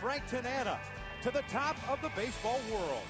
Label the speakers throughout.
Speaker 1: Frank Tanana to the top of the baseball world.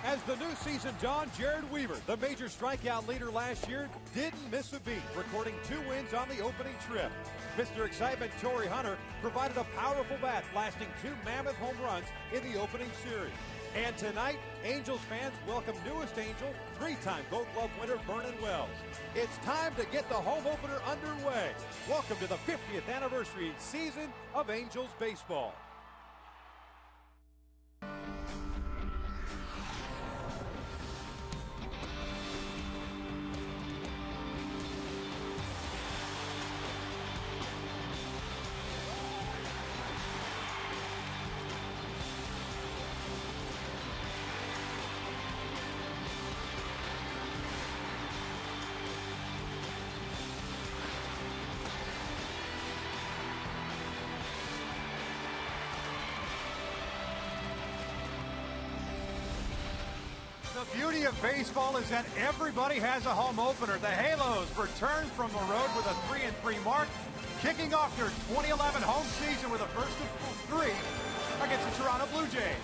Speaker 1: As the new season dawned, Jared Weaver, the major strikeout leader last year, didn't miss a beat, recording 2 wins on the opening trip. Mr. Excitement Torrey Hunter provided a powerful bat, blasting 2 mammoth home runs in the opening series. And tonight, Angels fans welcome newest Angel, 3-time Gold Glove winner Vernon Wells. It's time to get the home opener underway. Welcome to the 50th anniversary season of Angels baseball.
Speaker 2: The beauty of baseball is that everybody has a home opener. The Halos return from the road with a 3-3 mark, kicking off their 2011 home season with a first of 3 against the Toronto Blue Jays.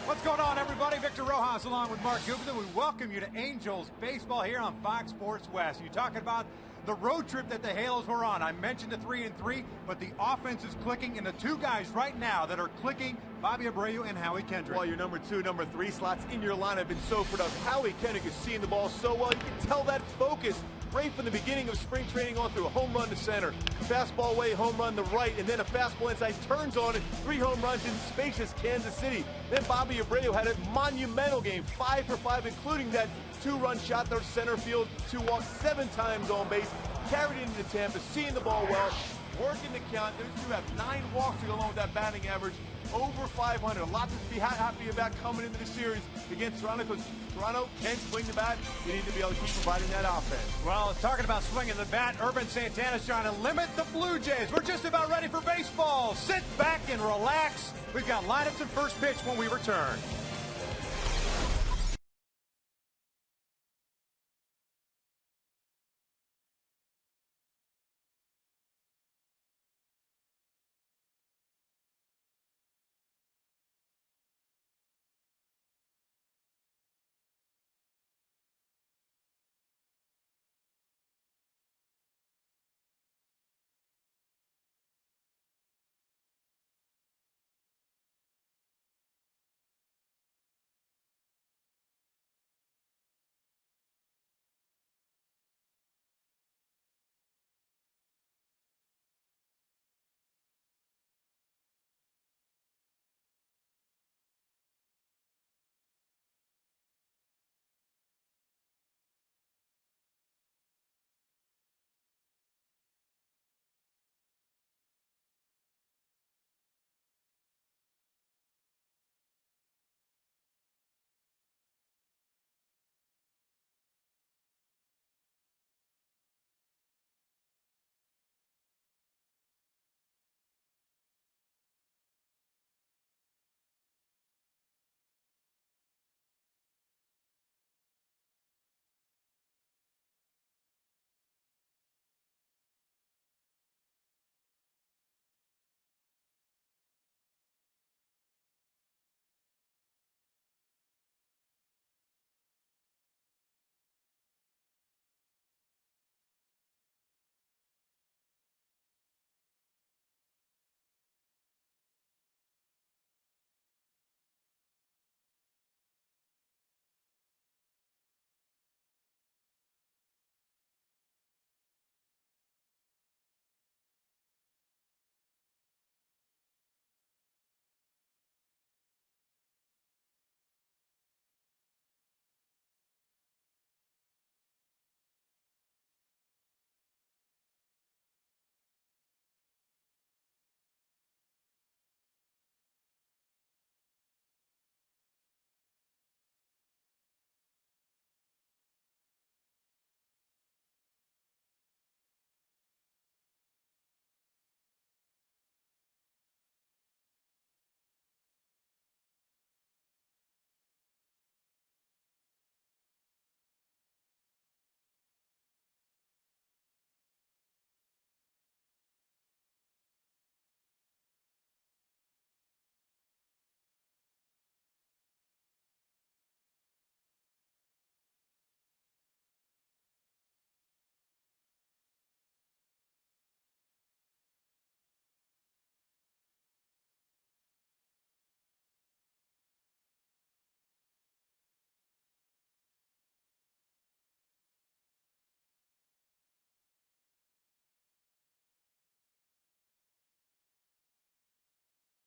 Speaker 2: What's going on, everybody? Victor Rojas along with Mark Gupta. We welcome you to Angels baseball here on Fox Sports West. You're talking about the road trip that the Halos were on. I mentioned the 3-3, but the offense is clicking, and the 2 guys right now that are clicking, Bobby Abreu and Howie Kendrick.
Speaker 3: Well, your number 2, number 3 slots in your line have been so productive. Howie Kendrick is seeing the ball so well. You can tell that focus right from the beginning of spring training on through. A home run to center, fastball away, home run to right, and then a fastball inside, turns on it, 3 home runs in spacious Kansas City. Then Bobby Abreu had a monumental game, 5 for 5, including that 2-run shot to center field, 2 walks, 7 times on base, carried it into Tampa, seeing the ball well, working the count. Those 2 have 9 walks to go along with that batting average, over 500. A lot to be happy about coming into the series against Toronto, because Toronto can swing the bat. You need to be able to keep providing that offense.
Speaker 2: Well, talking about swinging the bat, Urban Santana's trying to limit the Blue Jays. We're just about ready for baseball. Sit back and relax. We've got lineups and first pitch when we return.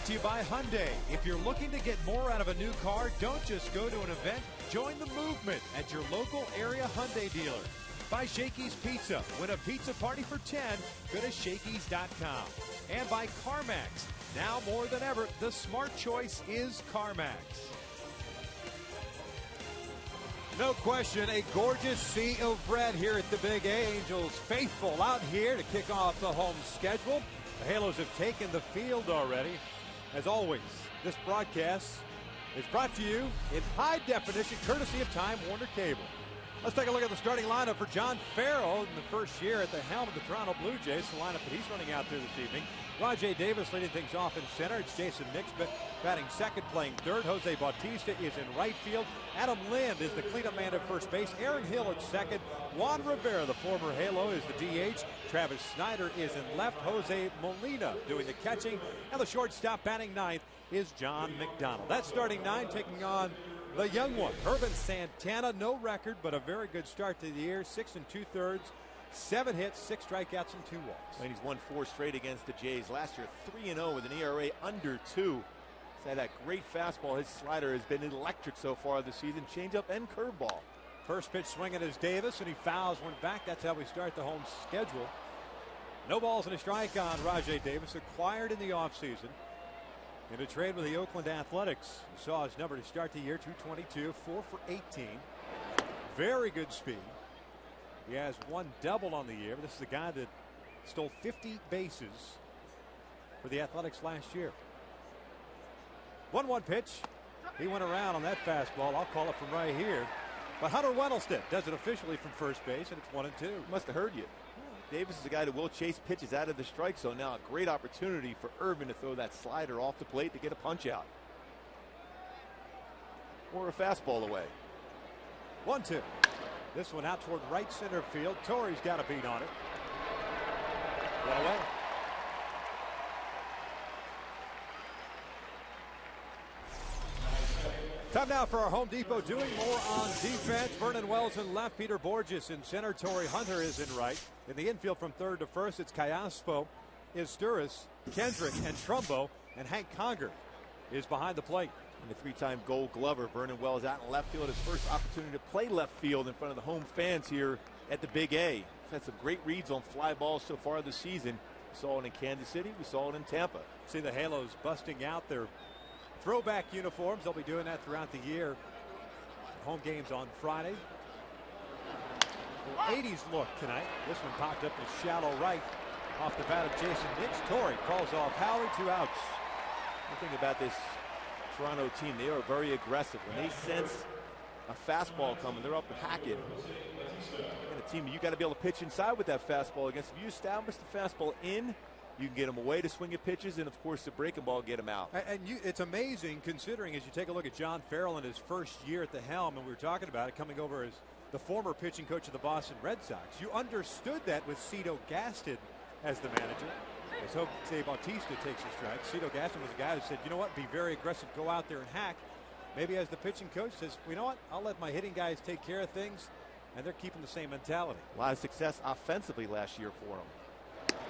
Speaker 1: to you by Hyundai. If you're looking to get more out of a new car, don't just go to an event. Join the movement at your local area Hyundai dealer. By Shakey's Pizza. Win a pizza party for 10. Go to Shakey's.com. And by CarMax. Now more than ever, the smart choice is CarMax. No question, a gorgeous sea of red here at the Big A. Angels faithful out here to kick off the home schedule. The Halos have taken the field already. As always, this broadcast is brought to you in high definition, courtesy of Time Warner Cable. Let's take a look at the starting lineup for John Farrell in the first year at the helm of the Toronto Blue Jays. The lineup that he's running out there this evening. Rajay Davis leading things off in center. It's Jason Nix batting second, playing third. Jose Bautista is in right field. Adam Lind is the cleanup man at first base. Aaron Hill at second. Juan Rivera, the former Halo, is the DH. Travis Snyder is in left. Jose Molina doing the catching. And the shortstop batting ninth is John McDonald. That starting nine taking on the young one, Irvin Santana. No record, but a very good start to the year. 6 2/3, 7 hits, 6 strikeouts, and 2 walks.
Speaker 3: And he's won 4 straight against the Jays. Last year, 3-0 with an ERA under 2. He's had that great fastball. His slider has been electric so far this season. Changeup and curveball.
Speaker 1: First pitch swinging is Davis, and he fouls one back. That's how we start the home schedule. No balls and a strike on Rajay Davis, acquired in the offseason. In a trade with the Oakland Athletics, you saw his number to start the year, 222, 4 for 18. Very good speed. He has 1 double on the year. This is the guy that stole 50 bases for the Athletics last year. 1-1 pitch. He went around on that fastball. I'll call it from right here. But Hunter Wendelstedt does it officially from first base, and it's 1-2.
Speaker 3: Must have heard you. Davis is a guy that will chase pitches out of the strike zone. Now a great opportunity for Irvin to throw that slider off the plate to get a punch out. Or a fastball away.
Speaker 1: 1-2. This one out toward right center field. Torrey's got a beat on it. One away. Time now for our Home Depot doing more on defense. Vernon Wells in left, Peter Borges in center, Torrey Hunter is in right. In the infield from third to first, it's Cayaspo, Isturis, Kendrick, and Trumbo, and Hank Conger is behind the plate.
Speaker 3: And the 3-time Gold Glover, Vernon Wells, out in left field. His first opportunity to play left field in front of the home fans here at the Big A. He's had some great reads on fly balls so far this season. We saw it in Kansas City. We saw it in Tampa.
Speaker 1: See the Halos busting out their throwback uniforms. They'll be doing that throughout the year. Home games on Friday. 80s look tonight. This one popped up to shallow right off the bat of Jason Nix. Torrey calls off Howie, 2 outs.
Speaker 3: The thing about this Toronto team, they are very aggressive. When they sense a fastball coming, they're up to hack it. And a team, you got to be able to pitch inside with that fastball against. If you establish the fastball in, you can get them away to swing at pitches, and of course the breaking ball get them out.
Speaker 1: And it's amazing considering as you take a look at John Farrell in his first year at the helm, and we were talking about it, coming over as the former pitching coach of the Boston Red Sox. You understood that with Cito Gaston as the manager. As Jose Bautista takes a strike, Cito Gaston was a guy who said, you know what, be very aggressive, go out there and hack. Maybe as the pitching coach says, you know what, I'll let my hitting guys take care of things, and they're keeping the same mentality.
Speaker 3: A lot of success offensively last year for him.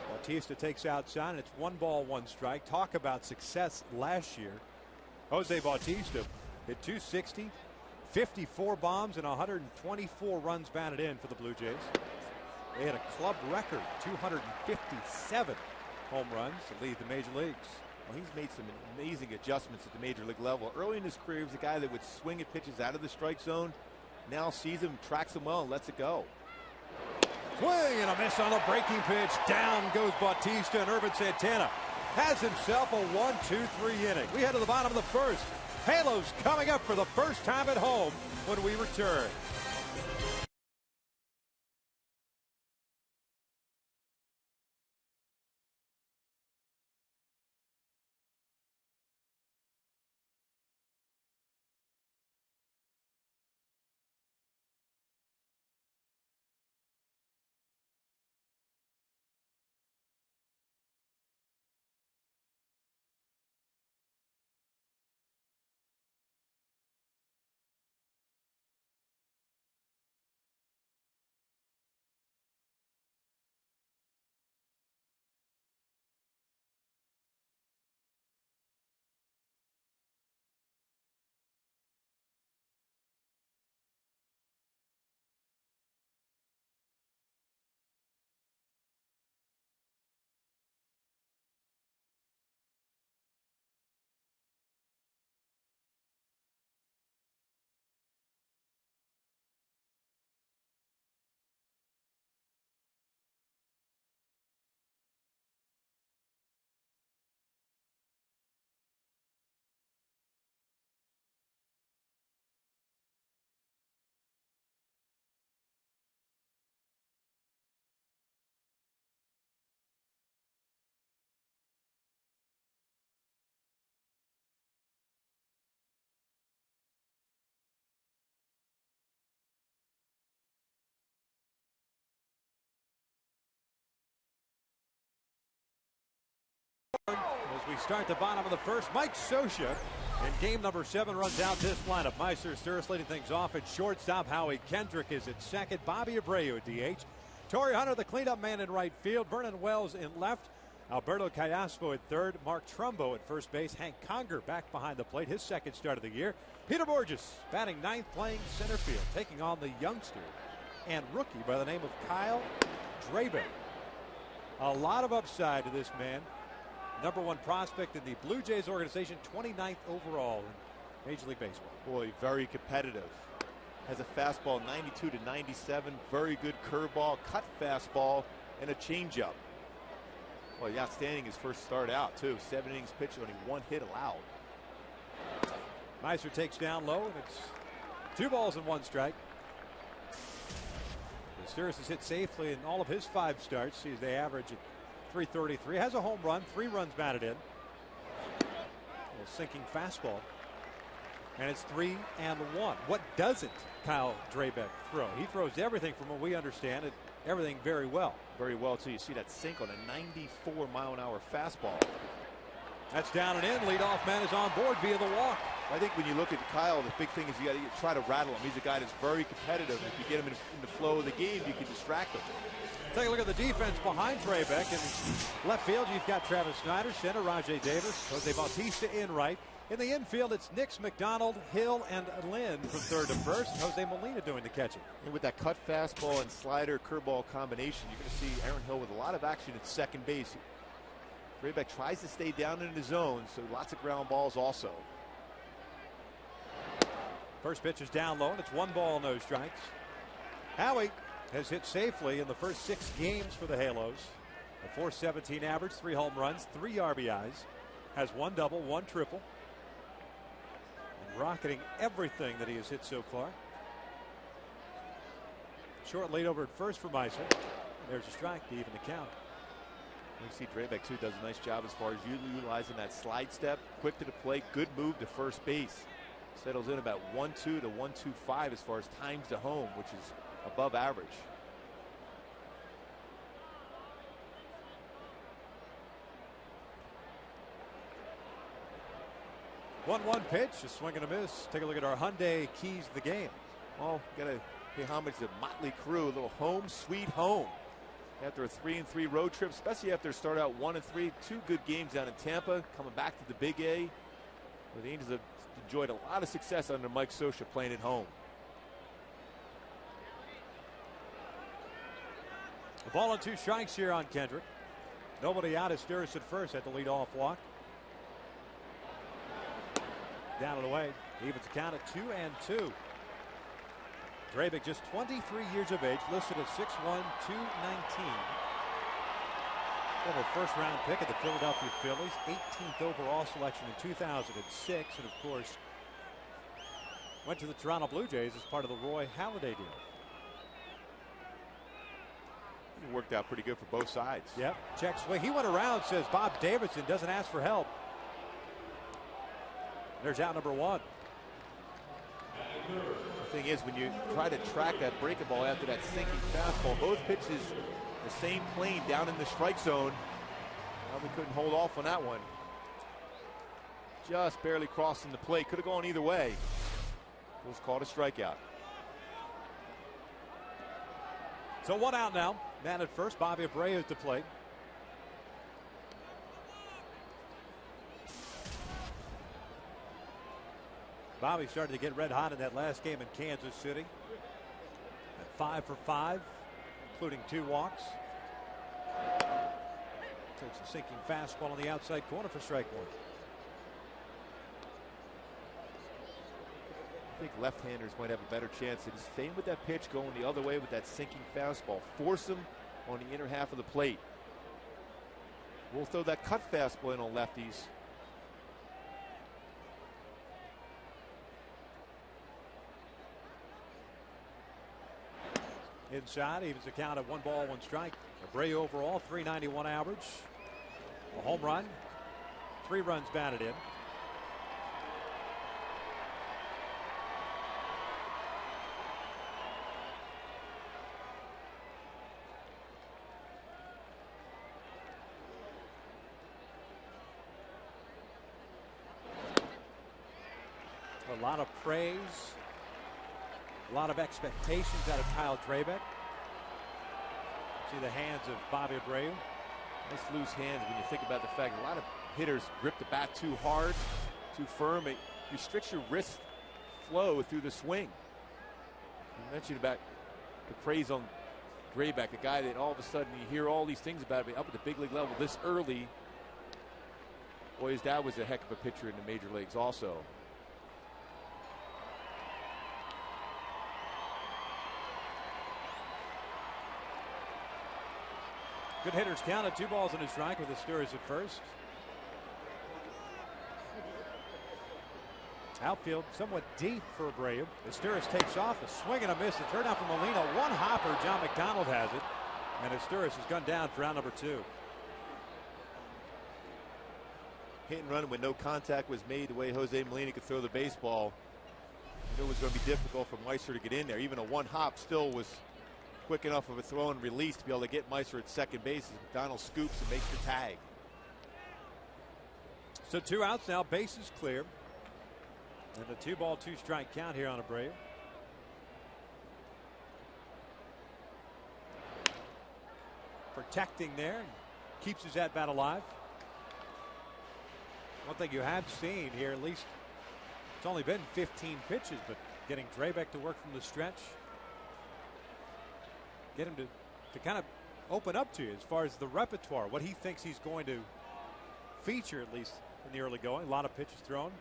Speaker 1: Bautista takes outside, and it's 1 ball, 1 strike. Talk about success last year. Jose Bautista hit 260, 54 bombs, and 124 runs batted in for the Blue Jays. They had a club record 257 home runs to lead the major leagues.
Speaker 3: Well, he's made some amazing adjustments at the major league level. Early in his career, he was a guy that would swing at pitches out of the strike zone. Now sees him, tracks him well, and lets it go.
Speaker 1: Swing and a miss on the breaking pitch. Down goes Bautista, and Irvin Santana has himself a 1-2-3 inning. We head to the bottom of the first. Halos coming up for the first time at home when we return. start the bottom of the first. Mike Scioscia in game number 7 runs out this lineup. Meister Sturris leading things off at shortstop. Howie Kendrick is at second. Bobby Abreu at DH. Torrey Hunter, the cleanup man in right field. Vernon Wells in left. Alberto Callaspo at third. Mark Trumbo at first base. Hank Conger back behind the plate. His second start of the year. Peter Borges batting ninth, playing center field, taking on the youngster and rookie by the name of Kyle Drabek. A lot of upside to this man. #1 prospect in the Blue Jays organization, 29th overall in Major League Baseball.
Speaker 3: Boy, very competitive. Has a fastball 92 to 97. Very good curveball, cut fastball, and a changeup. Well, outstanding his first start out, too. 7 innings pitched, only 1 hit allowed.
Speaker 1: Meister takes down low, and it's 2 balls and 1 strike. Sturris has hit safely in all of his 5 starts. Sees they average at .333. Has a home run, 3 runs batted in. A little sinking fastball. And it's 3-1. What doesn't Kyle Drabek throw? He throws everything from what we understand it. Everything very well.
Speaker 3: Very well, too. You see that sink on a 94-mile-an-hour fastball.
Speaker 1: That's down and in. Leadoff man is on board via the walk.
Speaker 3: I think when you look at Kyle, the big thing is you got to try to rattle him. He's a guy that's very competitive. If you get him in the flow of the game, you can distract him.
Speaker 1: Take a look at the defense behind Drabek. In left field, you've got Travis Snyder, center Rajay Davis, Jose Bautista in right. In the infield, it's Nix, McDonald, Hill, and Lynn from third to first. Jose Molina doing the catching.
Speaker 3: And with that cut fastball and slider curveball combination, you're going to see Aaron Hill with a lot of action at second base. Drabek tries to stay down in the zone, so lots of ground balls also.
Speaker 1: First pitch is down low, and it's 1 ball, no strikes. Howie has hit safely in the first 6 games for the Halos. A .417 average, 3 home runs, 3 RBIs. Has 1 double, 1 triple. And rocketing everything that he has hit so far. Short lead over at first for Meister. There's a strike to even the count.
Speaker 3: You see Drabek, too, does a nice job as far as utilizing that slide step. Quick to the plate, good move to first base. Settles in about 1-2 to 1-2-5 as far as times to home, which is above average.
Speaker 1: One pitch, a swing and a miss. Take a look at our Hyundai keys to the game.
Speaker 3: Well, gotta pay homage to Motley Crue, a little home sweet home. After a 3-3 road trip, especially after start out 1-3, 2 good games down in Tampa, coming back to the Big A. Well, the Angels have enjoyed a lot of success under Mike Scioscia playing at home.
Speaker 1: A ball and 2 strikes here on Kendrick. Nobody out as Sturris at first at the leadoff walk. Down and away. Evens the count at 2-2. Drabek just 23 years of age, listed at 6'1", 219. Former first-round pick of the Philadelphia Phillies, 18th overall selection in 2006, and of course went to the Toronto Blue Jays as part of the Roy Halladay deal.
Speaker 3: It worked out pretty good for both sides.
Speaker 1: Yep. Check swing. He went around, says Bob Davidson, doesn't ask for help. There's out number 1.
Speaker 3: The thing is, when you try to track that breaking ball after that sinking fastball, both pitches the same plane down in the strike zone. Probably couldn't hold off on that one. Just barely crossing the plate. Could have gone either way. It was called a strikeout.
Speaker 1: So 1 out now. Man at first, Bobby Abreu at the plate. Bobby started to get red hot in that last game in Kansas City. At 5 for 5, including 2 walks. Takes a sinking fastball on the outside corner for strike 1.
Speaker 3: I think left-handers might have a better chance of staying with that pitch, going the other way with that sinking fastball. Force him on the inner half of the plate. We'll throw that cut fastball in on lefties.
Speaker 1: Inside, evens the count at 1 ball, 1 strike. Abreu overall, .391 average. A home run, 3 runs batted in. a lot of praise, a lot of expectations out of Kyle Drabek. See the hands of Bobby Abreu.
Speaker 3: Nice loose hands when you think about the fact that a lot of hitters grip the bat too hard, too firm. It restricts your wrist flow through the swing. You mentioned about the praise on Drabek, a guy that all of a sudden you hear all these things about it up at the big league level this early. Boy, his dad was a heck of a pitcher in the major leagues also.
Speaker 1: Good hitters counted. 2 balls and a strike with Asturias at first. Outfield somewhat deep for Abreu. Asturias takes off. A swing and a miss. A turn out from Molina. One hopper. John McDonald has it. And Asturias has gone down for round number 2.
Speaker 3: Hit and run when no contact was made the way Jose Molina could throw the baseball. You knew it was going to be difficult for Meister to get in there. Even a one hop still was quick enough of a throw and release to be able to get Meister at second base as McDonald scoops and makes the tag.
Speaker 1: So 2 outs now, bases clear. And a 2 ball, 2 strike count here on Abreu. Protecting there, keeps his at bat alive. One thing you have seen here, at least it's only been 15 pitches, but getting Drabek to work from the stretch. Get him to kind of open up to you as far as the repertoire, what he thinks he's going to feature, at least in the early going. A lot of pitches thrown.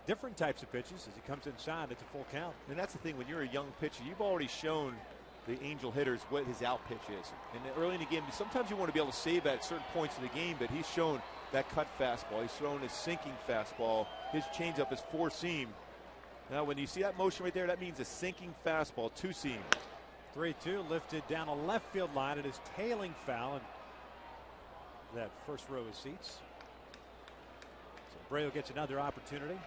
Speaker 1: Different types of pitches. As he comes inside, it's a full count.
Speaker 3: And that's the thing, when you're a young pitcher, you've already shown the Angel hitters what his out pitch is. And early in the game, sometimes you want to be able to save that at certain points of the game, but he's shown that cut fastball. He's thrown his sinking fastball. His changeup is 4-seam. Now, when you see that motion right there, that means a sinking fastball, 2-seam.
Speaker 1: 3-2 lifted down a left field line. It is tailing foul. And that first row of seats. So Abreu gets another opportunity.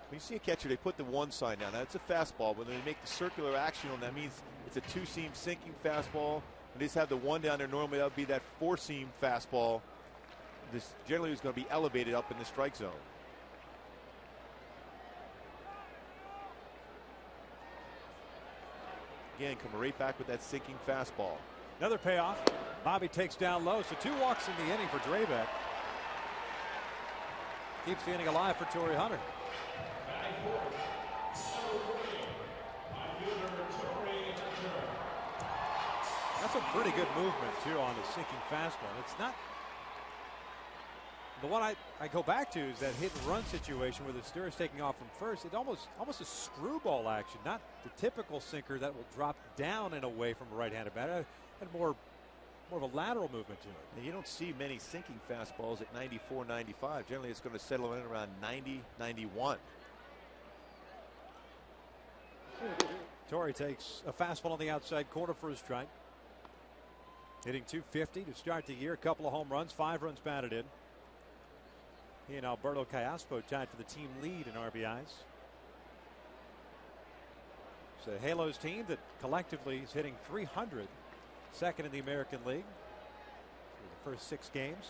Speaker 3: When you see a catcher, they put the 1 sign down. That's a fastball. When they make the circular action on that, means it's a 2-seam sinking fastball. When they just have the 1 down there, normally that would be that 4-seam fastball. This generally is going to be elevated up in the strike zone. Again, coming right back with that sinking fastball.
Speaker 1: Another payoff. Bobby takes down low, so 2 walks in the inning for Drabek. Keeps the inning alive for Torrey Hunter. That's a pretty good movement too on the sinking fastball. It's not the one I go back to is that hit and run situation where the Asturias taking off from first. It almost a screwball action, not the typical sinker that will drop down and away from a right-handed batter. Had more of a lateral movement to it.
Speaker 3: And you don't see many sinking fastballs at 94, 95. Generally, it's going to settle in around 90, 91.
Speaker 1: Torrey takes a fastball on the outside corner for a strike. Hitting .250 to start the year. A couple of home runs, 5 runs batted in. He and Alberto Callaspo tied for the team lead in RBIs. It's a Halos team that collectively is hitting .300, second in the American League for the first 6 games.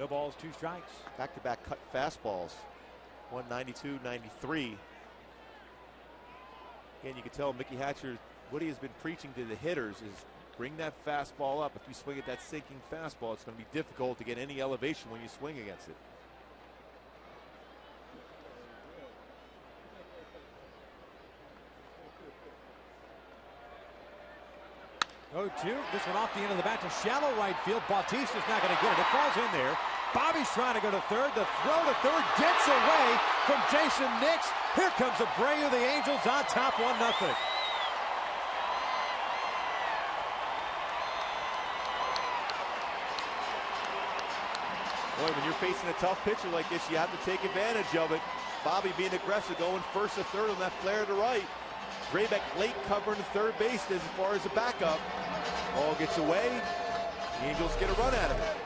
Speaker 1: No balls, 2 strikes.
Speaker 3: Back-to-back cut fastballs. 192, 93. Again, you can tell Mickey Hatcher, what he has been preaching to the hitters is bring that fastball up. If you swing at that sinking fastball, it's going to be difficult to get any elevation when you swing against it.
Speaker 1: 0-2. This one off the end of the bat to shallow right field. Bautista's not going to get it. It falls in there. Bobby's trying to go to third. The throw to third gets away from Jason Nix. Here comes Abreu. The Angels on top 1-0.
Speaker 3: Boy, when you're facing a tough pitcher like this, you have to take advantage of it. Bobby being aggressive, going first to third on that flare to right. Drabek late covering the third base as far as the backup. Ball gets away. The Angels get a run out of it.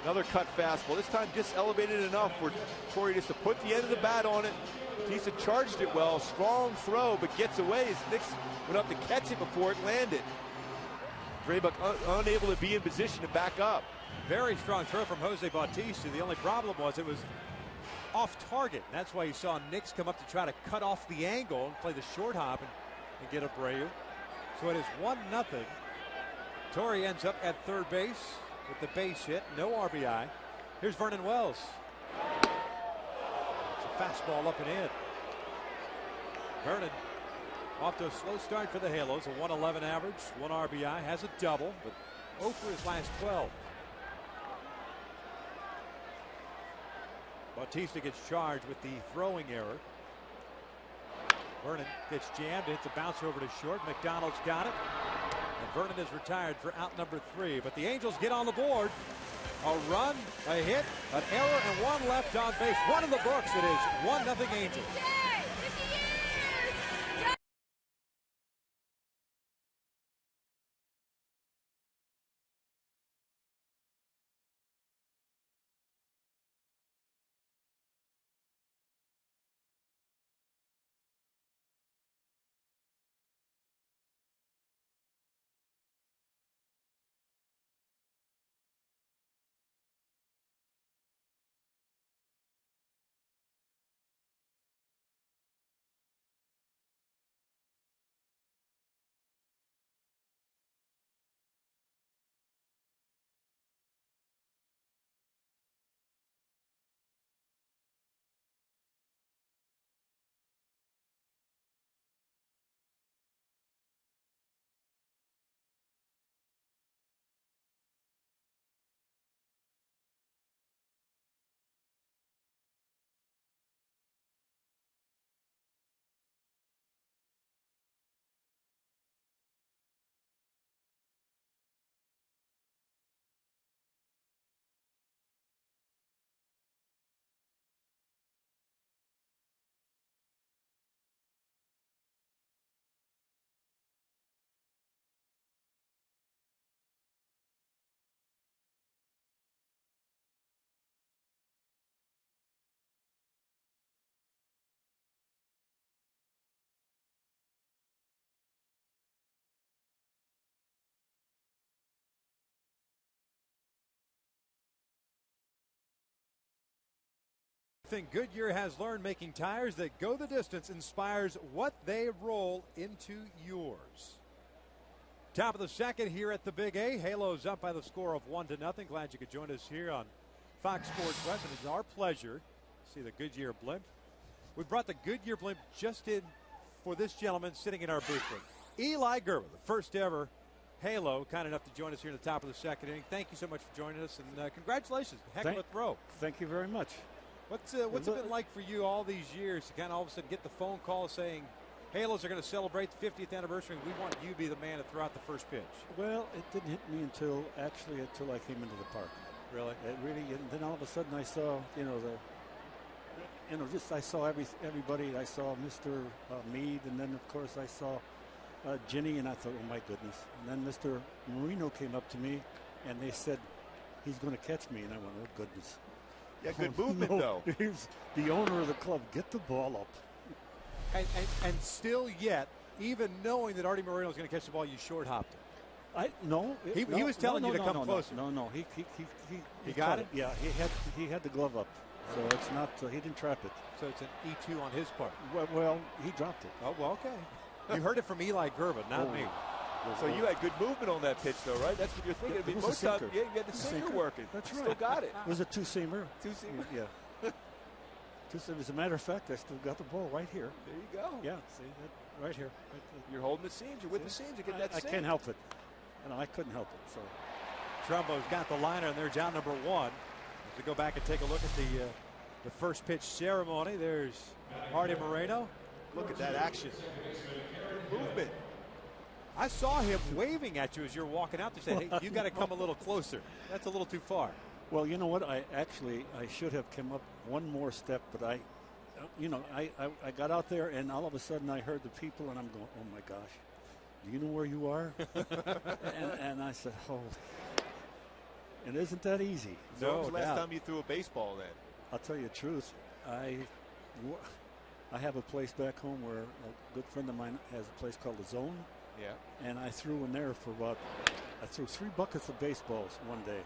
Speaker 3: Another cut fastball. This time just elevated enough for Torrey just to put the end of the bat on it. Batista charged it well. Strong throw, but gets away as Nix went up to catch it before it landed. Drabek unable to be in position to back up.
Speaker 1: Very strong throw from Jose Bautista. The only problem was it was off target. That's why you saw Nix come up to try to cut off the angle and play the short hop and get Abreu. So it is 1-0. Torrey ends up at third base with the base hit. No RBI. Here's Vernon Wells. It's a fastball up and in. Vernon off to a slow start for the Halos. A 111 average, 1 RBI, has a double, but 0 for his last 12. Bautista gets charged with the throwing error. Vernon gets jammed, hits a bounce over to short. McDonald's got it. And Vernon is retired for out number 3. But the Angels get on the board. A run, a hit, an error, and 1 left on base. 1 in the books. It is 1-0 Angels. Thing Goodyear has learned, making tires that go the distance inspires what they roll into yours. Top of the second here at the Big A. Halos up by the score of 1-0. Glad you could join us here on Fox Sports West. And it's our pleasure to see the Goodyear blimp. We brought the Goodyear blimp just in for this gentleman sitting in our booth room. Eli Gerber, the first ever Halo, kind enough to join us here at the top of the second inning. Thank you so much for joining us, and congratulations. Heck of a throw.
Speaker 4: Thank you very much.
Speaker 1: What's it been like for you all these years to kind of all of a sudden get the phone call saying Halos are going to celebrate the 50th anniversary and we want you to be the man to throw out the first pitch?
Speaker 4: Well, it didn't hit me until I came into the park.
Speaker 1: Really?
Speaker 4: It really, and then all of a sudden I saw, I saw everybody. I saw Mr. Meade, and then of course I saw Ginny, and I thought, oh my goodness. And then Mr. Marino came up to me, and they said he's going to catch me, and I went, oh goodness.
Speaker 3: Yeah, good movement, though.
Speaker 4: He's the owner of the club. Get the ball up.
Speaker 1: And still yet, even knowing that Artie Moreno was going to catch the ball, you short hopped it.
Speaker 4: He
Speaker 1: was telling you to come closer.
Speaker 4: No. He
Speaker 1: got it?
Speaker 4: Yeah, he had the glove up. So it's not, he didn't trap it.
Speaker 1: So it's an E2 on his part.
Speaker 4: Well, he dropped it.
Speaker 1: Oh, well, okay. You heard it from Eli Gerber, not me.
Speaker 3: So you had good movement on that pitch, though, right? That's what you're thinking. I mean, most times, you had the sinker working.
Speaker 4: That's right.
Speaker 3: Still got it.
Speaker 4: It was a two-seamer.
Speaker 3: Two-seamer?
Speaker 4: Yeah. As a matter of fact, I still got the ball right here.
Speaker 3: There you go.
Speaker 4: Yeah, see, right here.
Speaker 3: You're holding the seams. You're with the seams. You get that
Speaker 4: I
Speaker 3: sink.
Speaker 4: can't help it. I couldn't help it. So
Speaker 1: Trumbo's got the liner, and there's out number 1. As we go back and take a look at the first pitch ceremony, there's Artie Moreno.
Speaker 3: Look at that action. Good movement.
Speaker 1: I saw him waving at you as you were walking out there, saying, hey, you got to come a little closer. That's a little too far.
Speaker 4: Well, you know what? I should have come up one more step, but I got out there, and all of a sudden I heard the people, and I'm going, oh my gosh, do you know where you are? and I said, oh, and isn't that easy?
Speaker 3: So when was the last time you threw a baseball then?
Speaker 4: I'll tell you the truth. I have a place back home where a good friend of mine has a place called The Zone.
Speaker 3: Yeah.
Speaker 4: And I threw in there I threw 3 buckets of baseballs one day.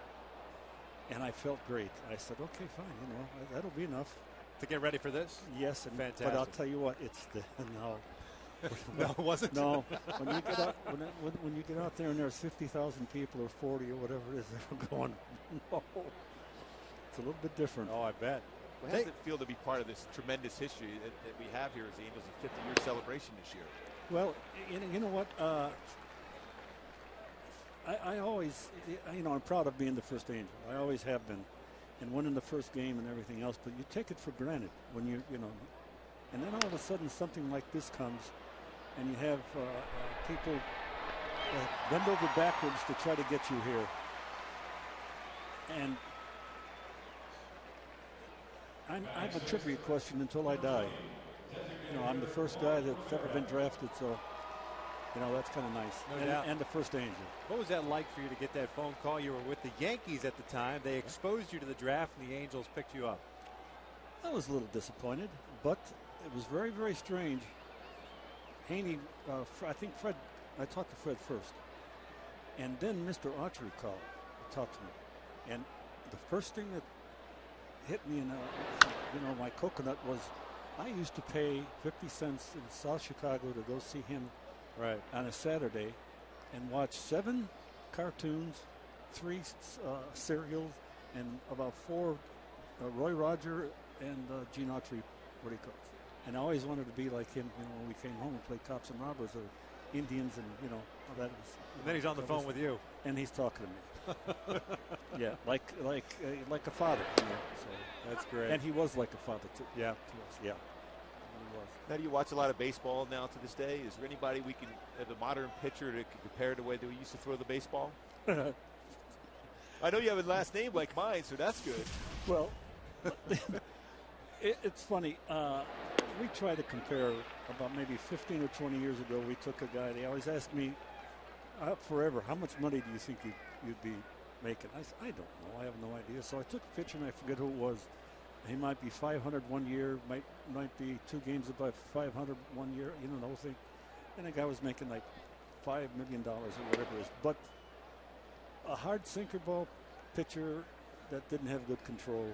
Speaker 4: And I felt great. I said, okay, fine, that'll be enough.
Speaker 1: to get ready for this?
Speaker 4: Yes, and,
Speaker 1: Fantastic.
Speaker 4: but I'll tell you what, it's the no.
Speaker 1: No, it wasn't.
Speaker 4: No, when you get out, when you get out there and there's 50,000 people or 40 or whatever it is, they're going, no. It's a little bit different.
Speaker 1: Oh, I bet.
Speaker 3: How does it feel to be part of this tremendous history that we have here as the Angels' 50-year celebration this year?
Speaker 4: Well, you know what? I always, I'm proud of being the first Angel. I always have been, and winning the first game and everything else. But you take it for granted when you know, and then all of a sudden something like this comes, and you have people bend over backwards to try to get you here, and I'm a trivia question until I die. I'm the first guy that's ever been drafted, so that's kind of nice.
Speaker 1: No doubt.
Speaker 4: And the first Angel.
Speaker 1: What was that like for you to get that phone call? You were with the Yankees at the time. They exposed you to the draft, and the Angels picked you up.
Speaker 4: I was a little disappointed, but it was very, very strange. Haney, I think Fred, I talked to Fred first, and then Mr. Autry called to talk to me. And the first thing that hit me in my coconut was I used to pay 50 cents in South Chicago to go see him on a Saturday and watch 7 cartoons, 3 serials, and about 4 Roy Roger and Gene Autry, what he calls. And I always wanted to be like him, when we came home and played cops and robbers or Indians, and all that.
Speaker 1: And then he's on the phone with you,
Speaker 4: and he's talking to me. Yeah, like a father. So
Speaker 1: that's great.
Speaker 4: And he was like a father too.
Speaker 1: Yeah,
Speaker 4: to us. Yeah. He was.
Speaker 3: Now, do you watch a lot of baseball now to this day? Is there anybody we can, the modern pitcher, that can compare to the way that we used to throw the baseball? I know you have a last name like mine, so that's good.
Speaker 4: Well, it's funny. We try to compare. About maybe 15 or 20 years ago, we took a guy. They always asked me, forever, how much money do you think you'd be making? I said, I don't know. I have no idea. So I took a pitcher, and I forget who it was. He might be 500 one year, might be 2 games above 500 one year, the whole thing. And the guy was making like $5 million or whatever it is. But a hard sinker ball pitcher that didn't have good control,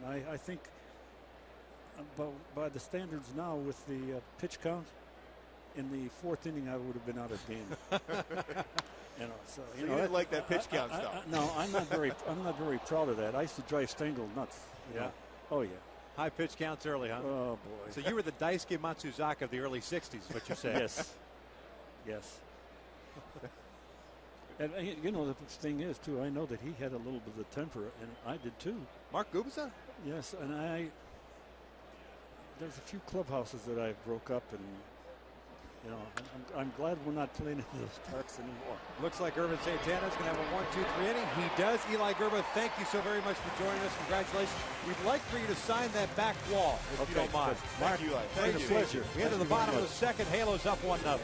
Speaker 4: and I think by the standards now with the pitch count, in the 4th inning I would have been out of game. So
Speaker 3: you didn't like that pitch count stuff.
Speaker 4: No, I'm not very proud of that. I used to drive Stengel nuts.
Speaker 1: Yeah.
Speaker 4: Oh yeah.
Speaker 1: High pitch counts early, huh?
Speaker 4: Oh boy.
Speaker 1: So you were the Daisuke Matsuzaka of the early '60s, what you say?
Speaker 4: Yes. Yes. And the thing is too, I know that he had a little bit of temper, and I did too.
Speaker 3: Mark Gubicza?
Speaker 4: Yes, and there's a few clubhouses that I broke up, and I'm glad we're not playing in those parks anymore.
Speaker 1: Looks like Ervin Santana is going to have a 1-2-3 inning. He does. Eli Gerba, thank you so very much for joining us. Congratulations. We'd like for you to sign that back wall, if you don't mind.
Speaker 3: Thank you, Eli.
Speaker 4: Thank you. Pleasure.
Speaker 1: We head to the bottom of the second. Halos up 1-0.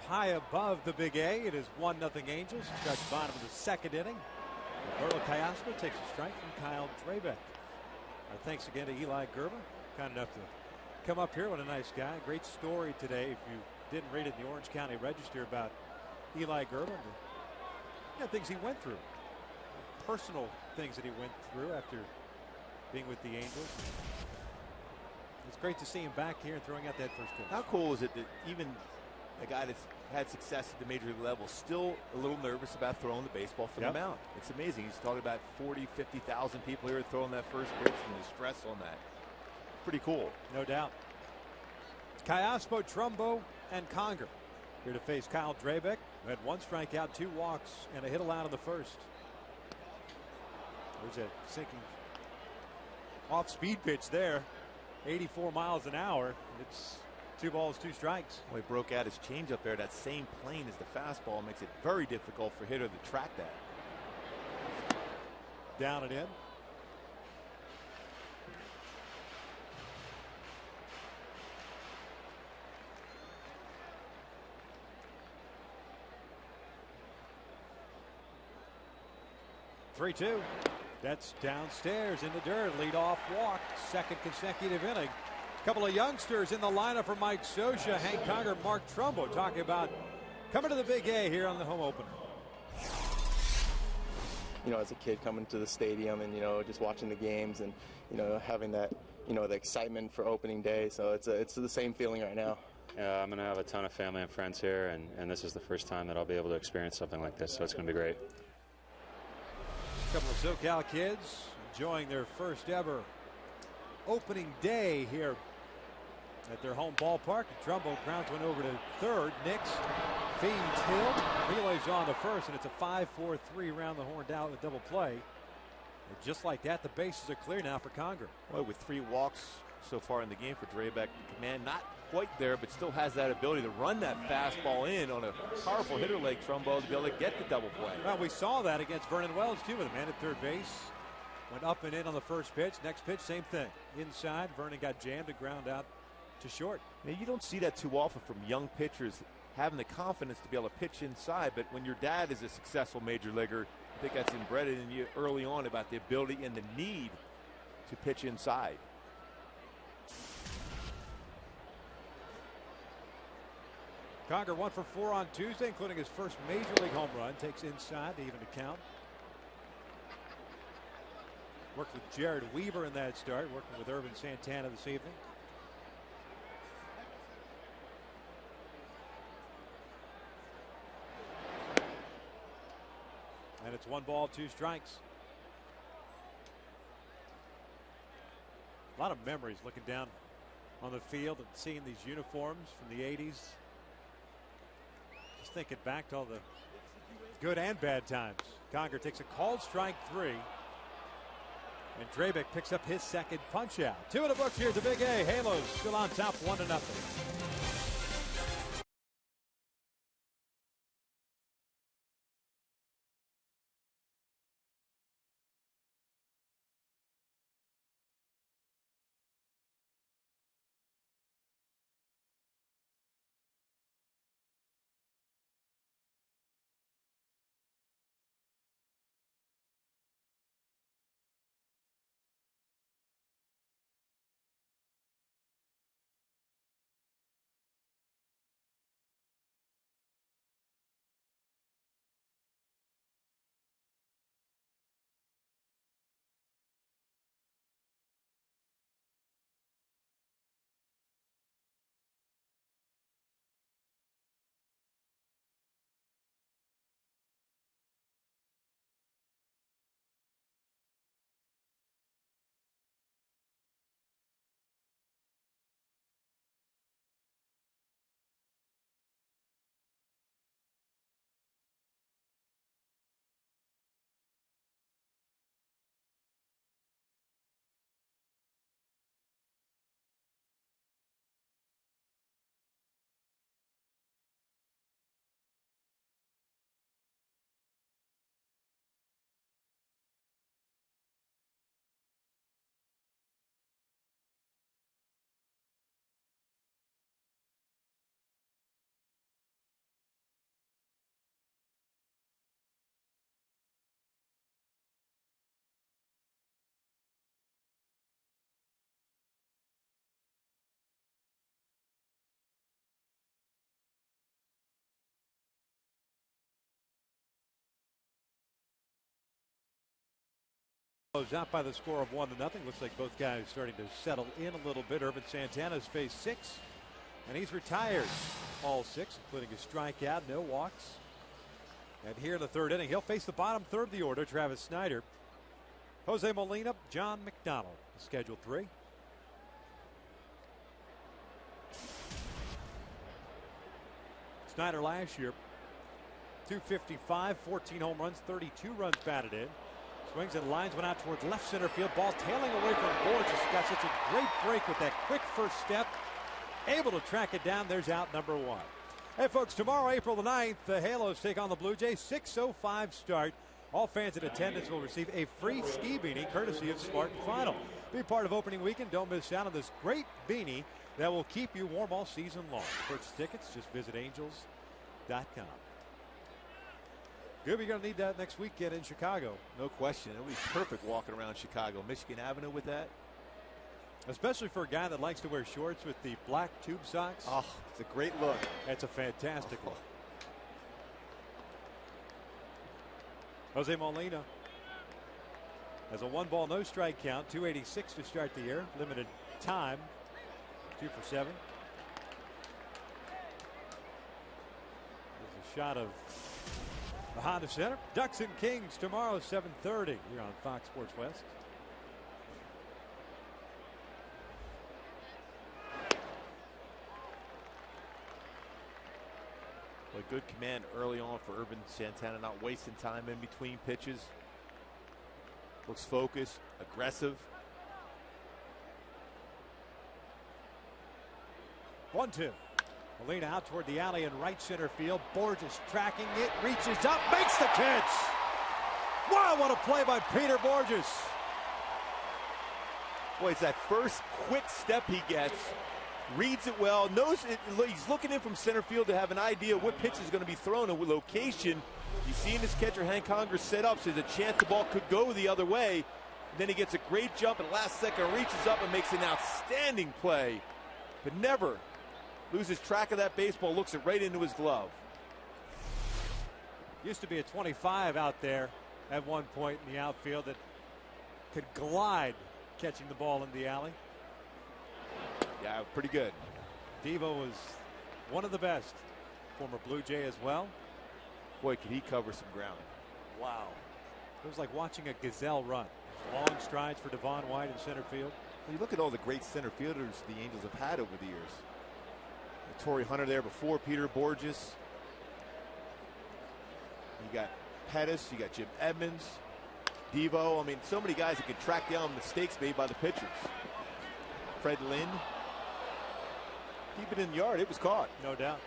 Speaker 1: high above the Big A. It is 1-0 Angels. Stretch bottom of the second inning. Roberto Cayasco takes a strike from Kyle Drabeck. Our thanks again to Eli Gerber, kind enough to come up here. What a nice guy. Great story today. If you didn't read it in the Orange County Register about Eli Gerber, things he went through, personal things that he went through after being with the Angels. It's great to see him back here and throwing out that first pitch.
Speaker 3: How cool is it that even a guy that's had success at the major league level still a little nervous about throwing the baseball from the mound? It's amazing. He's talking about 40, 50,000 people here throwing that first pitch and the stress on that. Pretty cool.
Speaker 1: No doubt. Cayasco, Trumbo, and Conger here to face Kyle Drabeck, who had 1 strikeout, 2 walks, and a hit allowed in the first. There's a sinking off-speed pitch there. 84 miles an hour. It's 2 balls, 2 strikes.
Speaker 3: Well, he broke out his changeup there. That same plane as the fastball makes it very difficult for a hitter to track that.
Speaker 1: Down and in. Three-two. That's downstairs in the dirt. Leadoff walk. Second consecutive inning. A couple of youngsters in the lineup for Mike Scioscia. Hank Conger, Mark Trumbo talking about coming to the Big A here on the home opener.
Speaker 5: You know, as a kid coming to the stadium and, you know, just watching the games and, you know, having that, you know, the excitement for opening day. So it's the same feeling right now.
Speaker 6: Yeah, I'm going to have a ton of family and friends here, and this is the first time that I'll be able to experience something like this, so it's going to be great.
Speaker 1: A couple of SoCal kids enjoying their first ever opening day here at their home ballpark. Trumbo grounds one over to third. Nix feeds Hill, relays on to first, and it's a 5-4-3 round the horn down with a double play. And just like that, the bases are clear now for Conger.
Speaker 3: Well, with 3 walks so far in the game for Drabeck, the command not quite there, but still has that ability to run that fastball in on a powerful hitter like Trumbo to be able to get the double play.
Speaker 1: Well, we saw that against Vernon Wells too, with a man at third base. Went up and in on the first pitch. Next pitch, same thing. Inside, Vernon got jammed and ground out to short.
Speaker 3: Now, you don't see that too often from young pitchers having the confidence to be able to pitch inside, but when your dad is a successful major leaguer, I think that's inbred in you early on about the ability and the need to pitch inside.
Speaker 1: Conger 1 for 4 on Tuesday, including his first major league home run. Takes inside to even the count. Worked with Jared Weaver in that start, working with Irvin Santana this evening. And it's 1 ball, 2 strikes. A lot of memories looking down on the field and seeing these uniforms from the 80s. Just thinking back to all the good and bad times. Conger takes a called strike 3. And Drabeck picks up his second punch out. 2 in the books here at the Big A. Halos still on top 1-0. Out by the score of 1-0. Looks like both guys starting to settle in a little bit. Urban Santana's faced 6, and he's retired all 6, including a strikeout, no walks. And here in the 3rd inning, he'll face the bottom 3rd of the order, Travis Snyder. Jose Molina, John McDonald, scheduled 3. Snyder last year, 255, 14 home runs, 32 runs batted in. Swings and lines one out towards left center field. Ball tailing away from Borges. Got such a great break with that quick first step. Able to track it down. There's out number 1. Hey, folks, tomorrow, April the 9th, the Halos take on the Blue Jays. 6:05 start. All fans in attendance will receive a free ski beanie courtesy of Spartan Final. Be part of opening weekend. Don't miss out on this great beanie that will keep you warm all season long. Purchase tickets, just visit angels.com. Good, we're going to need that next weekend in Chicago.
Speaker 3: No question. It'll be perfect walking around Chicago. Michigan Avenue with that.
Speaker 1: Especially for a guy that likes to wear shorts with the black tube socks.
Speaker 3: Oh, it's a great look.
Speaker 1: That's a fantastic look. Jose Molina has a 1-ball, no strike count. 286 to start the year. Limited time. 2 for 7. There's a shot of the Honda Center. Ducks and Kings tomorrow, 7:30 here on Fox Sports West.
Speaker 3: Well, good command early on for Urban Santana, not wasting time in between pitches. Looks focused, aggressive.
Speaker 1: 1-2. Molina out toward the alley in right center field. Borges tracking it, reaches up, makes the catch. Wow, what a play by Peter Borges.
Speaker 3: Boy, it's that first quick step he gets. Reads it well, knows it, he's looking in from center field to have an idea what pitch is going to be thrown and what location. He's seeing his catcher, Hank Conger, set up, so there's a chance the ball could go the other way. And then he gets a great jump at the last second, reaches up and makes an outstanding play. But never loses track of that baseball, looks it right into his glove.
Speaker 1: Used to be a 25 out there at one point in the outfield that could glide catching the ball in the alley.
Speaker 3: Yeah, pretty good.
Speaker 1: Devo was one of the best. Former Blue Jay as well.
Speaker 3: Boy, could he cover some ground. Wow.
Speaker 1: It was like watching a gazelle run. Long strides for Devon White in center field.
Speaker 3: You look at all the great center fielders the Angels have had over the years. Torrey Hunter there before, Peter Borges. You got Pettis, you got Jim Edmonds, Devo. I mean, so many guys that can track down mistakes made by the pitchers. Fred Lynn. Keep it in the yard. It was caught.
Speaker 1: No doubt.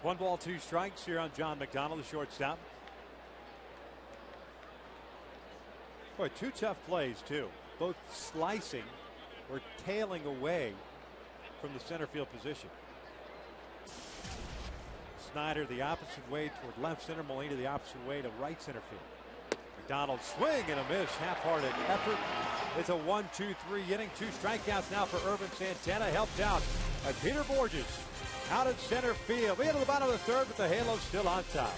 Speaker 1: 1 ball, 2 strikes here on John McDonald, the shortstop. Boy, 2 tough plays, too. Both slicing or tailing away from the center field position. Snyder the opposite way toward left center. Molina the opposite way to right center field. McDonald swing and a miss. Half-hearted effort. It's a 1-2-3 inning. 2 strikeouts now for Urban Santana. Helped out by Peter Borges out at center field. We get to the bottom of the 3rd, but the Halos still on top.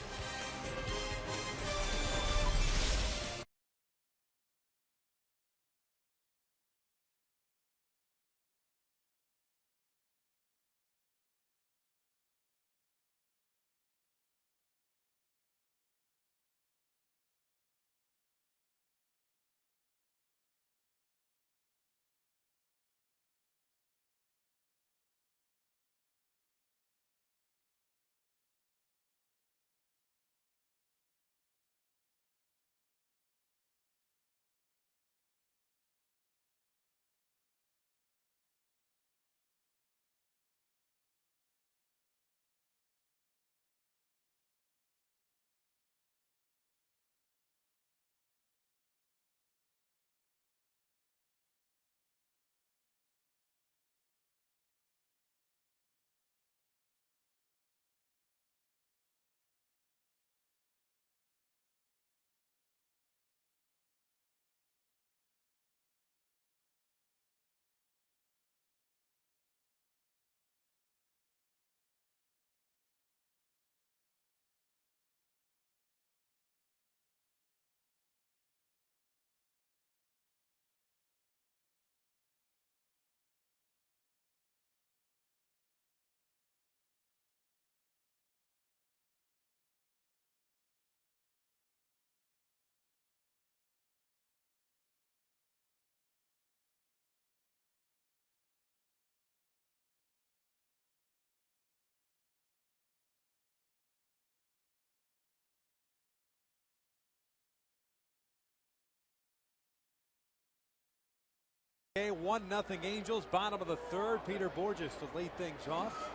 Speaker 1: 1-0 Angels, bottom of the third. Peter Borges to lead things off.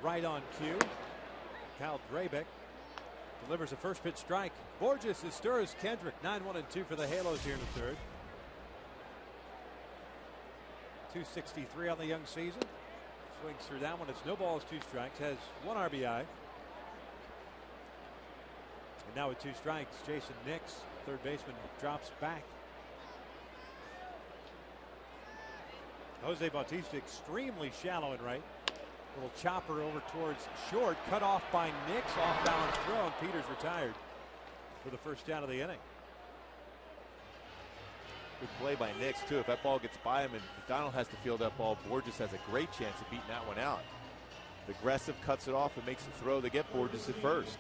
Speaker 1: Right on cue. Kyle Drabek delivers a first pitch strike. Borges is stirs Kendrick. 9-1-2 for the Halos here in the third. 263 on the young season. Swings through that one. It's no balls, 2 strikes. Has 1 RBI. And now with 2 strikes, Jason Nix, third baseman, drops back. Jose Bautista extremely shallow and right. Little chopper over towards short, cut off by Nix, off balance throw, and Peters retired for the first down of the inning.
Speaker 3: Good play by Nix too. If that ball gets by him and McDonald has to field that ball, Borges has a great chance of beating that one out. Aggressive, cuts it off and makes the throw to get Borges at first.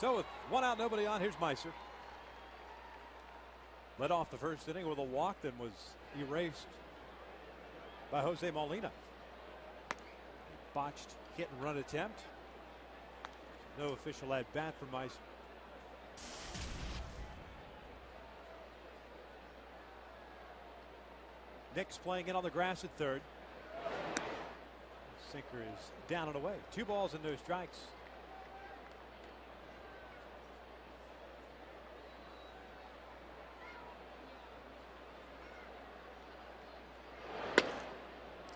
Speaker 1: So with 1 out, nobody on, here's Meiser. Led off the first inning with a walk, then was erased by Jose Molina. Botched hit and run attempt. No official at bat for Meiser. Nix playing in on the grass at third. Sinker is down and away. 2 balls and no strikes.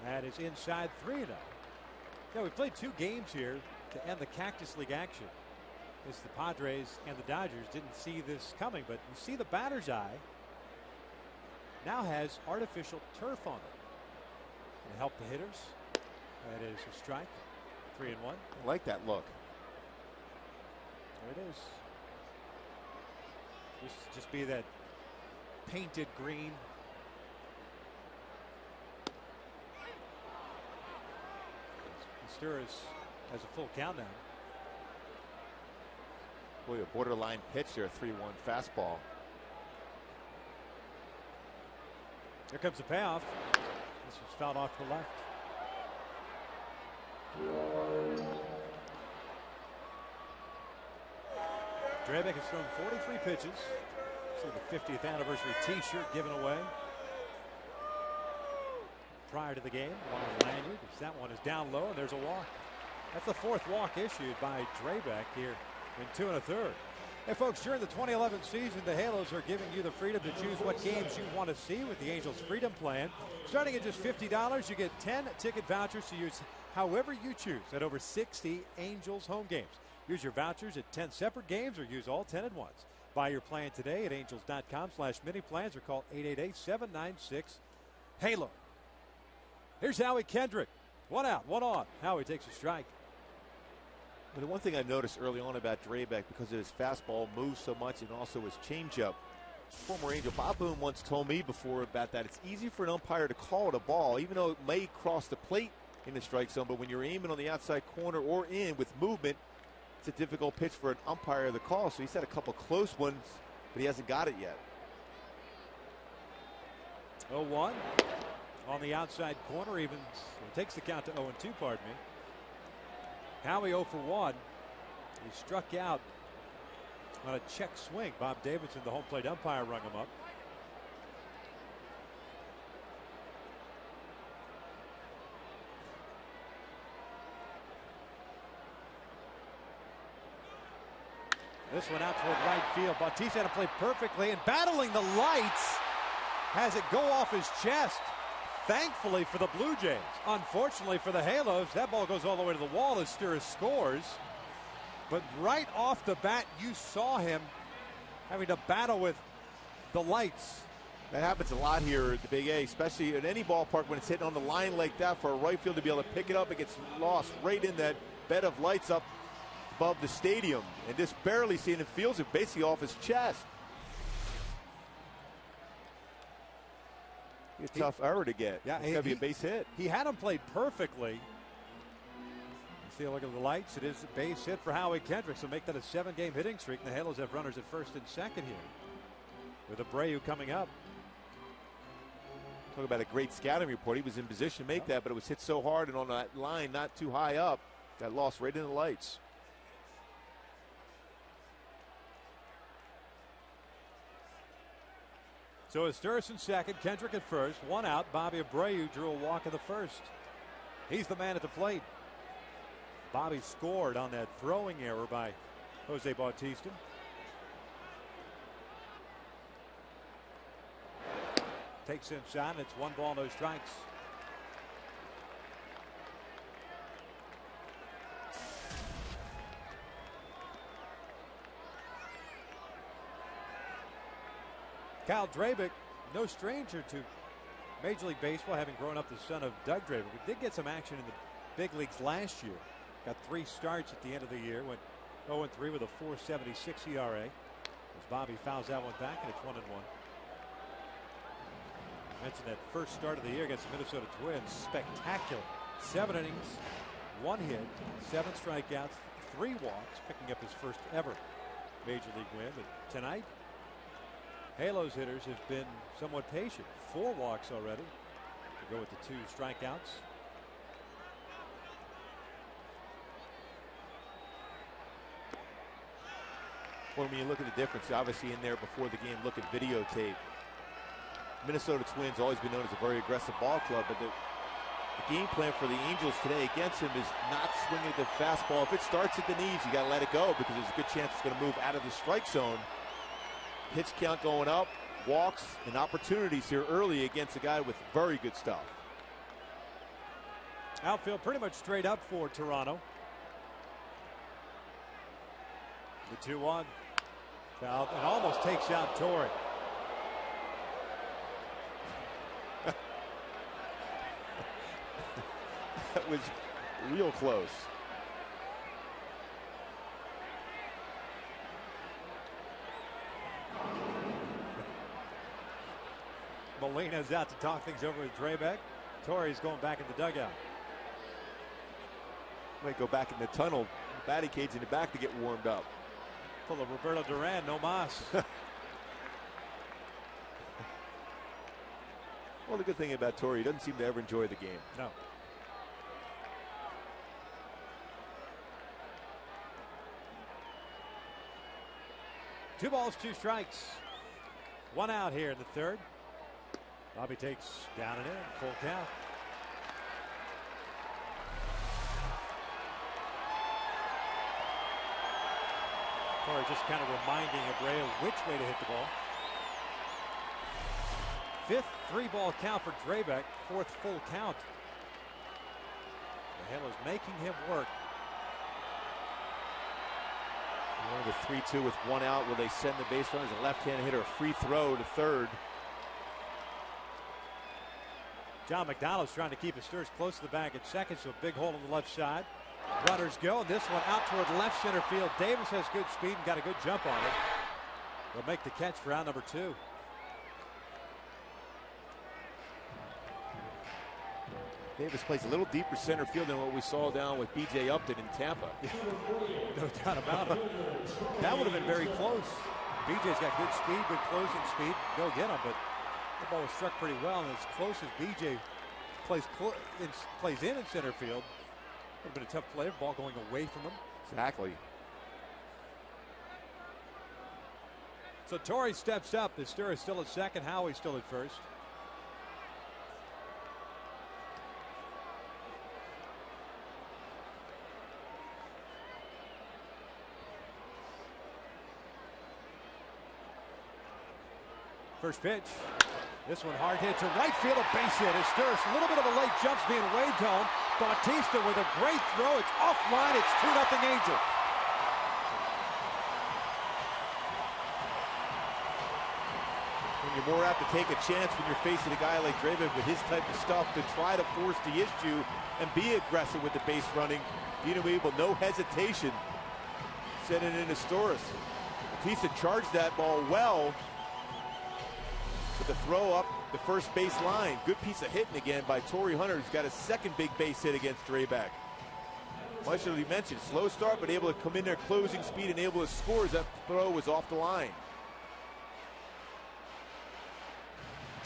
Speaker 1: That is inside 3-0. Yeah, we played 2 games here to end the Cactus League action. As the Padres and the Dodgers didn't see this coming, but you see the batter's eye now has artificial turf on it to help the hitters. That is a strike. 3-1.
Speaker 3: I like that look.
Speaker 1: There it is. Just be that painted green. Steers has a full count now.
Speaker 3: Boy, a borderline pitch there, 3-1 fastball.
Speaker 1: Here comes the payoff. This was fouled off to the left. Drabek has thrown 43 pitches. See the 50th anniversary T-shirt given away prior to the game. One on Lanyard. That one is down low, and there's a walk. That's the 4th walk issued by Drabek here in 2 1/3. Hey folks, during the 2011 season, the Halos are giving you the freedom to choose what games you want to see with the Angels Freedom Plan. Starting at just $50, you get 10 ticket vouchers to use however you choose at over 60 Angels home games. Use your vouchers at 10 separate games or use all 10 at once. Buy your plan today at angels.com/mini-plans or call 888-796-HALO. Here's Howie Kendrick. 1 out, 1 on. Howie takes a strike.
Speaker 3: But the one thing I noticed early on about Drabek, because of his fastball moves so much and also his changeup, former Angel Bob Boone once told me before about that. It's easy for an umpire to call it a ball, even though it may cross the plate in the strike zone. But when you're aiming on the outside corner or in with movement, it's a difficult pitch for an umpire to call. So he's had a couple close ones, but he hasn't got it yet.
Speaker 1: 0-1 on the outside corner, even takes the count to 0-2, pardon me. Howie 0 for 1. He struck out on a check swing. Bob Davidson, the home plate umpire, rung him up. This one out toward right field. Bautista had to play perfectly, and battling the lights has it go off his chest. Thankfully for the Blue Jays. Unfortunately for the Halos, that ball goes all the way to the wall as Steers scores. But right off the bat, you saw him having to battle with the lights.
Speaker 3: That happens a lot here at the Big A, especially at any ballpark when it's hitting on the line like that. For a right field to be able to pick it up, it gets lost right in that bed of lights up above the stadium. And just barely seeing it, feels it basically off his chest. It's a tough error to get. Yeah, it's got to be a base hit.
Speaker 1: He had him played perfectly. You see a look at the lights. It is a base hit for Howie Kendrick. So make that a 7-game hitting streak. And the Halos have runners at first and second here, with Abreu coming up.
Speaker 3: Talk about a great scouting report. He was in position to make that, but it was hit so hard and on that line not too high up, got lost right in the lights.
Speaker 1: So it's Sturson second, Kendrick at first, one out. Bobby Abreu drew a walk in the first. He's the man at the plate. Bobby scored on that throwing error by Jose Bautista. Takes inside, and it's 1 ball, no strikes. Kyle Drabick, no stranger to Major League Baseball, having grown up the son of Doug Drabick. We did get some action in the big leagues last year. Got 3 starts at the end of the year. Went 0-3 with a 4.76 ERA. As Bobby fouls that one back, and it's 1-1. I mentioned that first start of the year against the Minnesota Twins. Spectacular. 7 innings, 1 hit, 7 strikeouts, 3 walks, picking up his first ever Major League win. But tonight, Halos hitters have been somewhat patient. 4 walks already. To go with the 2 strikeouts.
Speaker 3: Well, when you look at the difference, obviously in there before the game, look at videotape. Minnesota Twins always been known as a very aggressive ball club, but the game plan for the Angels today against him is not swinging the fastball. If it starts at the knees, you got to let it go because there's a good chance it's going to move out of the strike zone. Pitch count going up, walks, and opportunities here early against a guy with very good stuff.
Speaker 1: Outfield pretty much straight up for Toronto. The 2-1. Foul, and almost takes out Torrey.
Speaker 3: That was real close.
Speaker 1: Molina's out to talk things over with Drabeck. Torrey's going back in the dugout.
Speaker 3: Might go back in the tunnel, batting cage in the back to get warmed up.
Speaker 1: Full of Roberto Duran, no mas.
Speaker 3: Well, the good thing about Torrey, he doesn't seem to ever enjoy the game.
Speaker 1: No. Two balls, 2 strikes. 1 out here in the 3rd. Bobby takes down and in, full count. Torrey just kind of reminding Abreu which way to hit the ball. 5th 3-ball count for Drabeck, 4th full count. The Halos making him work.
Speaker 3: One of the 3-2 with 1 out. Will they send the base runners? A left-hand hitter, a free throw to 3rd.
Speaker 1: John McDonald's trying to keep his Sturs close to the bag at 2nd, so a big hole on the left side. Runners go, and this one out toward left center field. Davis has good speed and got a good jump on it. They'll make the catch for out number 2.
Speaker 3: Davis plays a little deeper center field than what we saw down with B.J. Upton in Tampa.
Speaker 1: No doubt about it. That would have been very close. B.J.'s got good speed, good closing speed. Go get him, but the ball was struck pretty well, and as close as B.J. plays in center field, would have been a tough play. Ball going away from him.
Speaker 3: Exactly.
Speaker 1: So Torrey steps up. The Stur is still at 2nd. Howie's still at 1st. First pitch. This one hard hit to right field, a base hit. As Sturz, a little bit of a late jump's being waved home. Bautista with a great throw. It's offline. It's 2-0 Angel.
Speaker 3: And you're more apt to take a chance when you're facing a guy like Draven with his type of stuff to try to force the issue and be aggressive with the base running. Dino Abel, no hesitation, sending it into Storis. Bautista charged that ball well. With the throw up the first base line. Good piece of hitting again by Torrey Hunter, who's got a 2nd big base hit against Drabeck. Much as we mentioned, slow start, but able to come in there closing speed and able to score as that throw was off the line.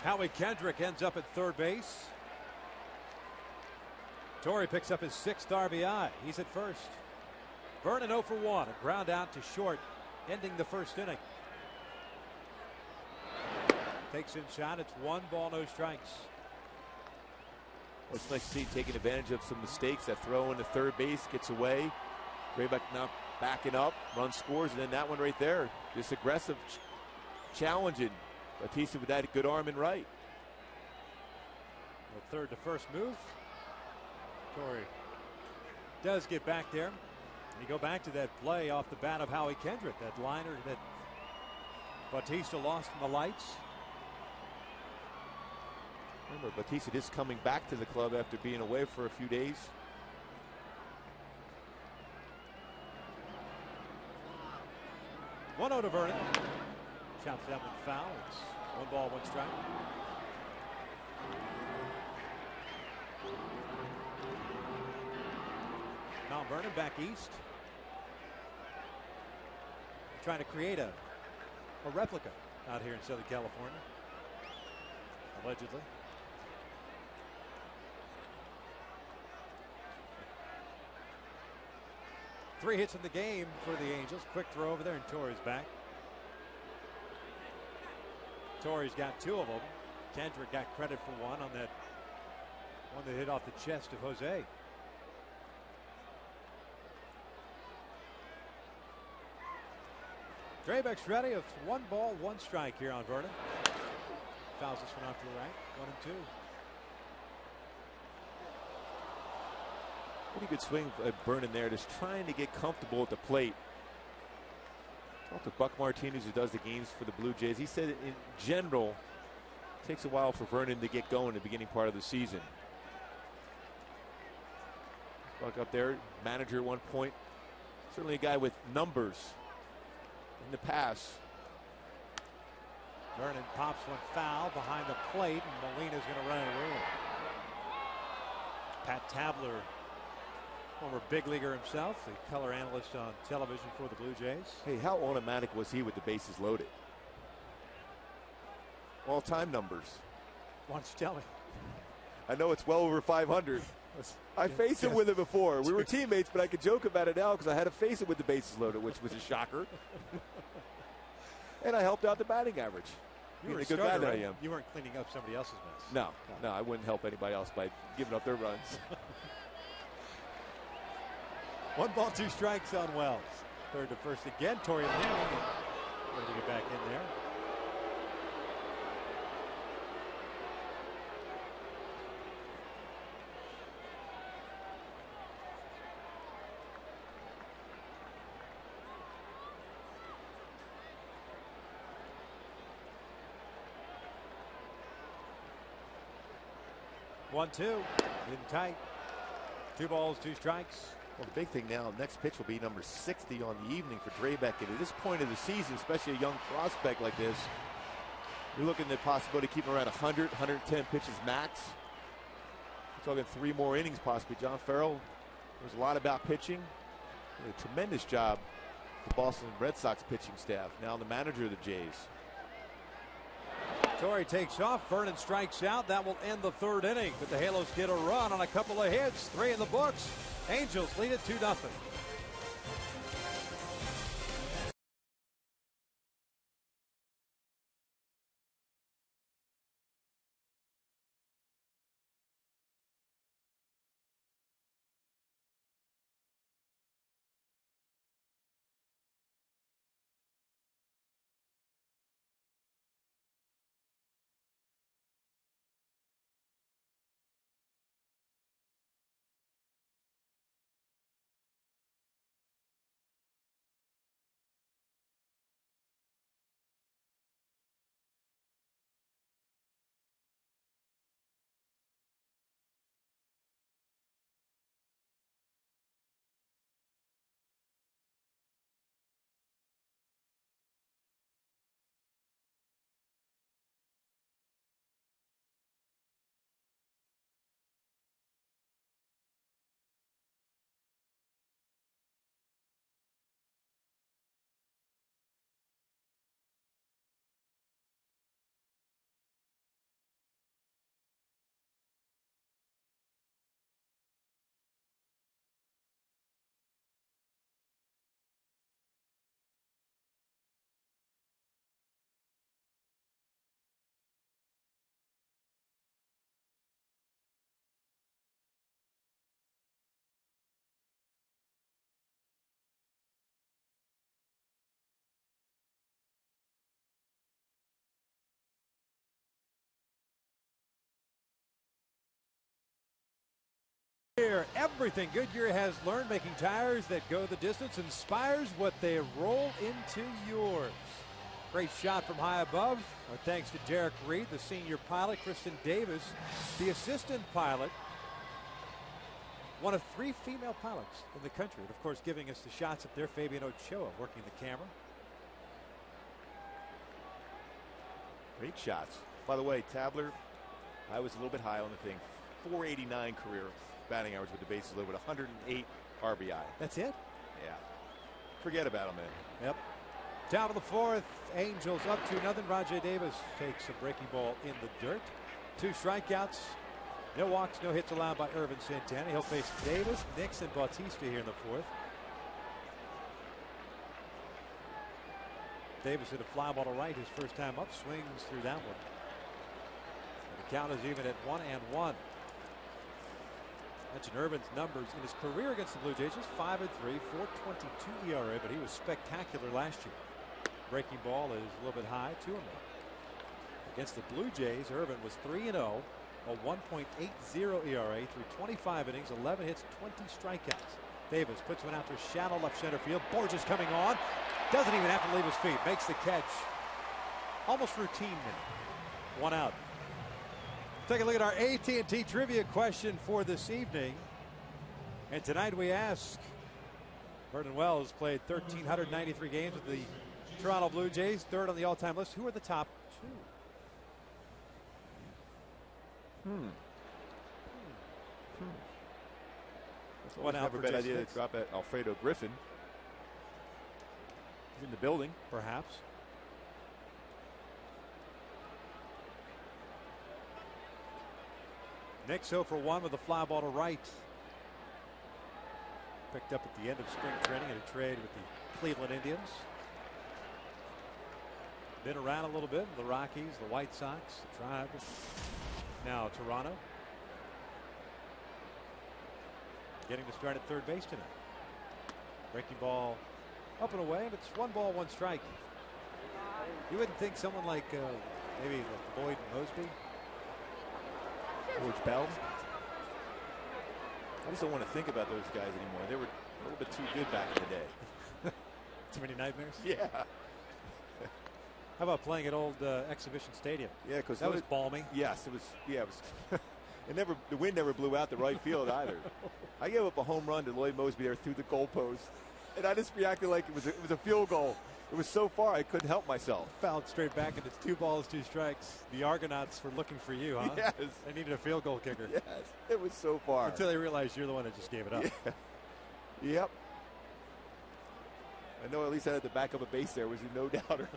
Speaker 1: Howie Kendrick ends up at 3rd base. Torrey picks up his 6th RBI. He's at 1st. Vernon 0 for 1. A ground out to short, ending the 1st inning. Takes in shot. It's 1 ball, no strikes.
Speaker 3: Well, it's nice to see him taking advantage of some mistakes. That throw into third base gets away. Draybeck now backing up, run scores, and then that one right there. Just aggressive, challenging. Batista with that good arm and right.
Speaker 1: The third to first move. Torrey does get back there. And you go back to that play off the bat of Howie Kendrick, that liner that Batista lost in the lights.
Speaker 3: Remember, Batista just coming back to the club after being away for a few days.
Speaker 1: One out to Vernon. Chops that one foul. It's 1 ball, 1 strike. Now Vernon back east. Trying to create a replica out here in Southern California. Allegedly. Three hits in the game for the Angels. Quick throw over there, and Torrey's back. Torrey's got 2 of them. Kendrick got credit for 1 on that one that hit off the chest of Jose. Draybeck's ready. It's 1 ball, 1 strike here on Vernon. Fouls this one off to the right. 1 and 2.
Speaker 3: Pretty good swing at Vernon there, just trying to get comfortable at the plate. Talked to Buck Martinez, who does the games for the Blue Jays. He said in general, it takes a while for Vernon to get going in the beginning part of the season. Buck up there, manager at one point. Certainly a guy with numbers in the past.
Speaker 1: Vernon pops one foul behind the plate, and Molina's going to run it in. Pat Tabler, former big leaguer himself, the color analyst on television for the Blue Jays.
Speaker 3: Hey, how automatic was he with the bases loaded? All-time numbers.
Speaker 1: Why don't you tell me?
Speaker 3: I know it's well over 500. I faced it with him before. We were teammates, but I could joke about it now because I had to face it with the bases loaded, which was a shocker. And I helped out the batting average.
Speaker 1: You were
Speaker 3: a good guy that I am.
Speaker 1: You weren't cleaning up somebody else's mess.
Speaker 3: No, I wouldn't help anybody else by giving up their runs.
Speaker 1: 1 ball, 2 strikes on Wells. Third to first again. Torrey leaning. Ready to get back in there. One, 2. In tight. 2 balls, 2 strikes.
Speaker 3: Well, the big thing now, next pitch will be number 60 on the evening for Draybeck. And at this point of the season, especially a young prospect like this, you're looking at the possibility of keeping around 100, 110 pitches max. We're talking 3 more innings possibly. John Farrell knows a lot about pitching. Did a tremendous job, the Boston Red Sox pitching staff. Now the manager of the Jays.
Speaker 1: Torrey takes off. Vernon strikes out. That will end the 3rd inning. But the Halos get a run on a couple of hits. 3 in the books. Angels lead it 2-0. Goodyear. Everything Goodyear has learned making tires that go the distance inspires what they roll into yours. Great shot from high above. Our thanks to Derek Reed, the senior pilot, Kristen Davis, the assistant pilot. One of 3 female pilots in the country. And of course, giving us the shots up there, Fabian Ochoa working the camera.
Speaker 3: Great shots. By the way, Tabler, I was a little bit high on the thing. 489 career batting average with the bases loaded, 108 RBI.
Speaker 1: That's it?
Speaker 3: Yeah. Forget about him, man.
Speaker 1: Yep. Down to the 4th. Angels up 2-0. Rajay Davis takes a breaking ball in the dirt. 2 strikeouts. No walks, no hits allowed by Irvin Santana. He'll face Davis, Nix, and Bautista here in the 4th. Davis hit a fly ball to right his first time up. Swings through that one. The count is even at 1-1. Mentioned Irvin's numbers in his career against the Blue Jays. Just 5-3, 4.22 ERA, but he was spectacular last year. Breaking ball is a little bit high, 2-1. Against the Blue Jays, Irvin was 3-0, a 1.80 ERA through 25 innings, 11 hits, 20 strikeouts. Davis puts one out to shallow left center field. Borges coming on. Doesn't even have to leave his feet. Makes the catch. Almost routine now. 1 out. Take a look at our AT&T trivia question for this evening. And tonight we ask, Vernon Wells played 1,393 games with the Toronto Blue Jays, 3rd on the all-time list. Who are the top 2?
Speaker 3: That's always never a bad idea to drop at Alfredo Griffin. He's in the building.
Speaker 1: Perhaps. Nix 0 for 1 with a fly ball to right. Picked up at the end of spring training in a trade with the Cleveland Indians. Been around a little bit. The Rockies, the White Sox, the Tribe. Now Toronto. Getting to start at 3rd base tonight. Breaking ball up and away, and it's 1 ball, 1 strike. You wouldn't think someone like maybe like Boyd Mosby,
Speaker 3: George Bell. I just don't want to think about those guys anymore. They were a little bit too good back in the day.
Speaker 1: Too many nightmares?
Speaker 3: Yeah.
Speaker 1: How about playing at old Exhibition Stadium?
Speaker 3: Yeah, because
Speaker 1: that was balmy.
Speaker 3: Yes, it was. Yeah, it was. It never. The wind never blew out the right field either. I gave up a home run to Lloyd Mosby there through the goalpost, and I just reacted like it was a field goal. It was so far I couldn't help myself.
Speaker 1: Fouled straight back, and it's 2 balls, 2 strikes. The Argonauts were looking for you, huh?
Speaker 3: Yes.
Speaker 1: They needed a field goal kicker.
Speaker 3: Yes, it was so far.
Speaker 1: Until they realized you're the one that just gave it up.
Speaker 3: Yeah. Yep. I know at least I had to back up a base there. Was a no doubter.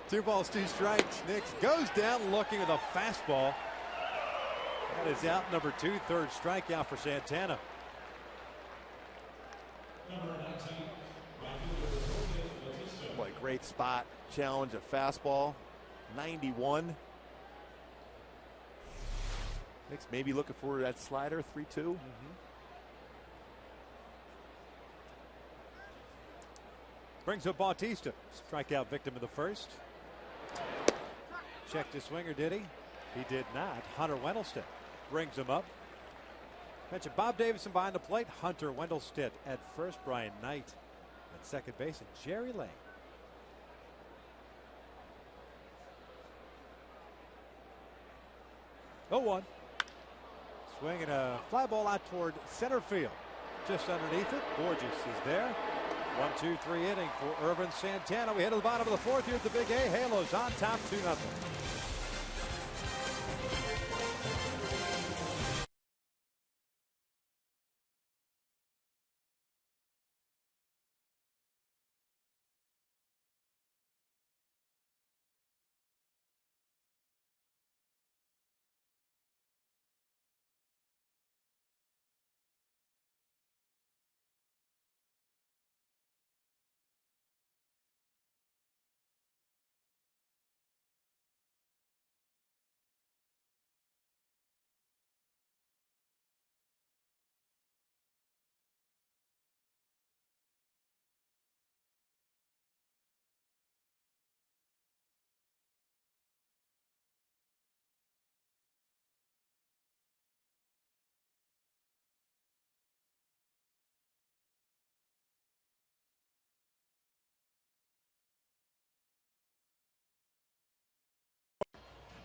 Speaker 1: 2 balls, 2 strikes. Nix goes down looking at a fastball. That is out number 2, 3rd strikeout for Santana.
Speaker 3: Boy, great spot. Challenge a fastball. 91. Nix maybe looking for that slider. 3-2.
Speaker 1: Brings up Bautista. Strikeout victim of the 1st. Checked his swinger, did he? He did not. Hunter Wendelstedt brings him up. Mentioned Bob Davison behind the plate. Hunter Wendelstedt at first. Brian Knight at second base. And Jerry Lane. Oh, 1. Swinging a fly ball out toward center field. Just underneath it. Borges is there. 1-2-3 inning for Irvin Santana. We head to the bottom of the 4th here at the Big A. Halos on top 2-0.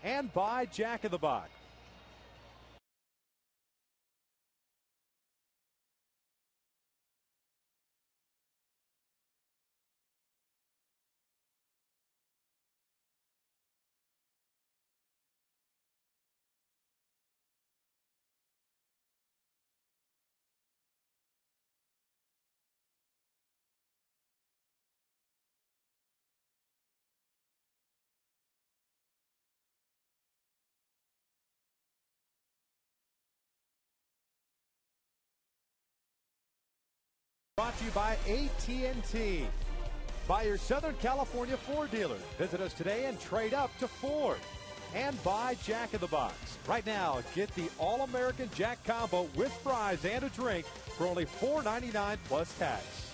Speaker 1: and by Jack in the Box. Brought to you by AT&T. By your Southern California Ford dealer. Visit us today and trade up to Ford. And by Jack in the Box. Right now, get the All-American Jack Combo with fries and a drink for only $4.99 plus tax.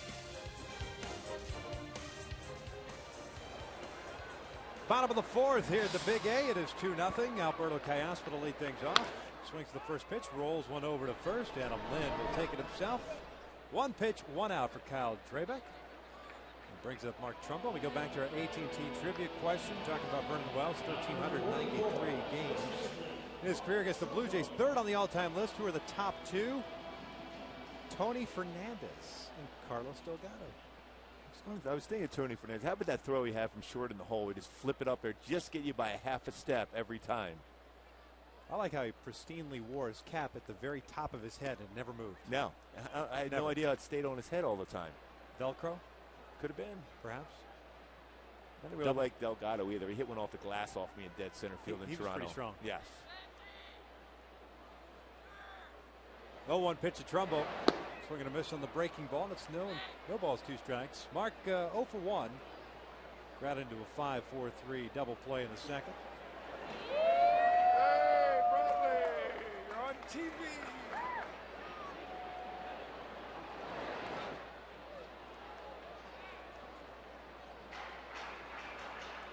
Speaker 1: Bottom of the fourth here at the Big A. It is 2-0. Alberto Callaspo to lead things off. Swings the first pitch, rolls one over to first. Adam Lynn will take it himself. One pitch, one out for Kyle Drabek. Brings up Mark Trumbo. We go back to our AT&T trivia question, talking about Vernon Wells, 1,393 games in his career against the Blue Jays. Third on the all-time list. Who are the top two? Tony Fernandez and Carlos Delgado.
Speaker 3: I was thinking Tony Fernandez. How about that throw he had from short in the hole? We just flip it up there, just get you by a half a step every time.
Speaker 1: I like how he pristinely wore his cap at the very top of his head and never moved.
Speaker 3: No, I had no idea it stayed on his head all the time.
Speaker 1: Velcro?
Speaker 3: Could have been.
Speaker 1: Perhaps.
Speaker 3: I didn't really like Delgado either. He hit one off the glass off me in dead center field in Toronto.
Speaker 1: He was pretty strong.
Speaker 3: Yes.
Speaker 1: 0-1 pitch to Trumbo. Swinging a miss on the breaking ball, and it's no balls, 2 strikes. Mark 0 for 1. Got into a 5-4-3 double play in the second.
Speaker 3: Hey, Bradley, you're on TV.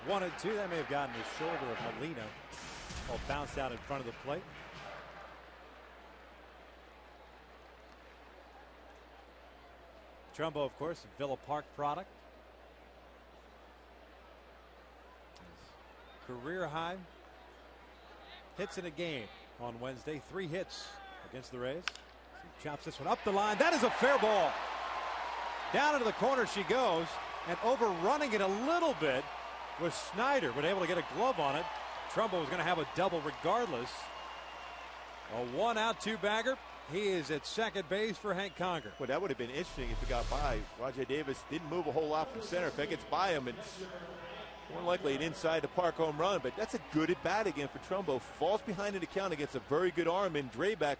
Speaker 1: One and two. That may have gotten the shoulder of Molina. Ball bounced out in front of the plate. Trumbo, of course, a Villa Park product. His career high hits in a game on Wednesday. 3 hits against the Rays. He chops this one up the line. That is a fair ball. Down into the corner she goes, and overrunning it a little bit was Snyder, but able to get a glove on it. Trumbo was going to have a double regardless. A 1-out 2-bagger. He is at second base for Hank Conger.
Speaker 3: Well, that would have been interesting if it got by. Rajai Davis didn't move a whole lot from center. If it gets by him, it's more likely an inside the park home run. But that's a good at bat again for Trumbo. Falls behind in the count against a very good arm, and Drabek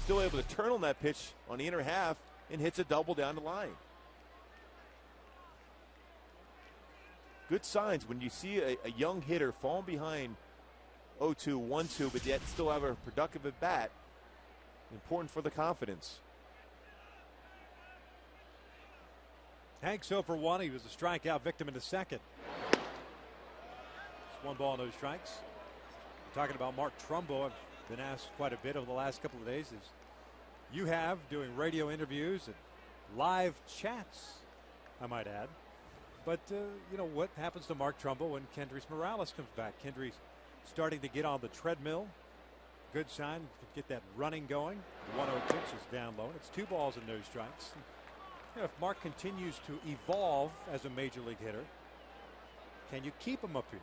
Speaker 3: still able to turn on that pitch on the inner half and hits a double down the line. Good signs when you see a young hitter falling behind 0-2, 1-2, but yet still have a productive at bat. Important for the confidence.
Speaker 1: Hank's 0 for 1. He was a strikeout victim in the second. It's 1 ball, no strikes. We're talking about Mark Trumbo. I've been asked quite a bit over the last couple of days, as you have, doing radio interviews and live chats, I might add. But, you know, what happens to Mark Trumbo when Kendrys Morales comes back? Kendrys starting to get on the treadmill. Good sign to get that running going. The 1-0 pitch is down low. It's 2 balls and no strikes. You know, if Mark continues to evolve as a major league hitter, can you keep him up here?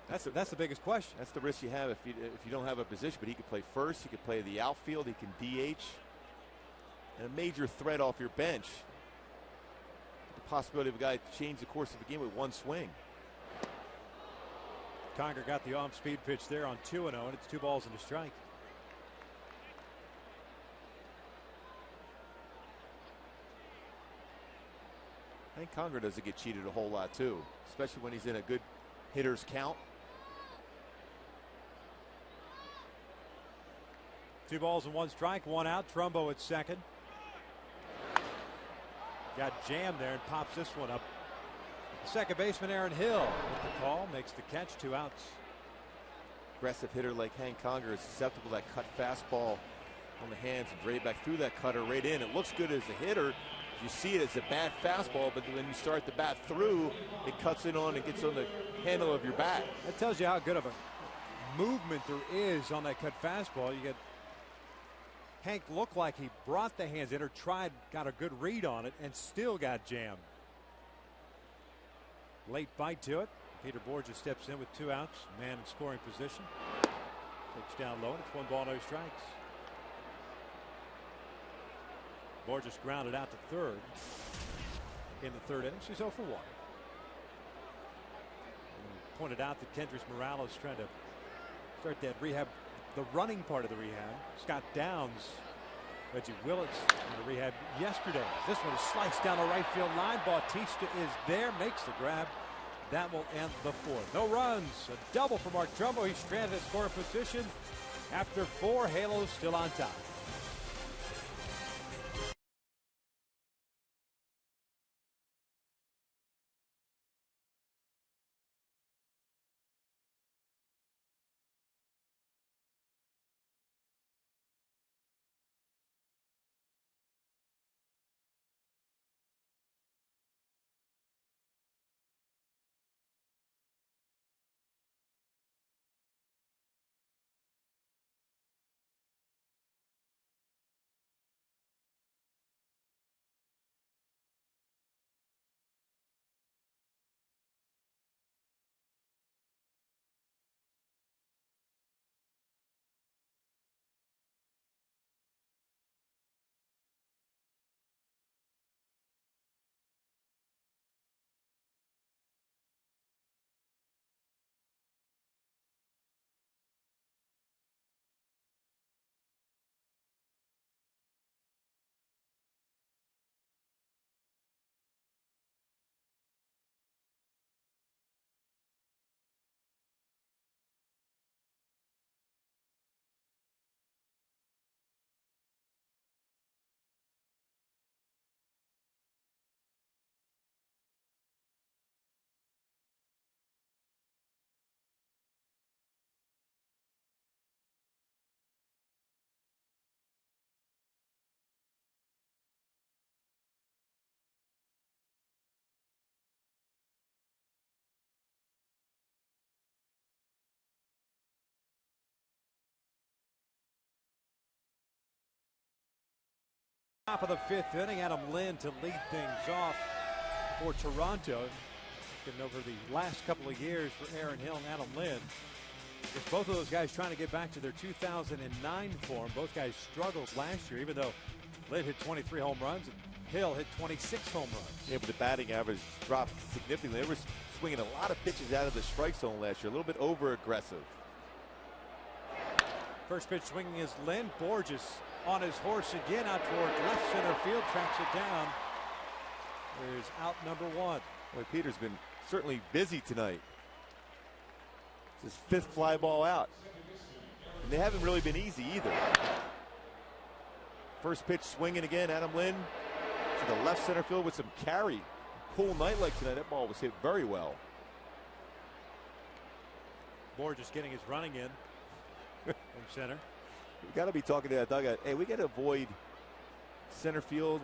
Speaker 1: That's the biggest question.
Speaker 3: That's the risk you have if you don't have a position. But he could play first. He could play the outfield. He can DH. And a major threat off your bench. The possibility of a guy to change the course of the game with 1 swing.
Speaker 1: Conger got the off-speed pitch there on 2-0, and it's 2 balls and a strike.
Speaker 3: I think Conger doesn't get cheated a whole lot too, especially when he's in a good hitter's count.
Speaker 1: 2 balls and 1 strike, 1 out. Trumbo at second. Got jammed there and pops this one up. Second baseman Aaron Hill with the call, makes the catch, 2 outs.
Speaker 3: Aggressive hitter like Hank Conger is susceptible to that cut fastball on the hands, and Drabek threw that cutter right in. It looks good as a hitter. You see it as a bad fastball, but when you start the bat through, it cuts in on and gets on the handle of your bat.
Speaker 1: That tells you how good of a movement there is on that cut fastball. You get Hank looked like he brought the hands in or got a good read on it and still got jammed. Late bite to it. Peter Borges steps in with 2 outs. Man in scoring position. Pitch down low. It's 1 ball, no strikes. Borges grounded out to third in the 3rd inning. She's 0 for 1. Pointed out that Kendrys Morales trying to start that rehab, the running part of the rehab. Scott Downs, Reggie Willits in the rehab yesterday. This one is sliced down the right field line. Bautista is there, makes the grab. That will end the 4th. No runs. A double for Mark Trumbo. He's stranded at scoring position after 4. Halos still on top. Top of the 5th inning, Adam Lynn to lead things off for Toronto. Getting over the last couple of years for Aaron Hill and Adam Lynn. With both of those guys trying to get back to their 2009 form. Both guys struggled last year, even though Lynn hit 23 home runs and Hill hit 26 home runs.
Speaker 3: Yeah, but the batting average dropped significantly. They were swinging a lot of pitches out of the strike zone last year, a little bit over-aggressive.
Speaker 1: First pitch swinging is Lynn. Borges on his horse again out toward left center field, tracks it down. There's out number 1.
Speaker 3: Boy, Peter's been certainly busy tonight. It's his 5th fly ball out. And they haven't really been easy either. First pitch swinging again, Adam Lynn to the left center field with some carry. Cool night like tonight, that ball was hit very well.
Speaker 1: Borges getting his running in from center.
Speaker 3: We got to be talking to that dugout. Hey, we got to avoid center field.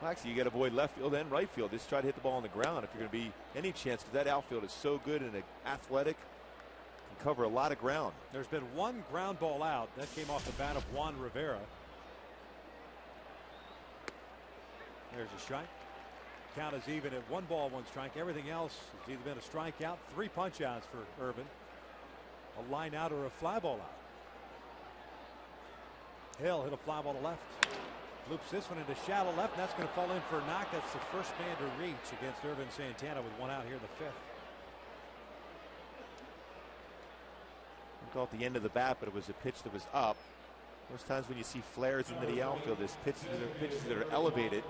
Speaker 3: Well, actually, you got to avoid left field and right field. Just try to hit the ball on the ground if you're going to be any chance, because that outfield is so good and athletic, can cover a lot of ground.
Speaker 1: There's been 1 ground ball out that came off the bat of Juan Rivera. There's a strike. Count is even at 1 ball, 1 strike. Everything else has either been a strikeout, 3 punch outs for Irvin, a line out or a fly ball out. Hill hit a fly ball to left. Loops this one into shallow left, and that's going to fall in for a knock. That's the first man to reach against Irvin Santana with 1 out here in the 5th.
Speaker 3: Call it the end of the bat, but it was a pitch that was up. Most times when you see flares into the outfield, there's pitches that are elevated.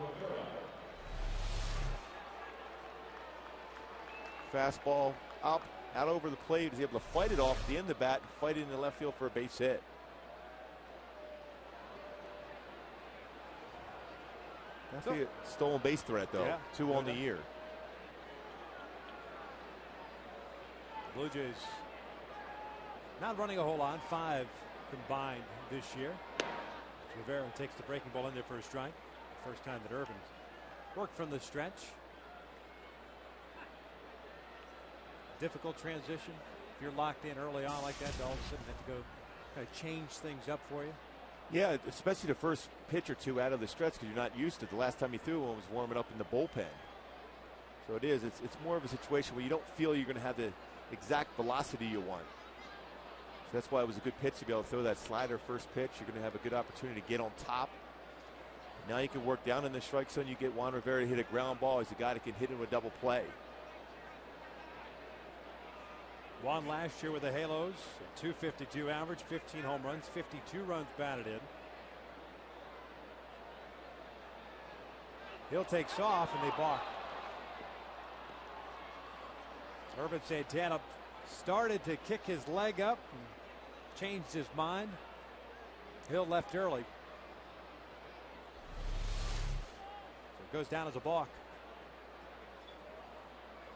Speaker 3: Fastball up, out over the plate. He's able to fight it off at the end of the bat and fight it in the left field for a base hit. Definitely a stolen base threat, though.
Speaker 1: Yeah,
Speaker 3: 2 on the year.
Speaker 1: Blue Jays not running a whole lot. 5 combined this year. Rivera takes the breaking ball in there for a strike. First time that Urban worked from the stretch. Difficult transition. If you're locked in early on like that, all of a sudden have to go kind of change things up for you.
Speaker 3: Yeah, especially the first pitch or two out of the stretch because you're not used to it. The last time you threw one was warming up in the bullpen. So it is. It's more of a situation where you don't feel you're going to have the exact velocity you want. So that's why it was a good pitch to be able to throw that slider first pitch. You're going to have a good opportunity to get on top. Now you can work down in the strike zone. You get Juan Rivera to hit a ground ball. He's a guy that can hit into a double play.
Speaker 1: Juan last year with the Halos, a .252 average, 15 home runs, 52 runs batted in. Hill takes off and they balk. Urban Santana started to kick his leg up and changed his mind. Hill left early. So it goes down as a balk.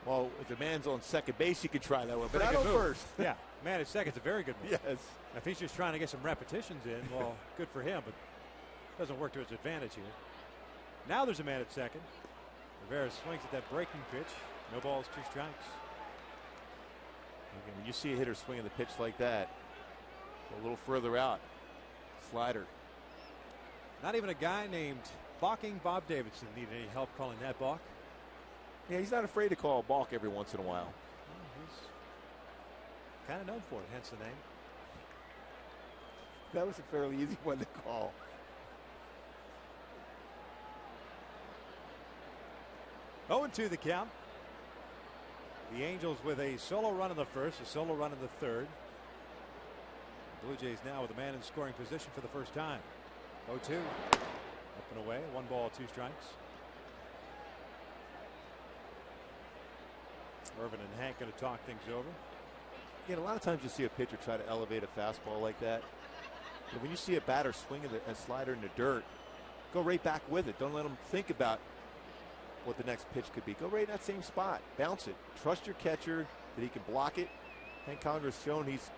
Speaker 3: Well, if the man's on second base, you could try that one. But
Speaker 1: Pretty
Speaker 3: I
Speaker 1: good
Speaker 3: go
Speaker 1: move.
Speaker 3: first.
Speaker 1: Yeah, man at second's a very good move.
Speaker 3: Yes.
Speaker 1: If he's just trying to get some repetitions in, well, good for him, but doesn't work to his advantage here. Now there's a man at second. Rivera swings at that breaking pitch. No balls, 2 strikes.
Speaker 3: Again, when you see a hitter swinging the pitch like that, a little further out, slider.
Speaker 1: Not even a guy named Balking Bob Davidson needed any help calling that balk.
Speaker 3: Yeah, he's not afraid to call a balk every once in a while.
Speaker 1: He's kind of known for it, hence the name.
Speaker 3: That was a fairly easy one to call.
Speaker 1: Oh, 2 the count. The Angels with a solo run in the first, a solo run in the third. Blue Jays now with a man in scoring position for the first time. 0-2. Up and away. 1 ball, 2 strikes. Irvin and Hank going to talk things over.
Speaker 3: Again, a lot of times you see a pitcher try to elevate a fastball like that. But when you see a batter swinging a slider in the dirt, go right back with it. Don't let them think about what the next pitch could be. Go right in that same spot. Bounce it. Trust your catcher that he can block it. Hank Conger's shown he's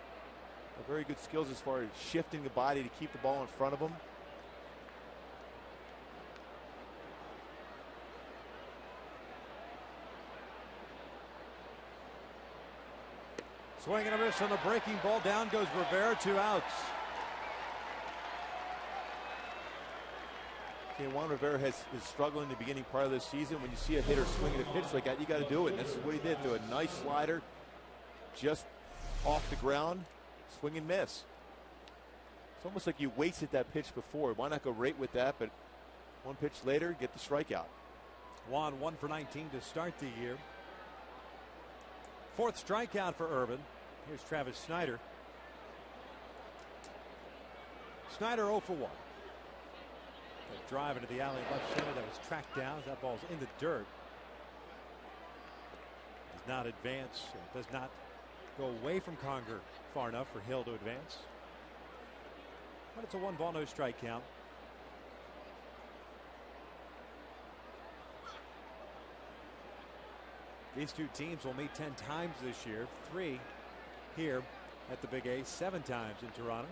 Speaker 3: very good skills as far as shifting the body to keep the ball in front of him.
Speaker 1: Swing and a miss on the breaking ball. Down goes Rivera. 2 outs.
Speaker 3: Okay, Juan Rivera is struggling in the beginning part of this season. When you see a hitter swinging a pitch like that, you got to do it. And this is what he did. Threw a nice slider just off the ground. Swing and miss. It's almost like you wasted that pitch before. Why not go right with that? But 1 pitch later, get the strikeout.
Speaker 1: Juan 1 for 19 to start the year. 4th strikeout for Urban. Here's Travis Snyder. Snyder 0 for 1. That drive into the alley left center that was tracked down. That ball's in the dirt. Does not advance. Does not go away from Conger far enough for Hill to advance. But it's a 1 ball, no strike count. These 2 teams will meet 10 times this year. 3 here at the Big A, 7 times in Toronto.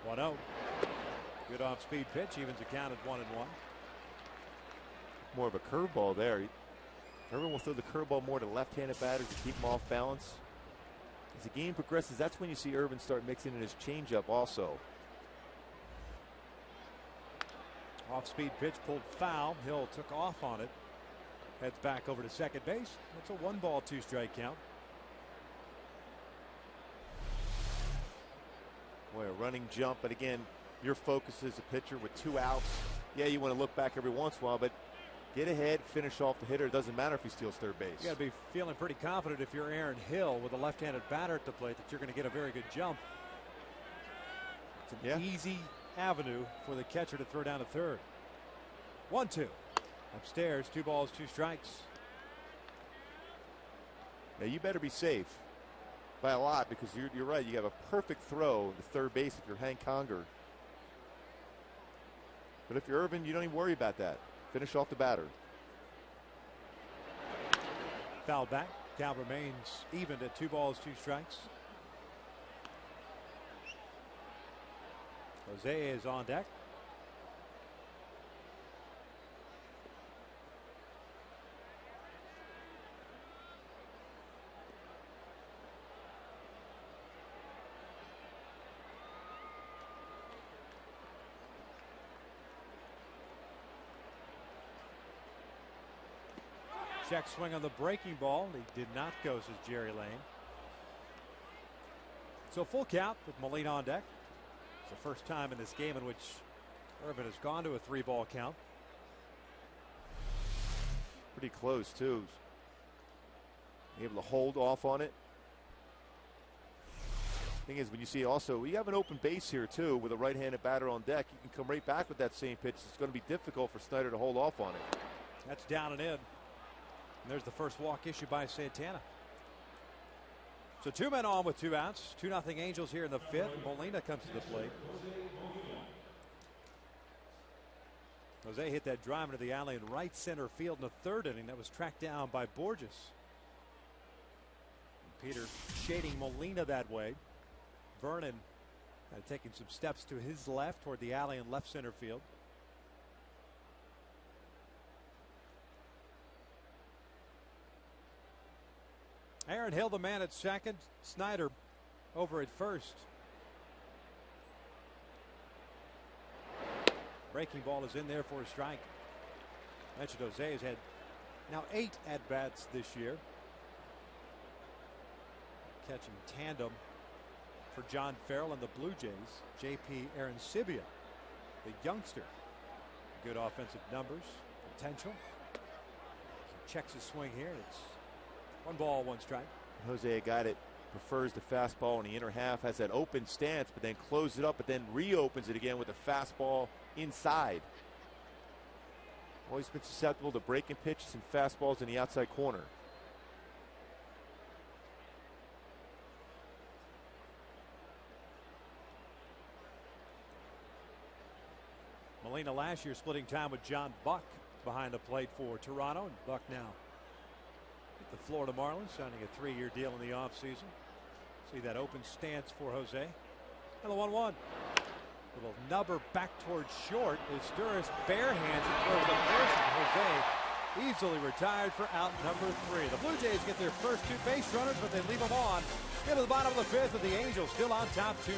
Speaker 1: 1-0. Good off-speed pitch. Evens the count at 1-1.
Speaker 3: More of a curveball there. Everyone will throw the curveball more to left-handed batters to keep them off balance. As the game progresses, that's when you see Urban start mixing in his changeup also.
Speaker 1: Off-speed pitch pulled foul. Hill took off on it. Heads back over to second base. That's a 1 ball, 2 strike count.
Speaker 3: Boy, a running jump, but again, your focus as a pitcher with 2 outs. Yeah, you want to look back every once in a while, but get ahead, finish off the hitter. It doesn't matter if he steals third base.
Speaker 1: You got to be feeling pretty confident if you're Aaron Hill with a left-handed batter at the plate that you're going to get a very good jump. It's an easy avenue for the catcher to throw down to third. 1-2. Upstairs, 2 balls, 2 strikes.
Speaker 3: Now you better be safe by a lot because you're right. You have a perfect throw to third base if you're Hank Conger. But if you're Irvin, you don't even worry about that. Finish off the batter.
Speaker 1: Foul back. Count remains even at 2 balls, 2 strikes. Jose is on deck. Check swing on the breaking ball. He did not go, says Jerry Lane. So full count with Molina on deck. It's the first time in this game in which Irvin has gone to a 3-ball count.
Speaker 3: Pretty close, too. Able to hold off on it. Thing is, when you see also, we have an open base here, too, with a right-handed batter on deck. You can come right back with that same pitch. It's going to be difficult for Snyder to hold off on it.
Speaker 1: That's down and in. And there's the first walk issued by Santana. So 2 men on with 2 outs. 2-0 Angels here in the 5th. Molina comes to the plate. Jose hit that drive into the alley in right center field in the 3rd inning. That was tracked down by Borges. And Peter shading Molina that way. Vernon taking some steps to his left toward the alley in left center field. Aaron Hill, the man at second. Snyder over at first. Breaking ball is in there for a strike. Mentioned Jose has had now 8 at-bats this year. Catching tandem for John Farrell and the Blue Jays. J.P. Arancibia, the youngster. Good offensive numbers, potential. So checks his swing here. It's 1 ball, 1 strike.
Speaker 3: Jose, a guy that prefers the fastball in the inner half, has that open stance, but then closes it up, but then reopens it again with a fastball inside. Always been susceptible to breaking pitches and fastballs in the outside corner.
Speaker 1: Molina last year splitting time with John Buck behind the plate for Toronto. And Buck now with the Florida Marlins, signing a 3-year deal in the offseason. See that open stance for Jose. And the 1-1. Little nubber back towards short as Sturis barehands it throws the first. Jose easily retired for out number 3. The Blue Jays get their first 2 base runners, but they leave them on. Into the bottom of the 5th with the Angels still on top 2-0.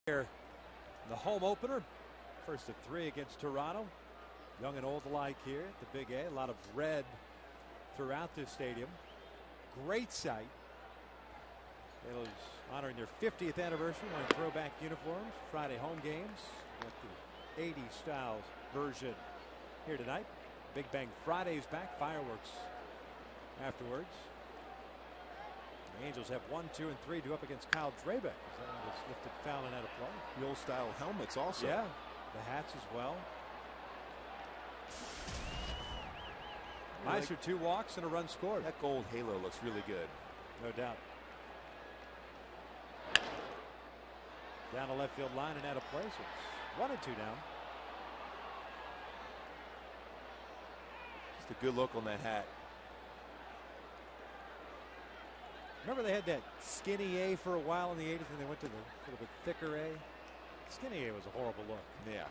Speaker 1: Here, the home opener, first of 3 against Toronto. Young and old alike here at the Big A. A lot of red throughout this stadium. Great sight. It was honoring their 50th anniversary wearing throwback uniforms. Friday home games with the 80s styles version here tonight. Big Bang Friday's back. Fireworks afterwards. The Angels have 1, 2, and 3 due up against Kyle Drabeck. That one was lifted foul and out of play.
Speaker 3: The old style helmets also.
Speaker 1: Yeah, the hats as well. Meister, 2 walks and a run scored.
Speaker 3: That gold halo looks really good.
Speaker 1: No doubt. Down the left field line and out of play. So it's 1 and 2 down.
Speaker 3: Just a good look on that hat.
Speaker 1: Remember they had that skinny A for a while in the 80s, and they went to the little bit thicker A. Skinny A was a horrible look.
Speaker 3: Yeah.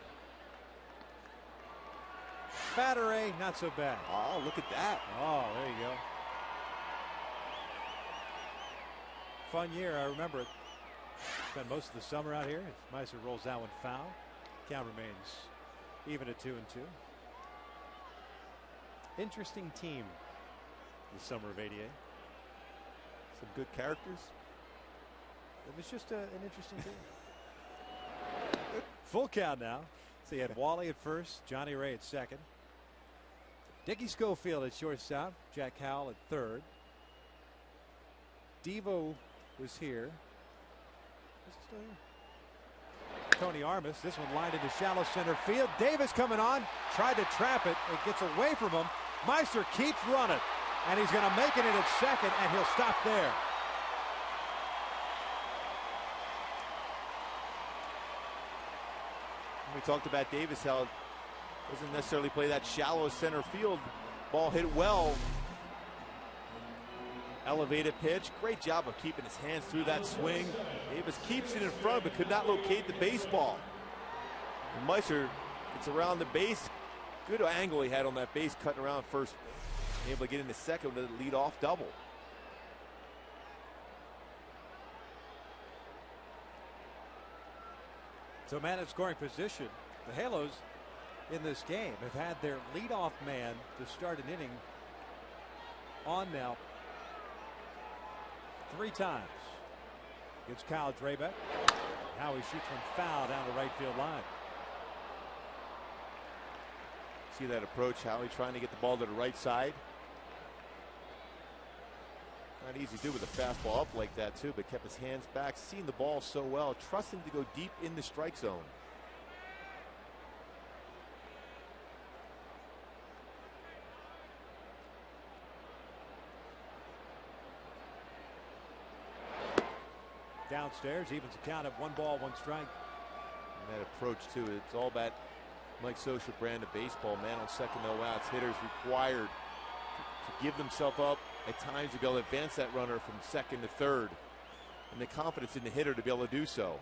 Speaker 1: Fatter A, not so bad.
Speaker 3: Oh, look at that.
Speaker 1: Oh, there you go. Fun year, I remember it. Spent most of the summer out here. Meister rolls that one foul. Count remains even at 2 and 2. Interesting team the summer of '88.
Speaker 3: Some good characters.
Speaker 1: It was just an interesting team. Full count now. So you had Wally at first, Johnny Ray at second, Dickie Schofield at shortstop, Jack Howell at third. Devo was here. Is he still here? Tony Armas. This one lined into shallow center field. Davis coming on, tried to trap it. It gets away from him. Meister keeps running, and he's going to make it in at second, and he'll stop there.
Speaker 3: We talked about Davis, how doesn't necessarily play that shallow center field. Ball hit well. Elevated pitch. Great job of keeping his hands through that swing. Davis keeps it in front, but could not locate the baseball. And Meister gets around the base. Good angle he had on that base, cutting around first. Able to get into second with a lead-off double.
Speaker 1: So man in scoring position. The Halos in this game have had their leadoff man to start an inning on now 3 times. It's Kyle Drabeck. How he shoots one foul down the right field line.
Speaker 3: See that approach, Howie trying to get the ball to the right side. Not easy to do with a fastball up like that too, but kept his hands back, seeing the ball so well, trusting to go deep in the strike zone.
Speaker 1: Downstairs, evens the count at 1 ball, 1 strike.
Speaker 3: And that approach too, it's all about Mike Scioscia brand of baseball. Man on second, no outs. Hitters required to give themselves up at times to be able to advance that runner from second to third, and the confidence in the hitter to be able to do so.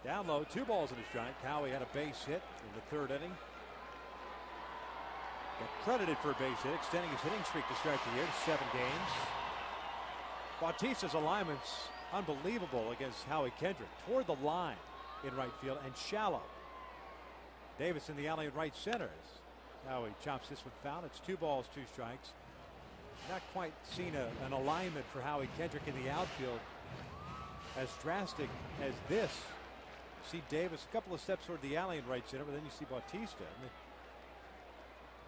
Speaker 1: Down low, 2 balls and a strike. Howie had a base hit in the 3rd inning. Got credited for a base hit, extending his hitting streak to start the year to 7 games. Bautista's alignment's unbelievable against Howie Kendrick. Toward the line in right field and shallow. Davis in the alley in right center. Howie chops this one foul. It's 2 balls, 2 strikes. Not quite seen an alignment for Howie Kendrick in the outfield as drastic as this. See Davis a couple of steps toward the alley in right center, but then you see Bautista.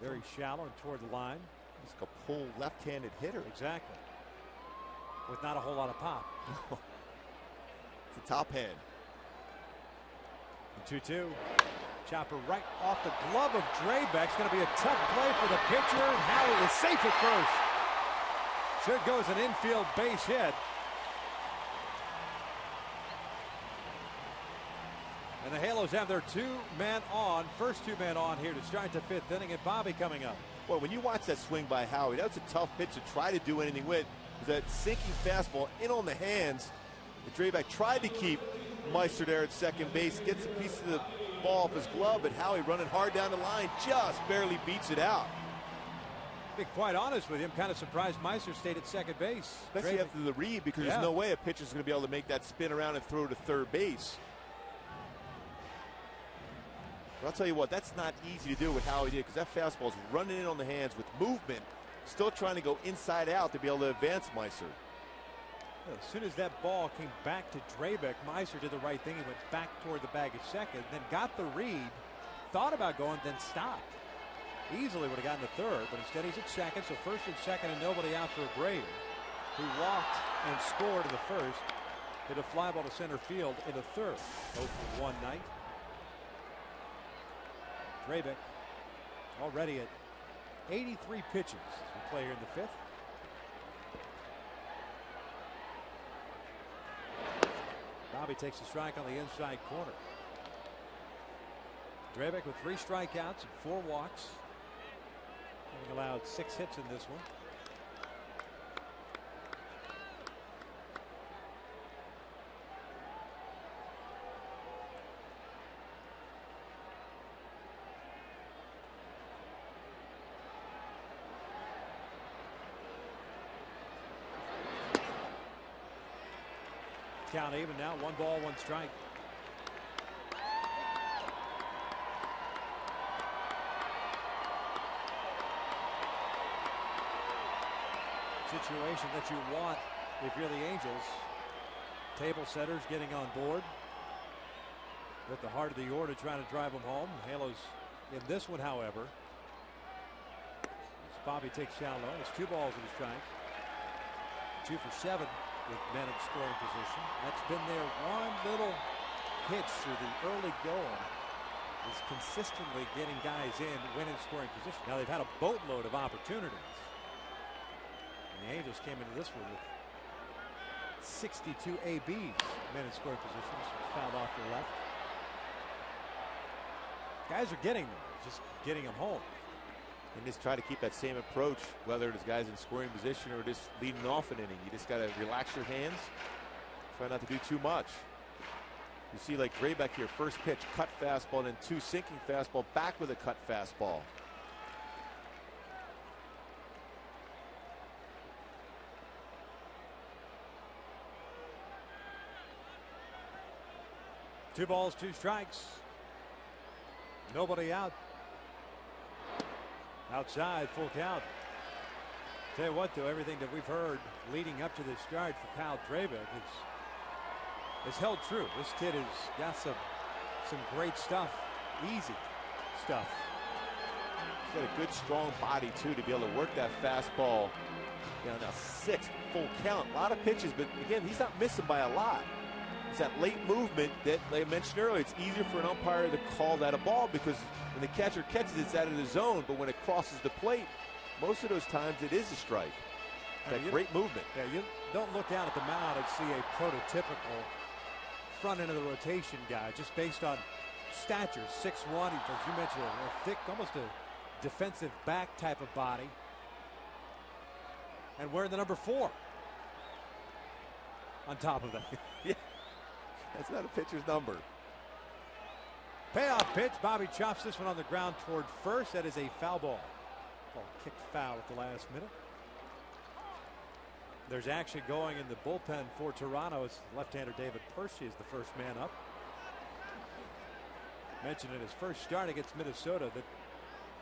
Speaker 1: Very shallow and toward the line.
Speaker 3: He's like a pull left-handed hitter.
Speaker 1: Exactly. With not a whole lot of pop.
Speaker 3: It's a top hand.
Speaker 1: 2-2. Chopper right off the glove of Drabeck. It's going to be a tough play for the pitcher. And Howie is safe at first. Should goes an infield base hit. And the Halos have their 2-man on, first 2-man on here to start the 5th inning, and Bobby coming up.
Speaker 3: Well, when you watch that swing by Howie, that was a tough pitch to try to do anything with. That sinking fastball in on the hands. The Drabeck tried to keep Meister there at second base, gets a piece of the ball off his glove, but Howie running hard down the line just barely beats it out.
Speaker 1: To be quite honest with you, I'm kind of surprised Meister stayed at second base.
Speaker 3: Especially after the read, because there's no way a pitcher's going to be able to make that spin around and throw to third base. But I'll tell you what, that's not easy to do with Howie did, because that fastball's running in on the hands with movement, still trying to go inside out to be able to advance Meister.
Speaker 1: As soon as that ball came back to Drabeck, Meister did the right thing. He went back toward the bag at second, then got the read, thought about going, then stopped. Easily would have gotten the third, but instead he's at second. So first and second and nobody out for Abreu, who walked and scored in the first. Hit a fly ball to center field in the third. 0 for 1 night. Drabek already at 83 pitches as we play here in the fifth. Bobby takes a strike on the inside corner. Drabek with 3 strikeouts and 4 walks. Having allowed 6 hits in this one. Count even now, 1 ball, 1 strike. Situation that you want if you're the Angels. Table setters getting on board. At the heart of the order trying to drive them home. Halos in this one, however. As Bobby takes down low. It's 2 balls and a strike. 2 for 7 with men in scoring position. That's been their one little hitch through the early going, is consistently getting guys in when in scoring position. Now they've had a boatload of opportunities. And the Angels came into this one with 62 ABs, men in scoring positions, fouled off to the left. Guys are getting them, just getting them home.
Speaker 3: And just try to keep that same approach, whether it's guys in scoring position or just leading off an inning. You just got to relax your hands, try not to do too much. You see, like Drabek here, first pitch, cut fastball, and then 2 sinking fastball, back with a cut fastball.
Speaker 1: Two balls, 2 strikes. Nobody out. Outside, full count. Tell you what, though, everything that we've heard leading up to this start for Kyle Drabek is held true. This kid has got some great stuff, easy stuff.
Speaker 3: He's got a good, strong body, too, to be able to work that fastball. Now 6th full count. A lot of pitches, but again, he's not missing by a lot. It's that late movement that I mentioned earlier. It's easier for an umpire to call that a ball because when the catcher catches it, it's out of the zone. But when it crosses the plate, most of those times it is a strike. That great movement.
Speaker 1: Yeah, you don't look out at the mound and see a prototypical front end of the rotation guy just based on stature. 6'1", as you mentioned, a thick, almost a defensive back type of body. And wearing the number 4 on top of that.
Speaker 3: Yeah. That's not a pitcher's number.
Speaker 1: Payoff pitch. Bobby chops this one on the ground toward first. That is a foul ball. Ball kicked foul at the last minute. There's action going in the bullpen for Toronto. It's left-hander David Percy is the first man up. Mentioned in his first start against Minnesota that,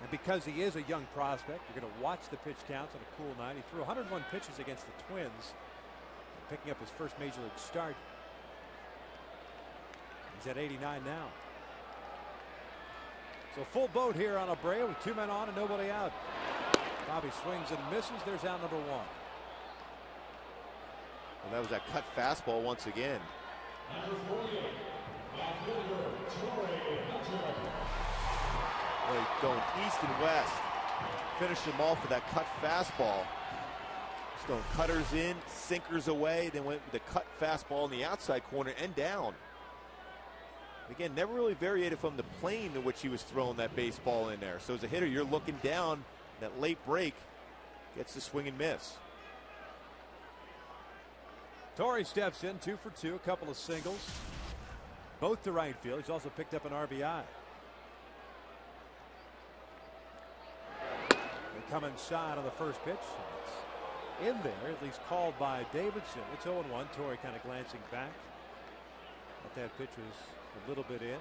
Speaker 1: and because he is a young prospect, you're going to watch the pitch counts on a cool night. He threw 101 pitches against the Twins, picking up his first major league start. He's at 89 now. So full boat here on Abreu with 2 men on and nobody out. Bobby swings and misses. There's out number 1.
Speaker 3: Well, that was that cut fastball once again. Really going east and west. Finish him off with that cut fastball. Just going cutters in, sinkers away, then went with the cut fastball in the outside corner and down. Again, never really variated from the plane in which he was throwing that baseball in there. So as a hitter, you're looking down. That late break gets the swing and miss.
Speaker 1: Torrey steps in, 2 for 2, a couple of singles, both to right field. He's also picked up an RBI. They come inside on the first pitch. It's in there, at least called by Davidson. It's 0-1. Torrey kind of glancing back. But that pitch was a little bit in.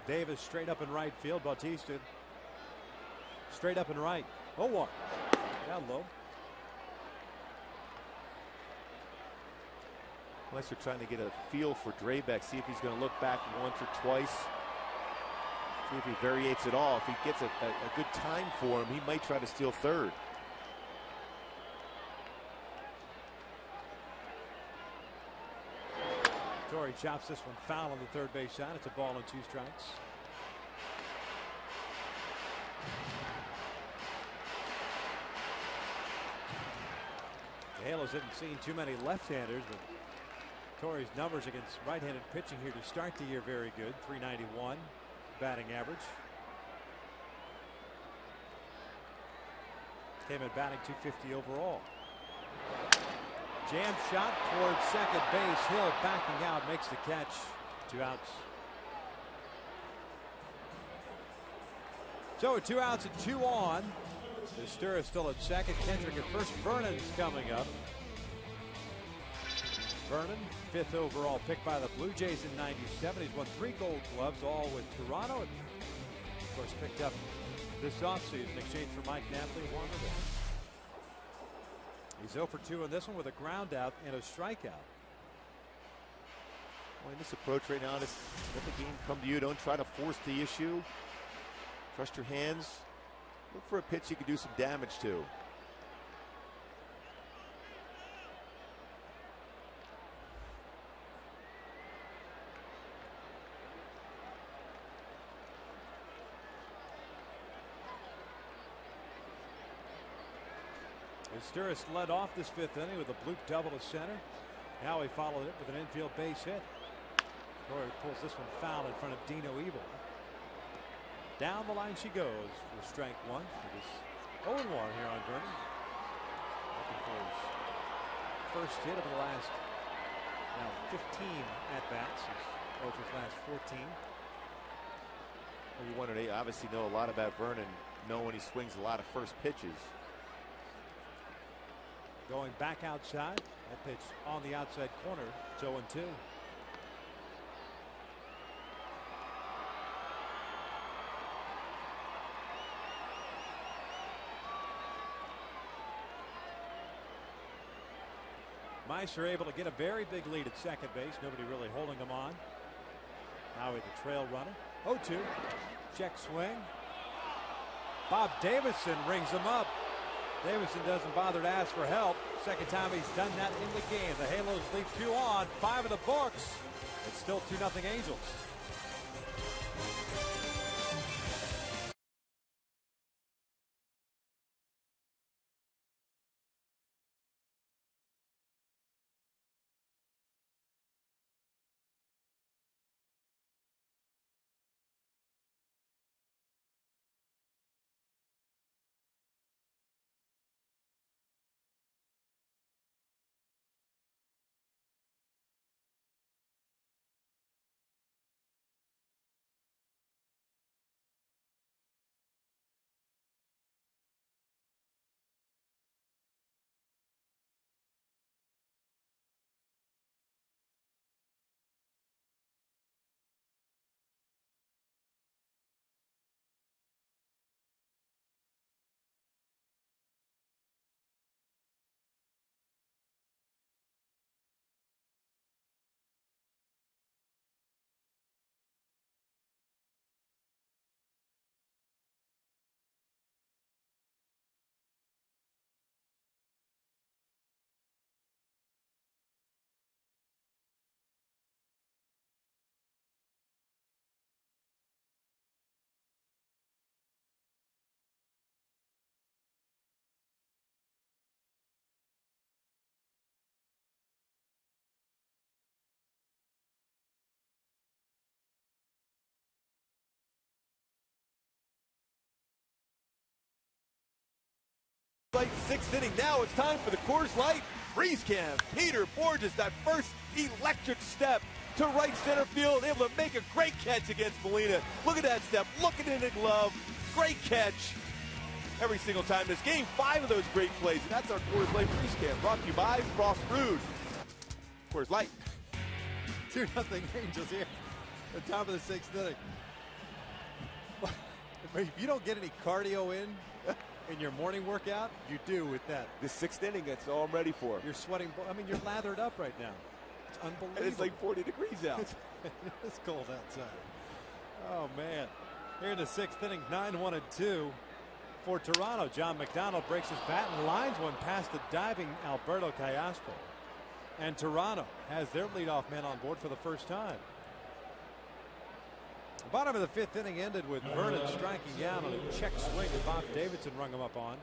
Speaker 1: Davis straight up in right field. Bautista straight up and right. 0-1. Down low.
Speaker 3: Unless they're trying to get a feel for Drabek, see if he's going to look back once or twice. See if he variates at all. If he gets a good time for him, he might try to steal third.
Speaker 1: Torrey chops this one foul on the third base side. It's a ball and 2 strikes. The Halos haven't seen too many left-handers, but Torrey's numbers against right-handed pitching here to start the year very good. .391 batting average. Came in batting .250 overall. Jam shot towards second base. Hill backing out, makes the catch. 2 outs. So 2 outs and 2 on. Sturris still at second. Kendrick at first. Vernon's coming up. Vernon, 5th overall pick by the Blue Jays in '97. He's won 3 Gold Gloves, all with Toronto. And of course, picked up this offseason in exchange for Mike Napoli and Juan Rivera. He's 0 for 2 in this one with a ground out and a strikeout.
Speaker 3: Well, in this approach right now, just let the game come to you. Don't try to force the issue. Trust your hands. Look for a pitch you can do some damage to.
Speaker 1: Sturris led off this 5th inning with a bloop double to center. Now he followed it with an infield base hit. Torrey pulls this one foul in front of Dino Evil. Down the line she goes for strike 1. It is 0-1 here on Vernon. Looking for his first hit of the last 15 at-bats. He's 0 for his last 14.
Speaker 3: Well, you wonder, they obviously know a lot about Vernon, know when he swings a lot of first pitches.
Speaker 1: Going back outside. That pitch on the outside corner. It's 0-2. Mice are able to get a very big lead at second base. Nobody really holding them on. Now with the trail runner. 0-2. Check swing. Bob Davison rings him up. Davison doesn't bother to ask for help. Second time he's done that in the game. The Halos lead 2 on. 5 in the books. It's still 2-0 Angels.
Speaker 3: Light 6th inning. Now it's time for the Coors Light Freeze Cam. Peter Borges, that first electric step to right center field, able to make a great catch against Molina. Look at that step, looking in the glove, great catch. Every single time this game, 5 of those great plays, and that's our Coors Light Freeze Cam, brought to you by Frost Brewed. Coors Light.
Speaker 1: 2-0 Angels here at the top of the 6th inning. If you don't get any cardio in your morning workout, you do with that.
Speaker 3: The 6th inning, that's all I'm ready for.
Speaker 1: You're sweating. I mean, you're lathered up right now. It's unbelievable.
Speaker 3: And it's like 40 degrees out.
Speaker 1: It's cold outside. Oh, man. Here in the 6th inning, 9-1-2 for Toronto. John McDonald breaks his bat and lines one past the diving Alberto Callaspo. And Toronto has their leadoff man on board for the first time. The bottom of the 5th inning ended with Vernon striking out on a check swing that Bob Davidson rung him up on.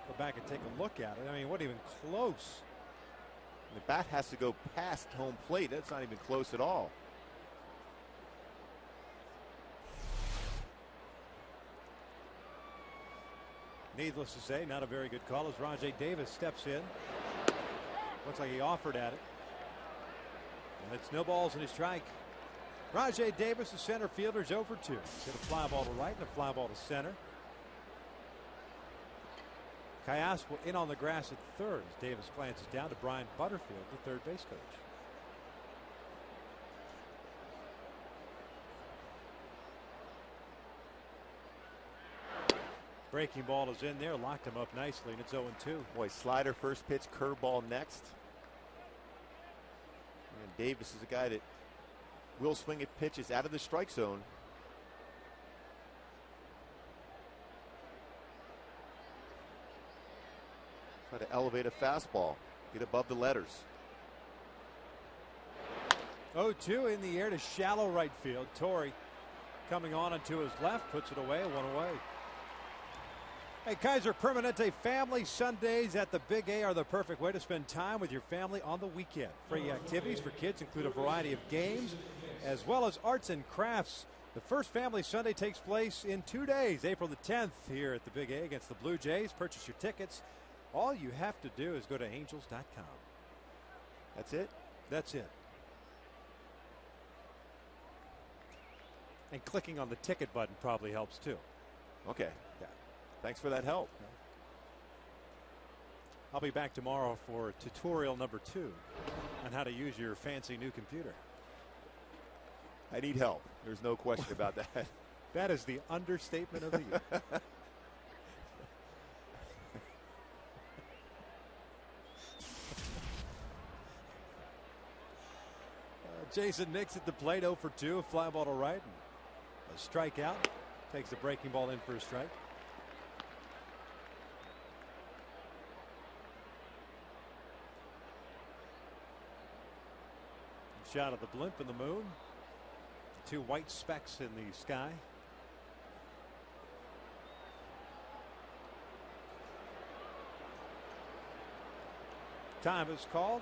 Speaker 1: Go back and take a look at it. I mean, what even close?
Speaker 3: The bat has to go past home plate. That's not even close at all.
Speaker 1: Needless to say, not a very good call as Rajay Davis steps in. Looks like he offered at it. And it's no balls in his strike. Rajay Davis, the center fielder, is 0 for 2. He's hit a fly ball to right and a fly ball to center. Callaspo in on the grass at third as Davis glances down to Brian Butterfield, the third base coach. Breaking ball is in there, locked him up nicely, and it's 0-2.
Speaker 3: Boy, slider first pitch, curveball next. And Davis is a guy that will swing at pitches out of the strike zone. Try to elevate a fastball, get above the letters.
Speaker 1: 0-2 in the air to shallow right field. Torrey coming on and to his left, puts it away, 1 away. Hey, Kaiser Permanente Family Sundays at the Big A are the perfect way to spend time with your family on the weekend. Free activities for kids include a variety of games as well as arts and crafts. The first Family Sunday takes place in 2 days, April the 10th here at the Big A against the Blue Jays. Purchase your tickets. All you have to do is go to angels.com.
Speaker 3: That's it?
Speaker 1: That's it. And clicking on the ticket button probably helps too.
Speaker 3: Okay.
Speaker 1: Yeah.
Speaker 3: Thanks for that help.
Speaker 1: I'll be back tomorrow for tutorial number 2 on how to use your fancy new computer.
Speaker 3: I need help. There's no question about that.
Speaker 1: That is the understatement of the year. Jason Nix at the plate, 0 for 2, a fly ball to right, and a strikeout. Takes the breaking ball in for a strike. Shot of the blimp in the moon. 2 white specks in the sky. Time is called.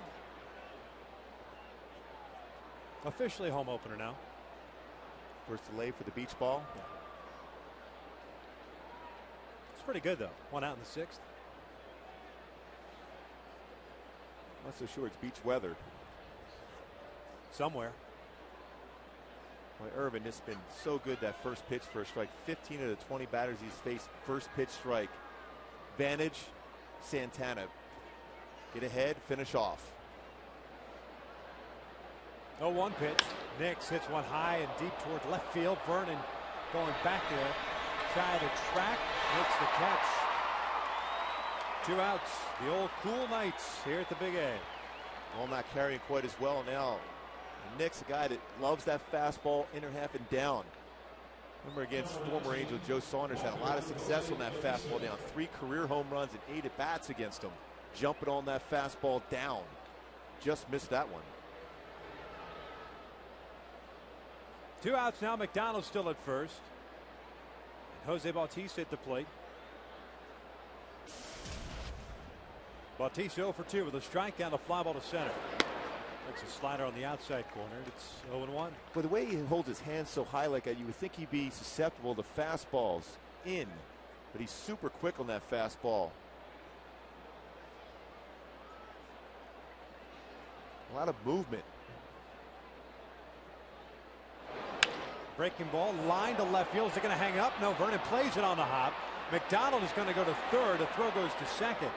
Speaker 1: Officially home opener now.
Speaker 3: First delay for the beach ball.
Speaker 1: Yeah. It's pretty good though. 1 out in the 6th.
Speaker 3: Not so sure it's beach weather.
Speaker 1: Somewhere.
Speaker 3: Boy, Irvin has been so good that first pitch for a strike. 15 of the 20 batters he's faced, first pitch strike. Vantage, Santana. Get ahead, finish off.
Speaker 1: 0-1 pitch. Nix hits one high and deep towards left field. Vernon going back there. Shy of the track. Makes the catch. 2 outs. The old cool Knights here at the Big A.
Speaker 3: Well, not carrying quite as well now. And Nix, a guy that loves that fastball, inner half and down. Remember against former Angel Joe Saunders, had a lot of success on that fastball down. 3 career home runs and 8 at-bats against him. Jumping on that fastball down. Just missed that one.
Speaker 1: 2 outs now. McDonald still at first. And Jose Bautista at the plate. Bautista 0 for 2 with a strikeout, a fly ball to center. That's a slider on the outside corner. It's 0-1.
Speaker 3: But the way he holds his hands so high like that, you would think he'd be susceptible to fastballs in. But he's super quick on that fastball. A lot of movement.
Speaker 1: Breaking ball, line to left field. Is it going to hang up? No, Vernon plays it on the hop. McDonald is going to go to third. The throw goes to second.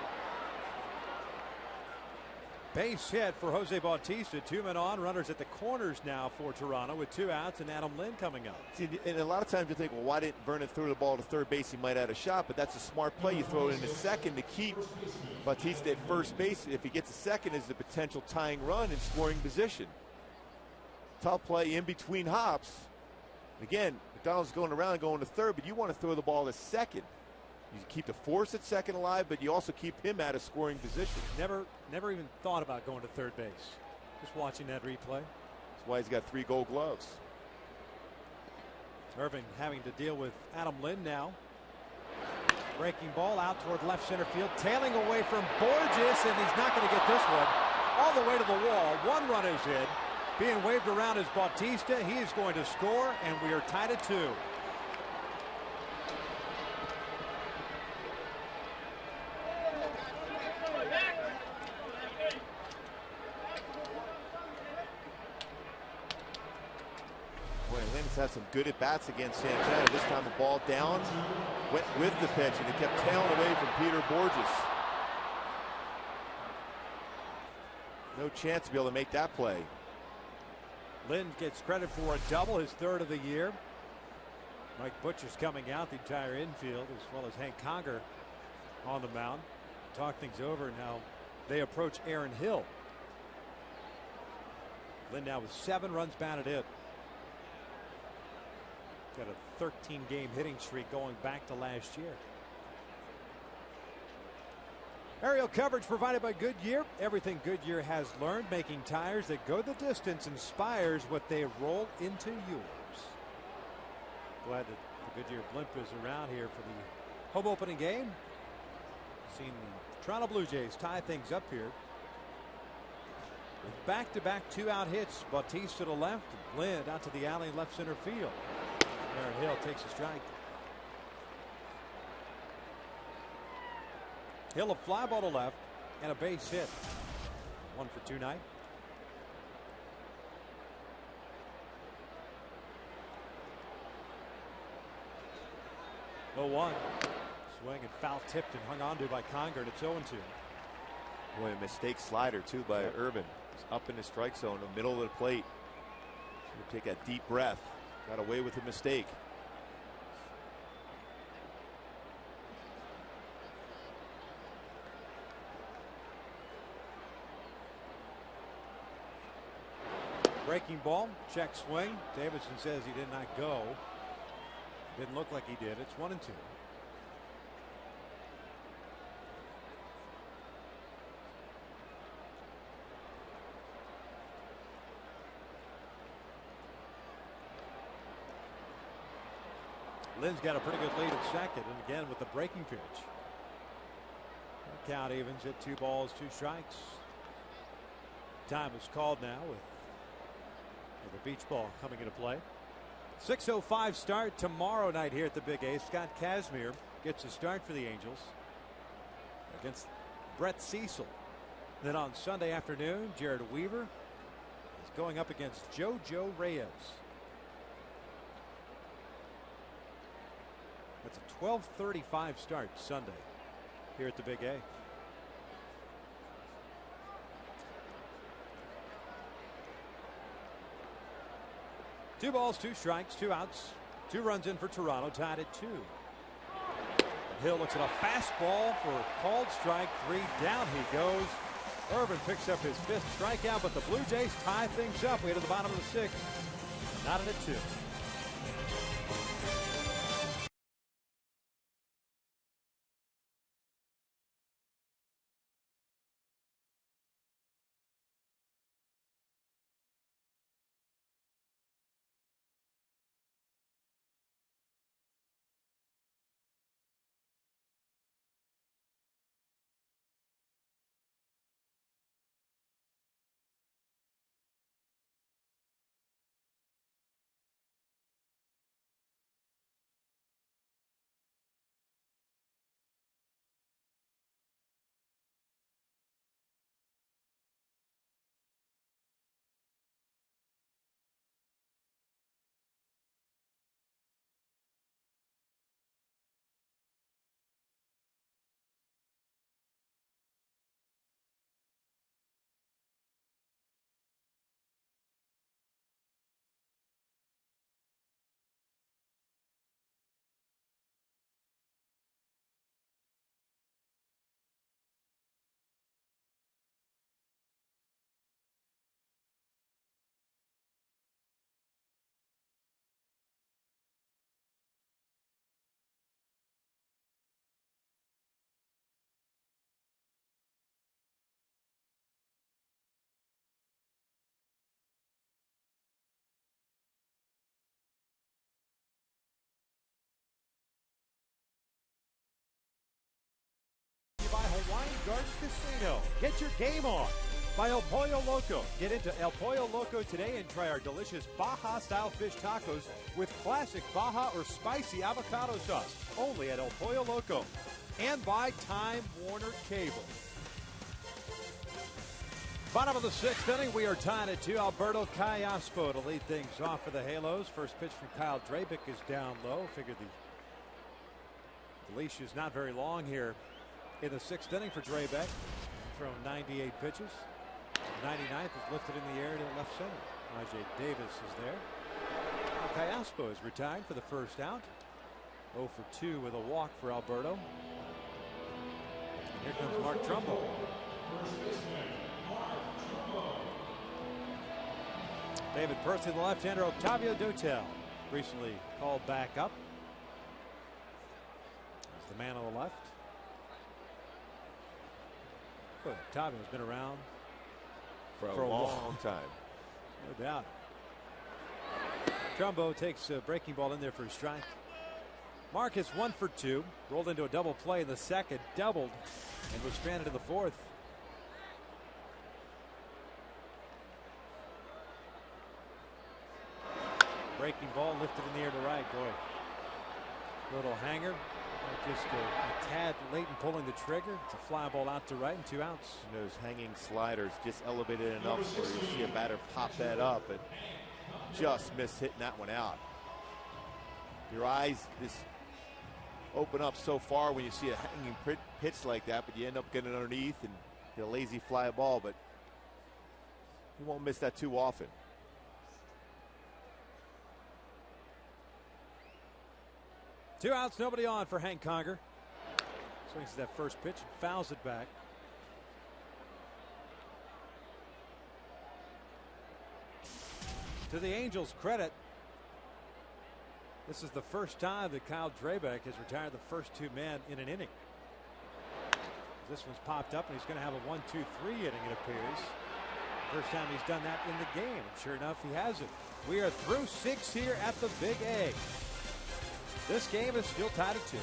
Speaker 1: Base hit for Jose Bautista. 2 men on, runners at the corners now for Toronto with 2 outs and Adam Lynn coming up.
Speaker 3: See, and a lot of times you think, well, why didn't Vernon throw the ball to third base? He might have had a shot, but that's a smart play. You throw it into second to keep Bautista at first base. If he gets a second, is the potential tying run in scoring position. Tough play in between hops. Again, McDonald's going around going to third, but you want to throw the ball to second. You keep the force at second alive, but you also keep him at a scoring position.
Speaker 1: Never even thought about going to third base. Just watching that replay.
Speaker 3: That's why he's got 3 gold gloves.
Speaker 1: Irvin having to deal with Adam Lynn now. Breaking ball out toward left center field, tailing away from Borges, and he's not going to get this one. All the way to the wall. 1 run is in. Being waved around is Bautista. He is going to score, and we are tied at 2.
Speaker 3: Boy, Lynn's had some good at-bats against Santana. This time a ball down, went with the pitch, and it kept tailing away from Peter Borges. No chance to be able to make that play.
Speaker 1: Lynn gets credit for a double, his 3rd of the year. Mike Butcher's coming out, the entire infield, as well as Hank Conger on the mound. Talk things over now. They approach Aaron Hill. Lynn now with 7 runs batted in. Got a 13-game hitting streak going back to last year. Aerial coverage provided by Goodyear. Everything Goodyear has learned, making tires that go the distance, inspires what they roll into yours. Glad that the Goodyear blimp is around here for the home opening game. Seen the Toronto Blue Jays tie things up here. With back-to-back 2-out hits, Bautista to left, Lynn out to the alley in left center field. Aaron Hill takes a strike. Hill a fly ball to left and a base hit. 1 for 2 night. Oh, 1. Swing and foul tipped and hung onto by Conger, and it's 0-2.
Speaker 3: Boy, a mistake slider too by Irvin. He's up in the strike zone, in the middle of the plate. Should take a deep breath. Got away with a mistake.
Speaker 1: Breaking ball, check swing. Davidson says he did not go. Didn't look like he did. It's 1-2. Lynn's got a pretty good lead at second, and again with the breaking pitch. The count evens at 2 balls, 2 strikes. Time is called now with the beach ball coming into play. 6:05 start tomorrow night here at the Big A. Scott Kazmir gets a start for the Angels against Brett Cecil. Then on Sunday afternoon, Jared Weaver is going up against JoJo Reyes. That's a 12:35 start Sunday here at the Big A. Two balls, 2 strikes, 2 outs, 2 runs in for Toronto, tied at 2. Hill looks at a fastball for a called strike 3. Down he goes. Irvin picks up his 5th strikeout, but the Blue Jays tie things up. We head to the bottom of the 6th. Not at 2. Wine Garden Casino. Get your game on by El Pollo Loco. Get into El Pollo Loco today and try our delicious Baja-style fish tacos with classic Baja or spicy avocado sauce. Only at El Pollo Loco. And by Time Warner Cable. Bottom of the sixth inning, we are tied at 2. Alberto Callaspo to lead things off for the Halos. First pitch from Kyle Drabick is down low. Figured the leash is not very long here in the sixth inning for Drabeck. Thrown 98 pitches. 99th is lifted in the air to left center. Ajay Davis is there. Callaspo is retired for the first out. 0 for 2 with a walk for Alberto. And here comes Mark Trumbo. David Percy, the left-hander. Octavio Dotel recently called back up. That's the man on the left. But Octavio's been around
Speaker 3: for a long time.
Speaker 1: No doubt. Trumbo takes a breaking ball in there for a strike. Marcus 1 for 2. Rolled into a double play in the second, doubled, and was stranded in the fourth. Breaking ball lifted in the air to right. Boy, little hanger. Just a tad late in pulling the trigger. It's a fly ball out to right and 2 outs.
Speaker 3: And those hanging sliders just elevated enough where you see a batter pop that up and just miss hitting that one out. Your eyes just open up so far when you see a hanging pitch like that, but you end up getting underneath and get a lazy fly ball, but you won't miss that too often.
Speaker 1: Two outs, nobody on for Hank Conger. Swings at that first pitch and fouls it back. To the Angels' credit, this is the first time that Kyle Drabeck has retired the first 2 men in an inning. This one's popped up and he's going to have a 1-2-3 inning, it appears. First time he's done that in the game. And sure enough, he has it. We are through 6 here at the Big A. This game is still tied at 2.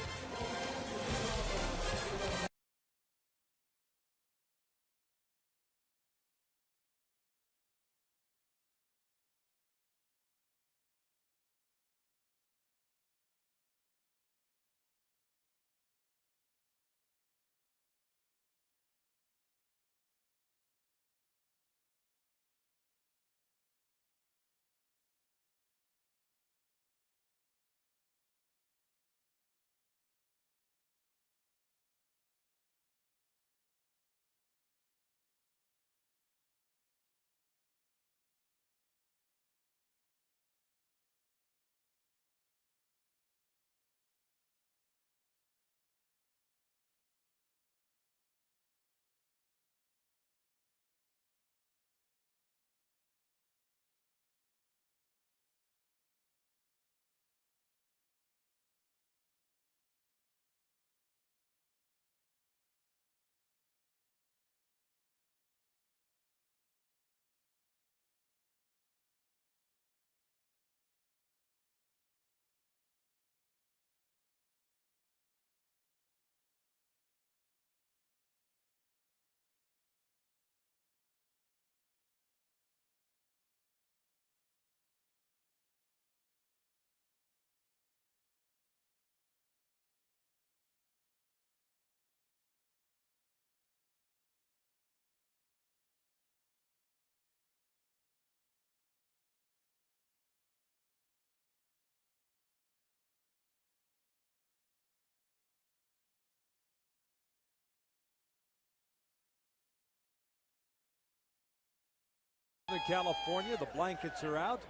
Speaker 1: California, the blankets are out.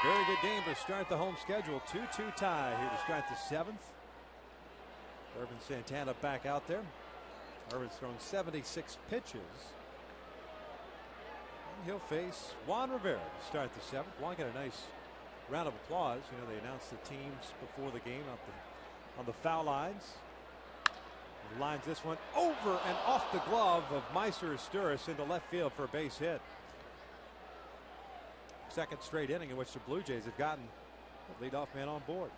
Speaker 1: Very good game to start the home schedule. 2-2 tie here to start the 7th. Irvin Santana back out there. Irvin's thrown 76 pitches. And he'll face Juan Rivera to start the 7th. Juan got a nice round of applause. You know, they announced the teams before the game on the foul lines. He lines this one over and off the glove of Meiser Asturis into left field for a base hit. Second straight inning in which the Blue Jays have gotten the leadoff man on board.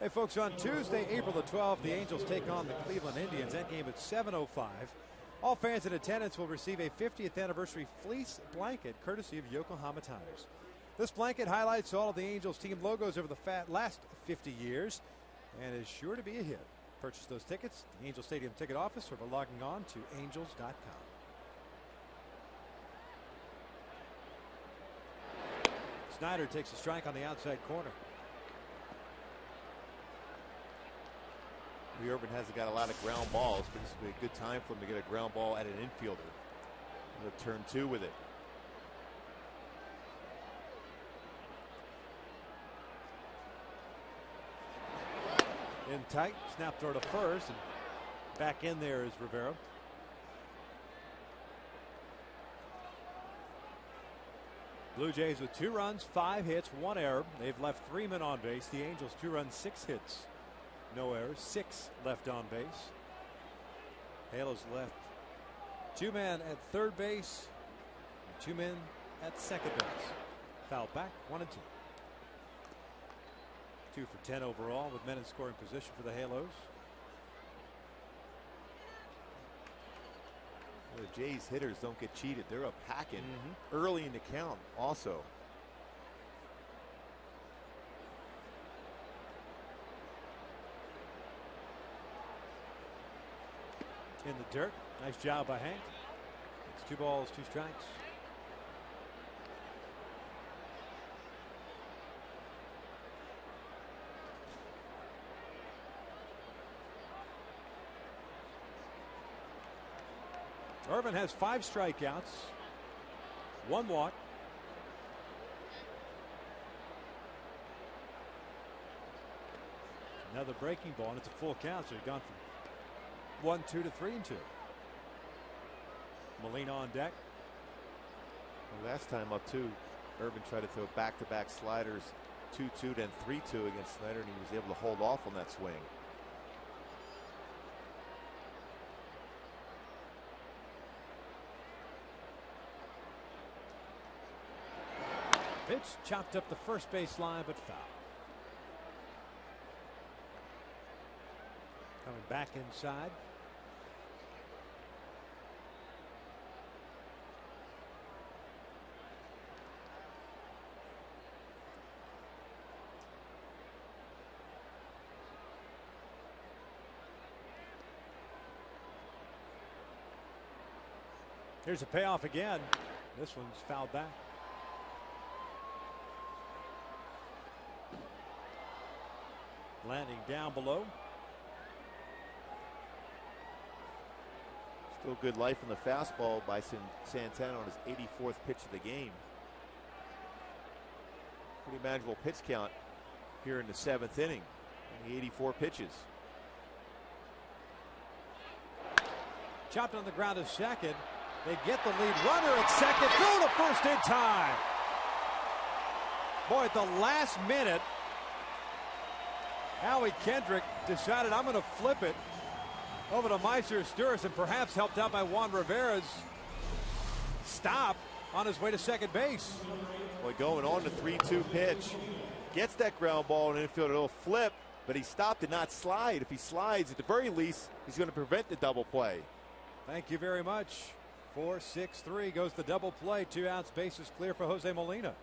Speaker 1: Hey, folks, on Tuesday, April the 12th, the Angels take on the Cleveland Indians. That game at 7:05. All fans in attendance will receive a 50th anniversary fleece blanket courtesy of Yokohama Tires. This blanket highlights all of the Angels team logos over the last 50 years and is sure to be a hit. Purchase those tickets at the Angel Stadium ticket office or by logging on to angels.com. Snyder takes a strike on the outside corner.
Speaker 3: Urban hasn't got a lot of ground balls, but this will be a good time for him to get a ground ball at an infielder. Turn 2 with it.
Speaker 1: In tight, snap throw to first, and back in there is Rivera. Blue Jays with 2 runs, 5 hits, 1 error. They've left 3 men on base. The Angels 2 runs, 6 hits. No errors, 6 left on base. Halos left 2 men at third base, 2 men at second base. Foul back, 1 and 2. 2 for 10 overall with men in scoring position for the Halos.
Speaker 3: The Jays hitters don't get cheated. They're up hacking early in the count also.
Speaker 1: In the dirt. Nice job by Hank. It's 2 balls, 2 strikes. Irvin has 5 strikeouts, 1 walk. Another breaking ball, and it's a full count, so he's gone from 1-2 to 3-2. Molina on deck.
Speaker 3: Well, last time up too, Irvin tried to throw back-to-back sliders, 2-2 then 3-2 against Snyder, and he was able to hold off on that swing.
Speaker 1: Pitch chopped up the first base line, but foul. Coming back inside. Here's a payoff again. This one's fouled back. Landing down below.
Speaker 3: Still good life in the fastball by Santana on his 84th pitch of the game. Pretty manageable pitch count here in the 7th inning. Only 84 pitches.
Speaker 1: Chopped on the ground to second. They get the lead runner at second. Throw to first in time. Boy, at the last minute, Howie Kendrick decided, I'm going to flip it over to Meister Sturis, and perhaps helped out by Juan Rivera's stop on his way to second base.
Speaker 3: Boy, going on the 3-2 pitch. Gets that ground ball in infield. It'll flip, but he stopped and not slide. If he slides, at the very least, he's going to prevent the double play.
Speaker 1: Thank you very much. 4-6-3 goes the double play. 2 outs, bases clear for Jose Molina.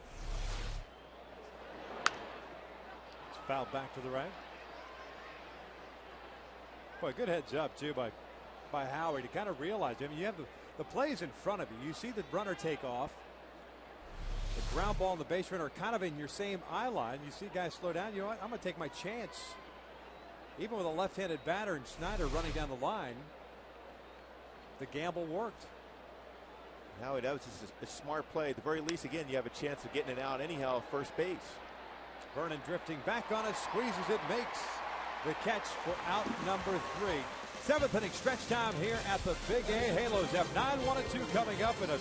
Speaker 1: It's fouled back to the right. Boy, good heads up too by Howie to kind of realize. I mean, you have the plays in front of you. You see the runner take off. The ground ball and the base runner are kind of in your same eye line. You see guys slow down. You know what? I'm going to take my chance. Even with a left-handed batter and Snyder running down the line, the gamble worked.
Speaker 3: Howie, that was just a smart play. At the very least, again, you have a chance of getting it out anyhow at first base.
Speaker 1: Vernon drifting back on it, squeezes it, makes the catch for out number 3. 7th inning stretch time here at the Big A. Halos have 9-1-2 coming up in a 2-2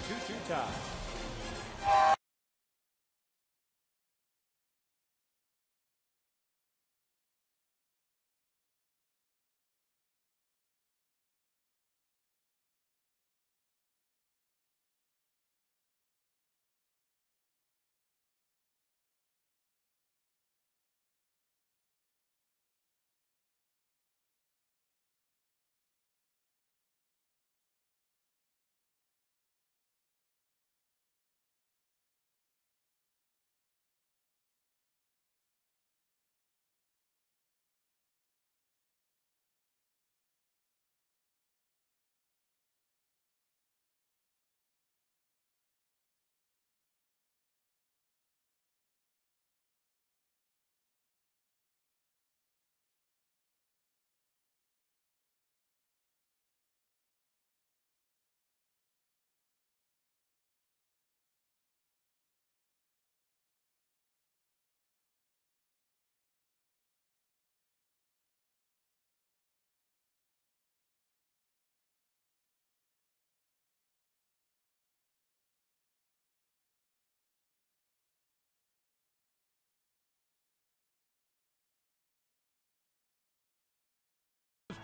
Speaker 1: tie.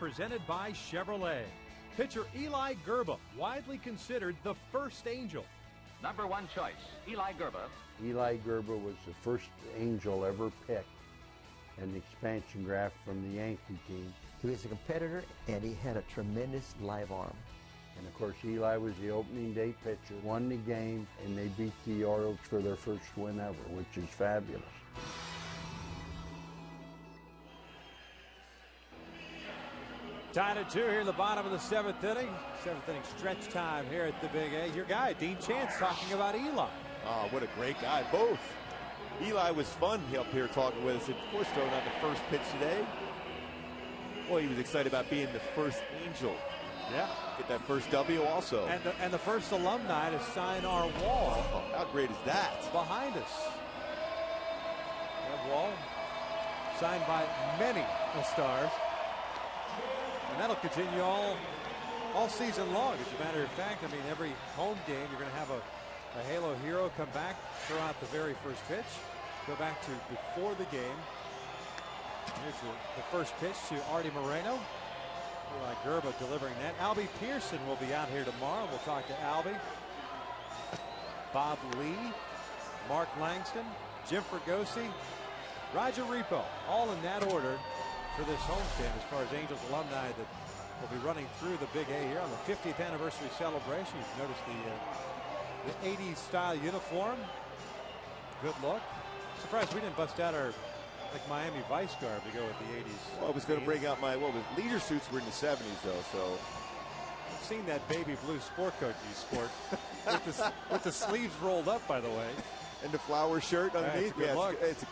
Speaker 1: presented by Chevrolet. Pitcher Eli Gerba, widely considered the first angel.
Speaker 7: Number 1 choice, Eli Gerba.
Speaker 8: Eli Gerba was the first angel ever picked, an expansion draft from the Yankee team.
Speaker 9: He was a competitor, and he had a tremendous live arm.
Speaker 8: And of course, Eli was the opening day pitcher, won the game, and they beat the Orioles for their first win ever, which is fabulous.
Speaker 1: Tied at 2 here in the bottom of the 7th inning. 7th inning stretch time here at the Big A. Your guy, Dean Chance, talking about Eli.
Speaker 3: Oh, what a great guy. Both. Eli was fun up here talking with us. Of course, throwing out the first pitch today. Well, he was excited about being the first angel.
Speaker 1: Yeah.
Speaker 3: Get that first W also.
Speaker 1: And the first alumni to sign our wall.
Speaker 3: Oh, how great is that?
Speaker 1: Behind us. That wall signed by many stars. And that'll continue all season long. As a matter of fact, I mean, every home game you're going to have a Halo hero come back, throw out the very first pitch, go back to before the game. Here's the first pitch to Artie Moreno. Eli Gerba delivering that. Albie Pearson will be out here tomorrow. We'll talk to Albie. Bob Lee, Mark Langston, Jim Fregosi, Roger Repo, all in that order for this homestand as far as Angels alumni that will be running through the Big A here on the 50th anniversary celebration. You've noticed the 80s style uniform. Good look. Surprised we didn't bust out our Miami Vice garb to go with the 80s.
Speaker 3: Well, I was going to bring out my, the leader suits were in the 70s though, so.
Speaker 1: I've seen that baby blue sport coat you sport with the sleeves rolled up, by the way.
Speaker 3: And the flower shirt underneath. It's a great look.
Speaker 1: It's a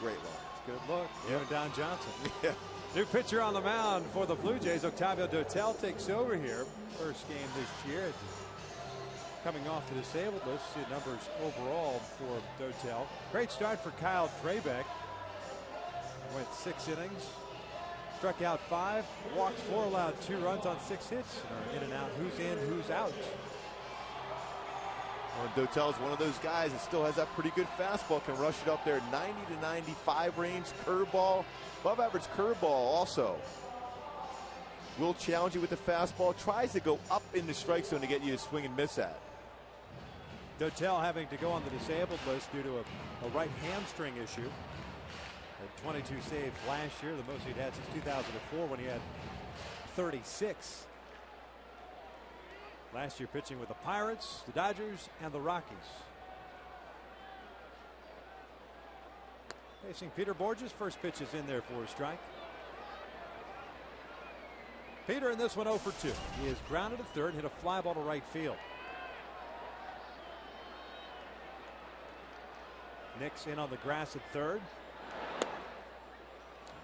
Speaker 1: good look. You and Don Johnson.
Speaker 3: Yeah.
Speaker 1: New pitcher on the mound for the Blue Jays. Octavio Dotel takes over here. First game this year. Coming off the disabled list. See the numbers overall for Dotel. Great start for Kyle Trabeck. Went 6 innings. Struck out 5. Walked 4. Allowed 2 runs on 6 hits. In and out. Who's in, who's out.
Speaker 3: Well, Dotel's one of those guys that still has that pretty good fastball. Can rush it up there. 90 to 95 range. Curveball. Above average curveball also. Will challenge you with the fastball. Tries to go up in the strike zone to get you to swing and miss at.
Speaker 1: Dotel having to go on the disabled list due to a right hamstring issue. Had 22 saves last year, the most he'd had since 2004 when he had 36. Last year pitching with the Pirates, the Dodgers, and the Rockies. Facing Peter Borges, first pitch is in there for a strike. Peter in this one 0 for 2. He is grounded at third, hit a fly ball to right field. Nix in on the grass at third.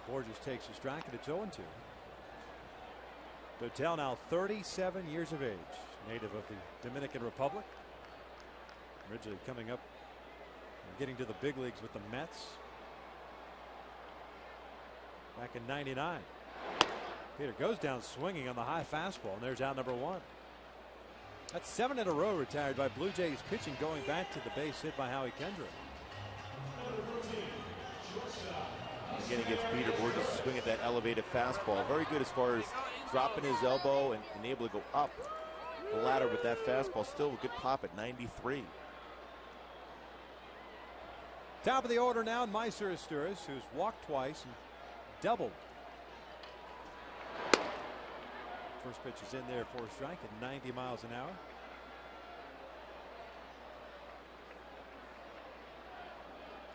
Speaker 1: Borges takes a strike, and it's 0-2. Dotel now 37 years of age, native of the Dominican Republic. Originally coming up and getting to the big leagues with the Mets back in '99. Peter goes down swinging on the high fastball, and there's out number 1. That's 7 in a row retired by Blue Jays pitching, going back to the base hit by Howie Kendrick.
Speaker 3: Again, he gets Peter Borges to swing at that elevated fastball. Very good as far as dropping his elbow and able to go up the ladder with that fastball. Still a good pop at 93.
Speaker 1: Top of the order now, Meiser Asturias, who's walked twice and doubled. First pitch is in there for a strike at 90 miles an hour.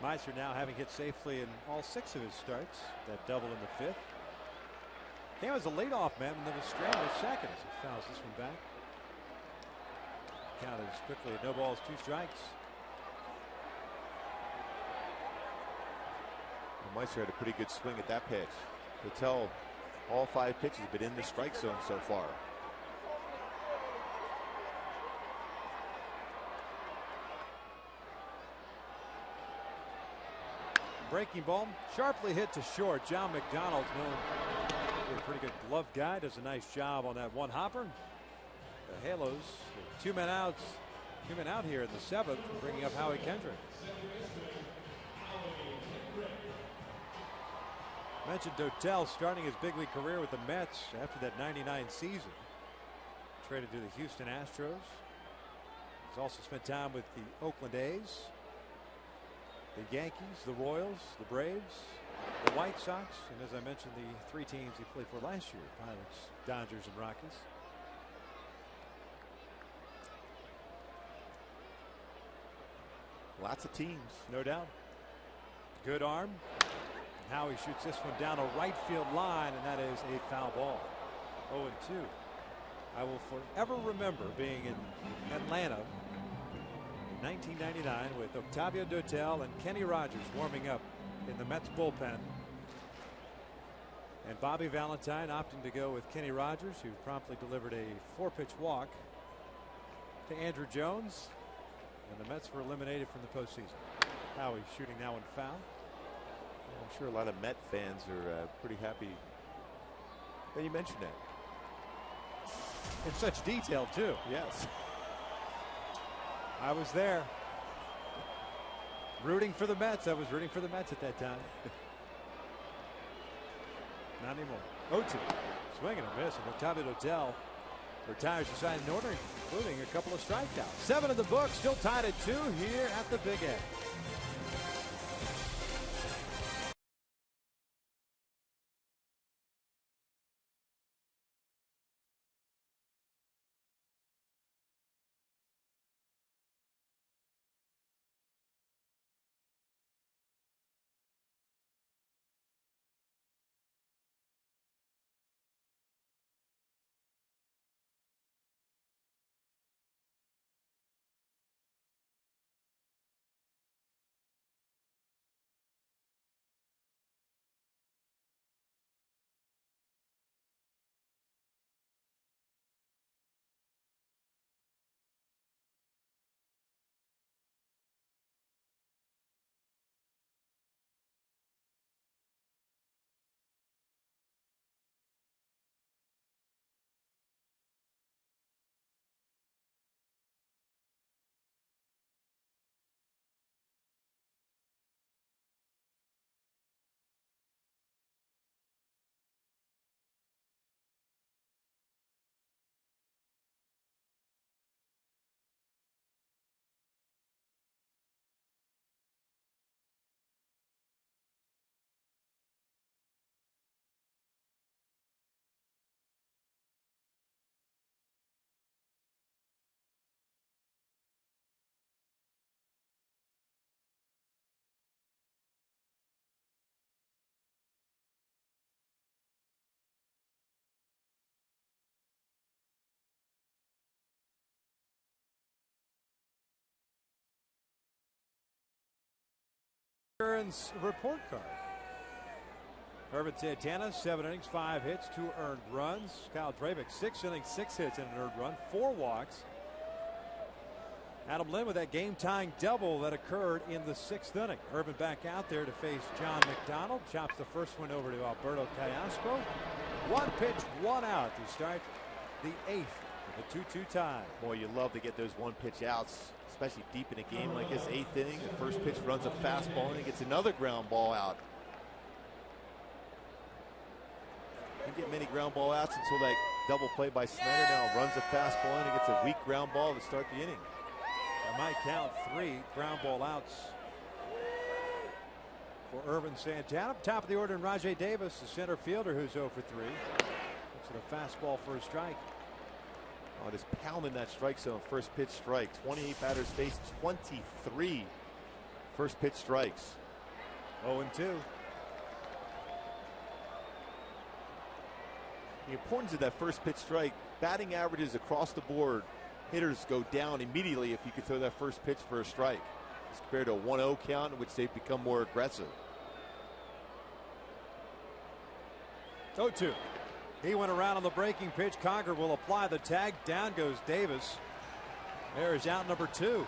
Speaker 1: Meiser now having hit safely in all 6 of his starts. That double in the 5th. Came as a leadoff man and then was stranded at second as he fouls this one back. Count is quickly at no balls, 2 strikes.
Speaker 3: Well, Meister had a pretty good swing at that pitch. Dotel, all 5 pitches, but in the strike zone so far.
Speaker 1: Breaking ball, sharply hit to short. John McDonald, known for a pretty good glove guy, does a nice job on that one hopper. The Halos, 2 men out here in the 7th, bringing up Howie Kendrick. Mentioned Dotel starting his big league career with the Mets after that '99 season. Traded to the Houston Astros. He's also spent time with the Oakland A's, the Yankees, the Royals, the Braves, the White Sox, and as I mentioned, the 3 teams he played for last year: Pirates, Dodgers, and Rockies.
Speaker 3: Lots of teams.
Speaker 1: No doubt. Good arm. Howie shoots this one down a right field line, and that is a foul ball. 0-2. I will forever remember being in Atlanta in 1999 with Octavio Dotel and Kenny Rogers warming up in the Mets bullpen. And Bobby Valentine opting to go with Kenny Rogers, who promptly delivered a 4-pitch walk to Andrew Jones. And the Mets were eliminated from the postseason. Howie shooting that one foul.
Speaker 3: I'm sure a lot of Met fans are pretty happy that you mentioned that.
Speaker 1: In such detail, too.
Speaker 3: Yes.
Speaker 1: I was there. Rooting for the Mets. I was rooting for the Mets at that time. Not anymore. 0-2. Swing and a miss. And Octavio Dotel retires the side in order, including a couple of strikeouts. 7 in the book, still tied at 2 here at the Big A. Report card. Irvin Santana, 7 innings, 5 hits, 2 earned runs. Kyle Travick, 6 innings, 6 hits, and an earned run, 4 walks. Adam Lynn with that game-tying double that occurred in the 6th inning. Irvin back out there to face John McDonald. Chops the first one over to Alberto Callasco. 1 pitch, 1 out to start the 8th with a 2-2 tie.
Speaker 3: Boy, you love to get those 1-pitch outs, especially deep in a game like this. 8th inning, the first pitch runs a fastball and he gets another ground ball out. Didn't get many ground ball outs until that double play by Snyder. Now runs a fastball and he gets a weak ground ball to start the inning.
Speaker 1: I might count 3 ground ball outs for Irvin Santana. Top of the order in Rajai Davis, the center fielder, who's 0 for 3. Looks at a fastball for a strike.
Speaker 3: Oh, just pounding that strike zone. First pitch strike. 28 batters faced, 23 first pitch strikes.
Speaker 1: 0-2.
Speaker 3: The importance of that first pitch strike, batting averages across the board, hitters go down immediately if you could throw that first pitch for a strike, as compared to a 1-0 count in which they've become more aggressive.
Speaker 1: 0-2. He went around on the breaking pitch. Conger will apply the tag. Down goes Davis. There is out number 2.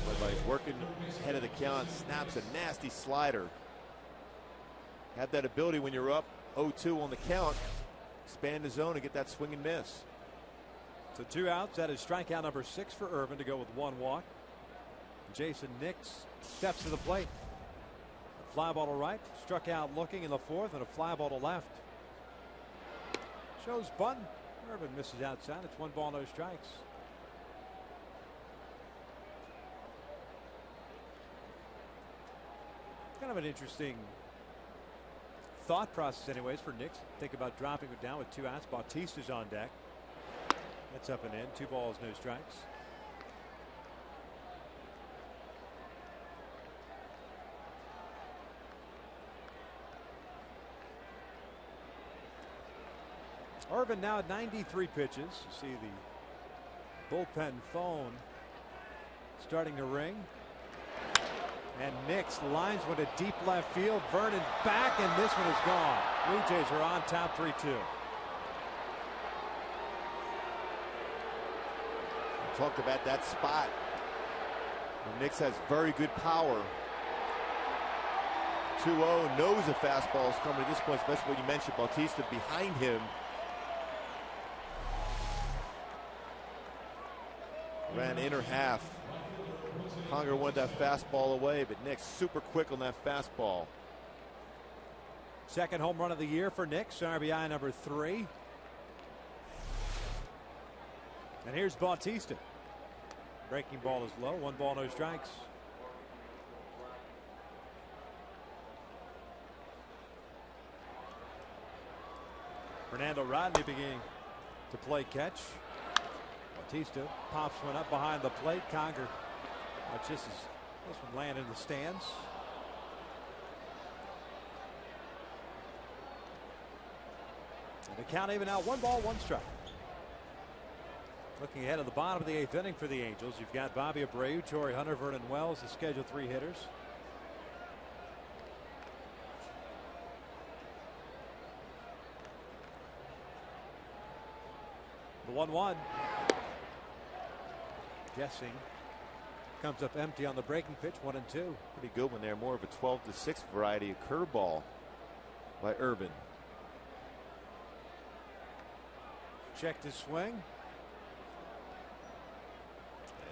Speaker 3: Everybody's working ahead of the count. Snaps a nasty slider. Have that ability when you're up 0-2 on the count. Expand the zone and get that swing and miss.
Speaker 1: So 2 outs. That is strikeout number 6 for Irvin to go with 1 walk. Jason Nix steps to the plate. A fly ball to right. Struck out looking in the 4th, and a fly ball to left. Shows bunt. Irvin misses outside. It's 1 ball, no strikes. Kind of an interesting thought process anyways for Nix. Think about dropping it down with 2 outs. Bautista's on deck. That's up and in. 2 balls, no strikes. Irvin now at 93 pitches. You see the bullpen phone starting to ring. And Nix lines one to deep left field. Vernon back, and this one is gone. Blue Jays are on top 3-2.
Speaker 3: Talked about that spot. Nix has very good power. 2-0, knows a fastball is coming at this point, especially when you mentioned Bautista behind him. Ran inner half. Conger wanted that fastball away, but Nix super quick on that fastball.
Speaker 1: Second home run of the year for Nix, RBI number 3. And here's Bautista. Breaking ball is low. 1 ball, no strikes. Fernando Rodney beginning to play catch. Bautista pops one up behind the plate. Conger. Watch this one land in the stands. And the count even out. 1 ball, 1 strike. Looking ahead of the bottom of the 8th inning for the Angels, you've got Bobby Abreu, Torrey Hunter, Vernon Wells, the scheduled 3 hitters. The 1-1. Guessing comes up empty on the breaking pitch. 1-2.
Speaker 3: Pretty good one there. More of a 12-6 variety of curveball by Irvin.
Speaker 1: Checked his swing.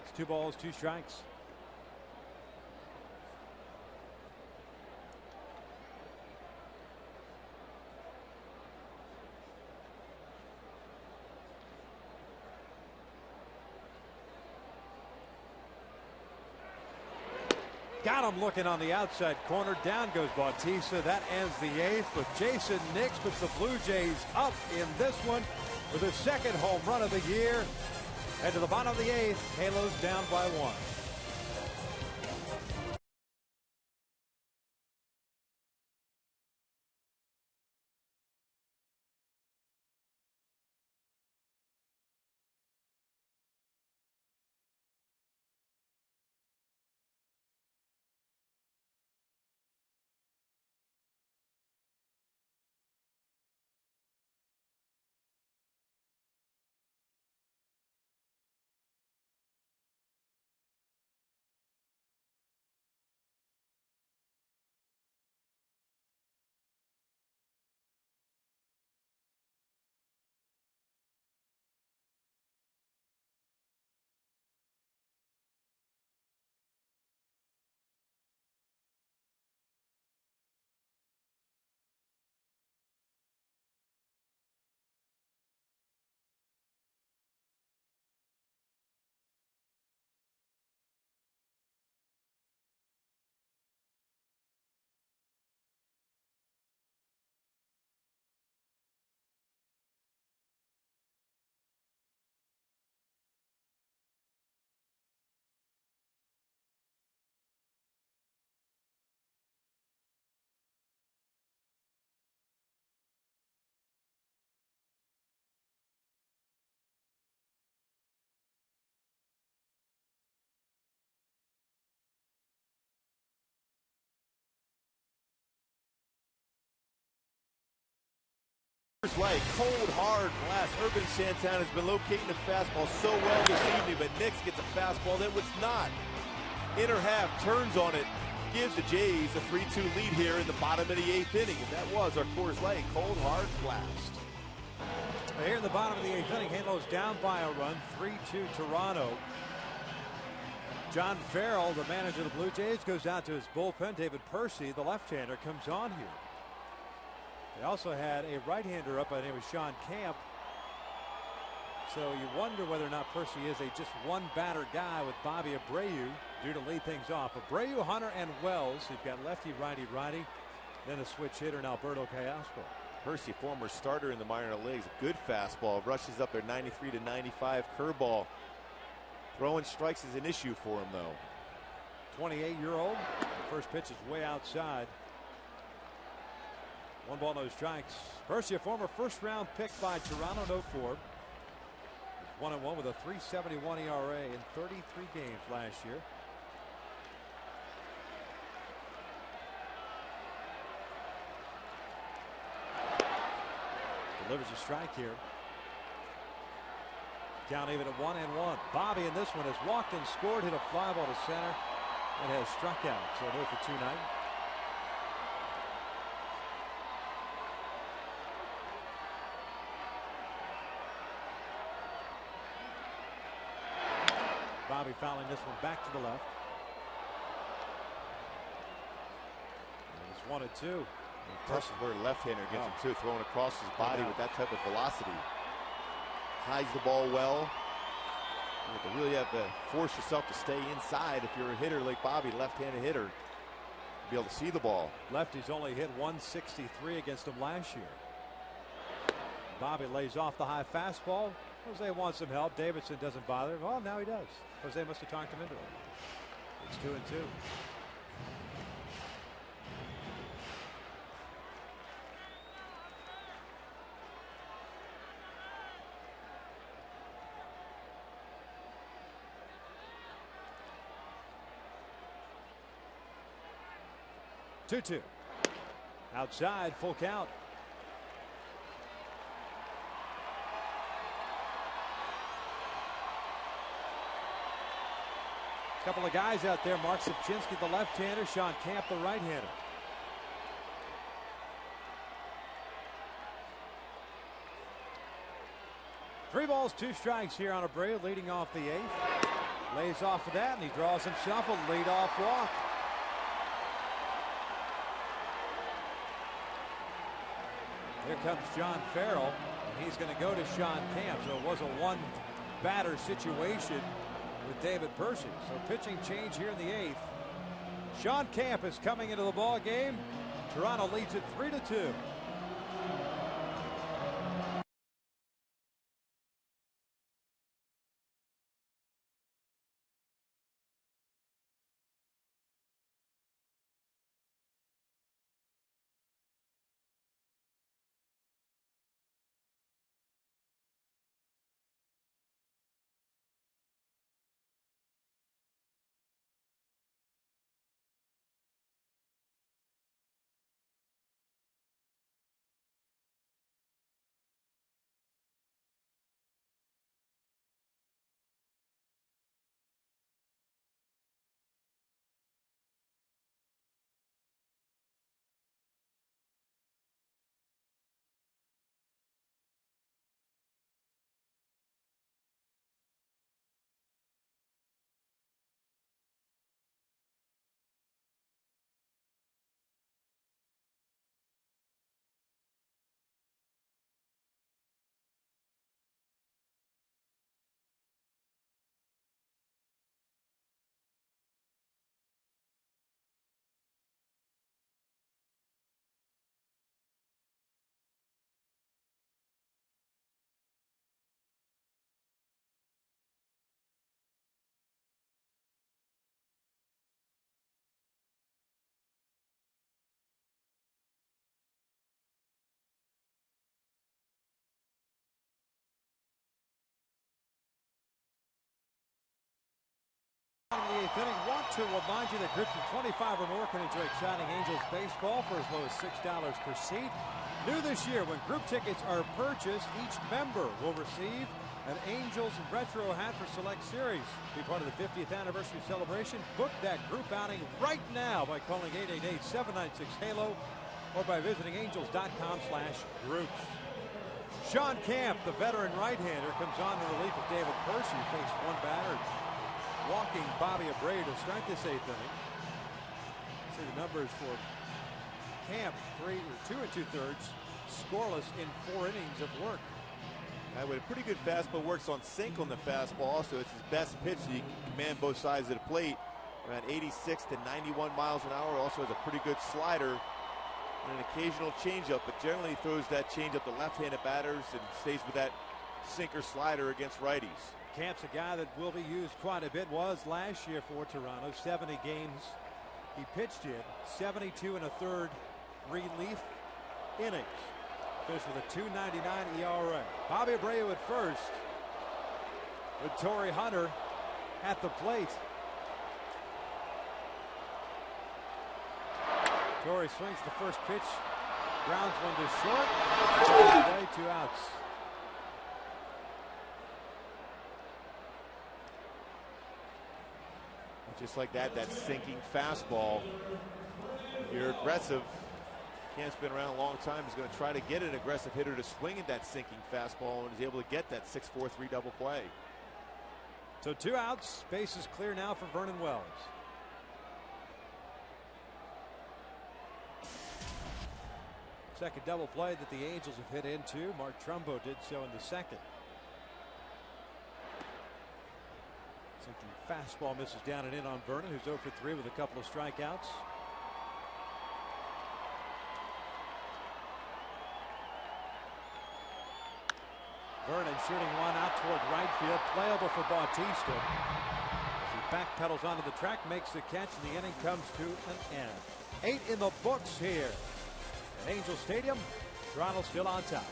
Speaker 1: It's 2 balls, 2 strikes. Got him looking on the outside corner. Down goes Bautista. That ends the 8th, but Jason Nix puts the Blue Jays up in this one with his 2nd home run of the year. And to the bottom of the 8th, Halos down by 1.
Speaker 3: Like cold, hard blast. Irvin Santana has been locating the fastball so well this evening, but Nix gets a fastball that was not. Inner half turns on it, gives the Jays a 3-2 lead here in the bottom of the 8th inning. And that was our Coors Light cold, hard blast.
Speaker 1: Here in the bottom of the 8th inning, Halos down by a run, 3-2 Toronto. John Farrell, the manager of the Blue Jays, goes out to his bullpen. David Percy, the left-hander, comes on here. They also had a right-hander up by the name of Sean Camp. So you wonder whether or not Percy is a just one-batter guy with Bobby Abreu due to lead things off. Abreu, Hunter, and Wells. You've got lefty, righty, righty. Then a switch hitter in Alberto Callaspo.
Speaker 3: Percy, former starter in the minor leagues. Good fastball. Rushes up there 93 to 95 curveball. Throwing strikes is an issue for him, though.
Speaker 1: 28-year-old. First pitch is way outside. 1 ball, no strikes. Percy, a former first-round pick by Toronto, no 4. 1-1 with a 3.71 ERA in 33 games last year. Delivers a strike here. Down even at 1-1. Bobby in this one has walked and scored, hit a fly ball to center, and has struck out. So 0 for 2 night. Bobby fouling this one back to the left. And it's 1-2.
Speaker 3: That's where left-hander gets him too, throwing across his body with that type of velocity. Hides the ball well. You have to really have to force yourself to stay inside if you're a hitter like Bobby, left-handed hitter, to be able to see the ball.
Speaker 1: Lefty's only hit 163 against him last year. Bobby lays off the high fastball. Jose wants some help. Davidson doesn't bother. Well, now he does. Jose must have talked him into it. It's 2-2. Two. Outside, full count. A couple of guys out there. Mark Sapchinski, the left-hander. Sean Camp, the right-hander. Three balls, 2 strikes here on Abreu, leading off the 8th. Lays off of that, and he draws himself a leadoff walk. Here comes John Farrell, and he's going to go to Sean Camp. So it was a one-batter situation with David Percy. So pitching change here in the 8th. Sean Camp is coming into the ball game. Toronto leads it 3-2. In the 8th inning, want to remind you that groups of 25 or more can enjoy exciting Angels baseball for as low as $6 per seat. New this year, when group tickets are purchased, each member will receive an Angels retro hat for select series. Be part of the 50th anniversary celebration. Book that group outing right now by calling 888-796-HALO or by visiting angels.com/groups. Sean Camp, the veteran right-hander, comes on in relief of David Percy, who faced one batter, walking Bobby Abreu to start this 8th inning. See the numbers for Camp: 2 2/3, scoreless in 4 innings of work.
Speaker 3: With a pretty good fastball, works on sink on the fastball. Also, it's his best pitch. So you can command both sides of the plate. Around 86 to 91 miles an hour. Also has a pretty good slider and an occasional changeup, but generally throws that changeup to left-handed batters and stays with that sinker slider against righties.
Speaker 1: Camp's a guy that will be used quite a bit. Was last year for Toronto. 70 games he pitched in, 72 1/3 relief innings. Finished with a 2.99 ERA. Bobby Abreu at first, with Torrey Hunter at the plate. Torrey swings the first pitch, grounds one to short, away, 2 outs.
Speaker 3: Just like that sinking fastball. You're aggressive. Camp's been around a long time. He's going to try to get an aggressive hitter to swing at that sinking fastball, and is able to get that 6-4-3 double play.
Speaker 1: So 2 outs. Base is clear now for Vernon Wells. Second double play that the Angels have hit into. Mark Trumbo did so in the second. Sinking fastball misses down and in on Vernon, who's 0 for 3 with a couple of strikeouts. Vernon shooting one out toward right field, playable for Bautista. As he backpedals onto the track, makes the catch, and the inning comes to an end. 8 in the books here at Angel Stadium. Toronto still on top.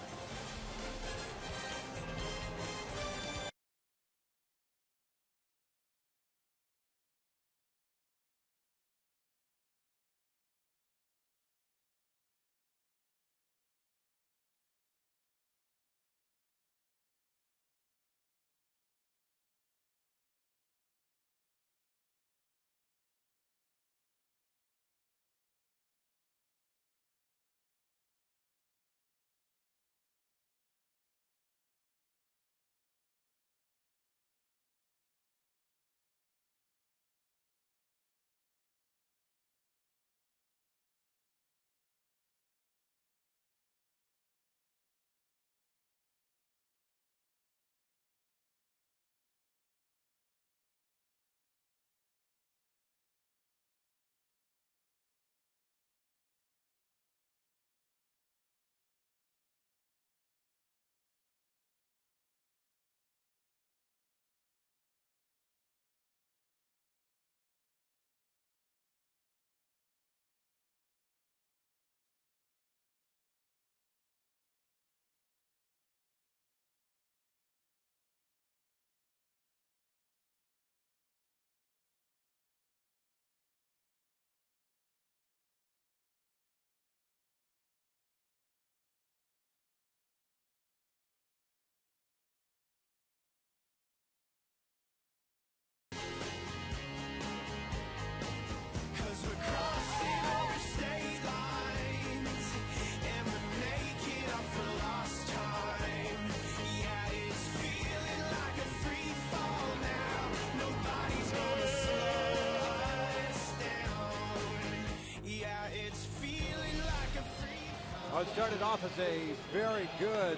Speaker 1: Well, it started off as a very good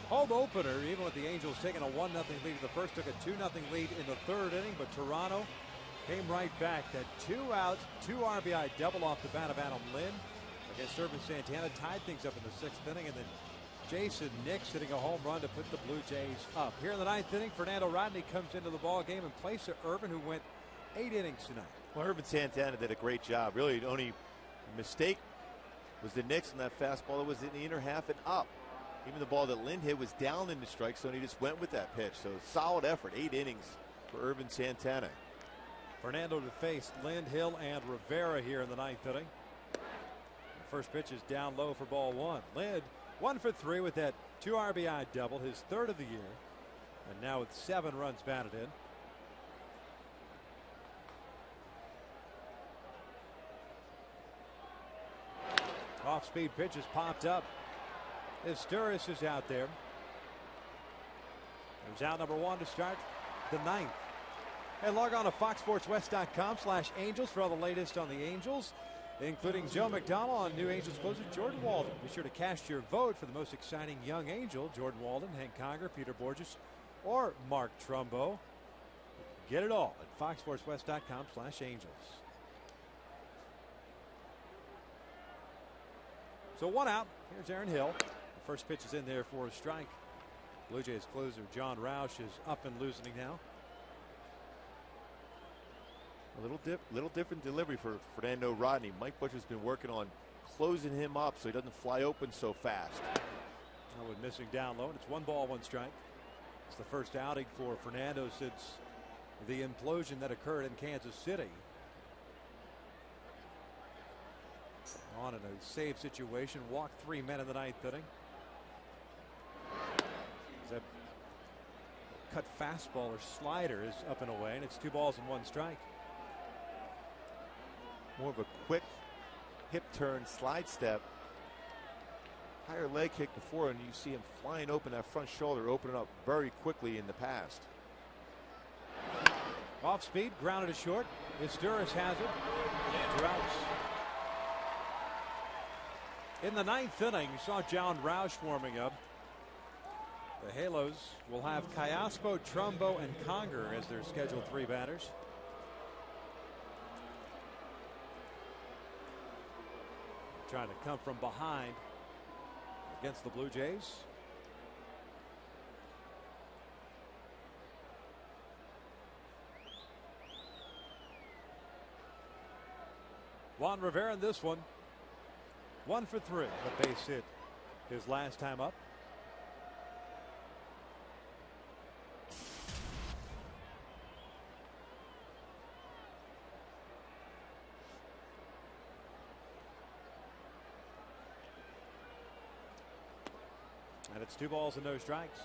Speaker 1: home opener, even with the Angels taking a 1-0 lead in the first, took a 2-0 lead in the third inning, but Toronto came right back. That 2 outs, 2 RBI double off the bat of Adam Lynn against Irvin Santana, tied things up in the 6th inning, and then Jason Nix hitting a home run to put the Blue Jays up. Here in the 9th inning, Fernando Rodney comes into the ball game in place of Irvin, who went 8 innings tonight.
Speaker 3: Well, Irvin Santana did a great job. Really, the only mistake was the Nix on that fastball that was in the inner half and up. Even the ball that Lynn hit was down in the strike zone. He just went with that pitch. So solid effort. 8 innings for Irvin Santana.
Speaker 1: Fernando to face Lynn, Hill, and Rivera here in the 9th inning. The first pitch is down low for ball 1. Lynn 1 for 3 with that 2 RBI double, his 3rd of the year, and now with 7 runs batted in. Off-speed pitch is popped up. Sturis is out there. There's out number 1 to start the 9th. Hey, log on to foxsportswest.com/Angels for all the latest on the Angels, including Joe McDonnell on new Angels closer Jordan Walden. Be sure to cast your vote for the most exciting young Angel: Jordan Walden, Hank Conger, Peter Borges, or Mark Trumbo. Get it all at foxsportswest.com/Angels. So 1 out. Here's Aaron Hill. The first pitch is in there for a strike. Blue Jays closer John Roush is up and losing now.
Speaker 3: A little different delivery for Fernando Rodney. Mike Butcher's been working on closing him up so he doesn't fly open so fast.
Speaker 1: With missing down low, and it's 1 ball, 1 strike. It's the first outing for Fernando since the implosion that occurred in Kansas City. On in a save situation, walked 3 men in the 9th inning. That cut fastball or slider is up and away, and it's 2 balls and 1 strike.
Speaker 3: More of a quick hip turn slide step. Higher leg kick before, and you see him flying open that front shoulder, opening up very quickly in the past.
Speaker 1: Off speed, grounded to short. Isturis has it. Droughts. In the 9th inning, you saw John Roush warming up. The Halos will have Callaspo, Trumbo, and Conger as their scheduled 3 batters. Trying to come from behind against the Blue Jays. Juan Rivera in this one. 1 for 3. A base hit his last time up. And it's 2 balls and no strikes.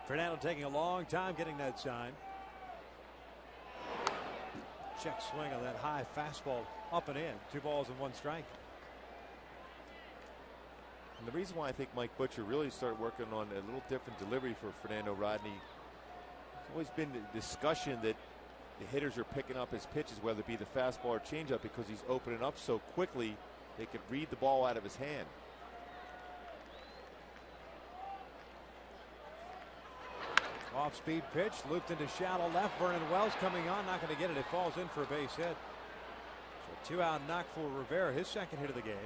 Speaker 1: Fernando taking a long time getting that sign. Check swing on that high fastball up and in. 2 balls and 1 strike.
Speaker 3: And the reason why I think Mike Butcher really started working on a little different delivery for Fernando Rodney, there's always been the discussion that the hitters are picking up his pitches, whether it be the fastball or changeup, because he's opening up so quickly they could read the ball out of his hand.
Speaker 1: Off-speed pitch, looped into shallow left. Vernon Wells coming on, not going to get it. It falls in for a base hit. So 2-out knock for Rivera, his 2nd hit of the game.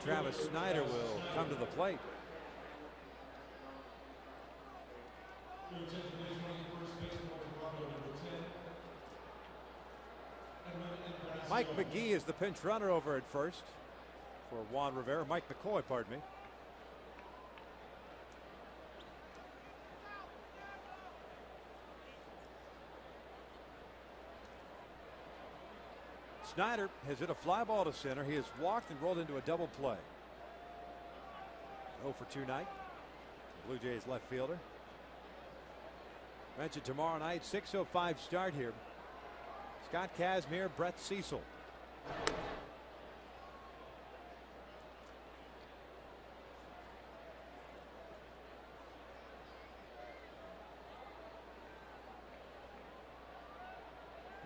Speaker 1: Travis Snyder will come to the plate. Mike McGee is the pinch runner over at first for Juan Rivera. Mike McCoy, pardon me. Snyder has hit a fly ball to center. He has walked and rolled into a double play. 0 for 2 night. Blue Jays left fielder. Mentioned tomorrow night, 6:05 start here. Scott Kazmir, Brett Cecil.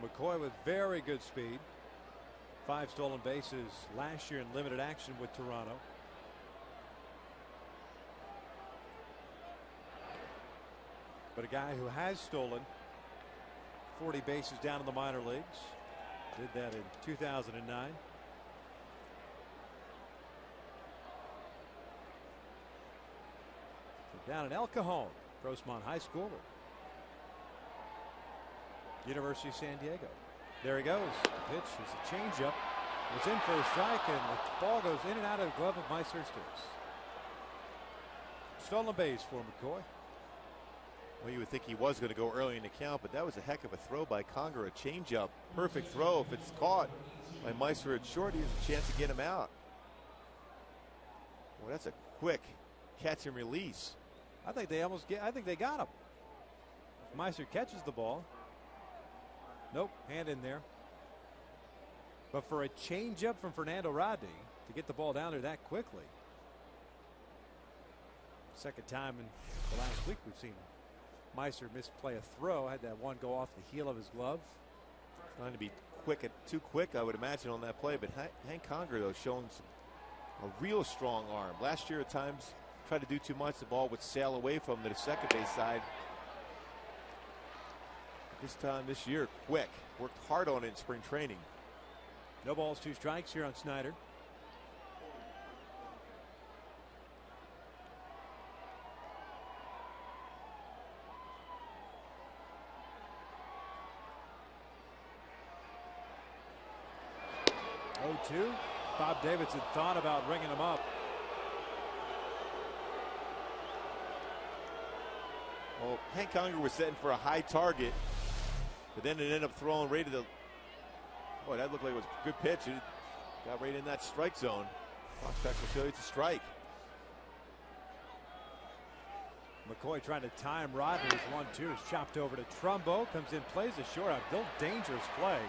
Speaker 1: McCoy with very good speed. 5 stolen bases last year in limited action with Toronto. But a guy who has stolen 40 bases down in the minor leagues. Did that in 2009. So down in El Cajon, Grossmont High School, University of San Diego. There he goes. The pitch is a changeup. It's in for a strike, and the ball goes in and out of the glove of Meister Sturz. Stolen base for McCoy.
Speaker 3: Well, you would think he was going to go early in the count, but that was a heck of a throw by Conger, a changeup. Perfect throw. If it's caught by Meister at short, he has a chance to get him out. Well, that's a quick catch and release.
Speaker 1: I think they got him. If Meister catches the ball. Nope, hand in there. But for a changeup from Fernando Rodney to get the ball down there that quickly. Second time in the last week we've seen Meister misplay a throw. Had that one go off the heel of his glove.
Speaker 3: Trying to be quick, too quick, I would imagine, on that play. But Hank Conger, though, showing a real strong arm. Last year, at times, tried to do too much. The ball would sail away from him to the second base side. This time, this year, quick. Worked hard on it in spring training.
Speaker 1: No balls, 2 strikes here on Snyder. Two. Bob Davidson thought about ringing him up.
Speaker 3: Well, Hank Conger was setting for a high target, but then it ended up throwing right to the. Boy, that looked like it was a good pitch. It got right in that strike zone. Prospect will show you it's a strike.
Speaker 1: McCoy trying to time Rodney's 1-2 is chopped over to Trumbo. Comes in, plays a short out. Still dangerous play.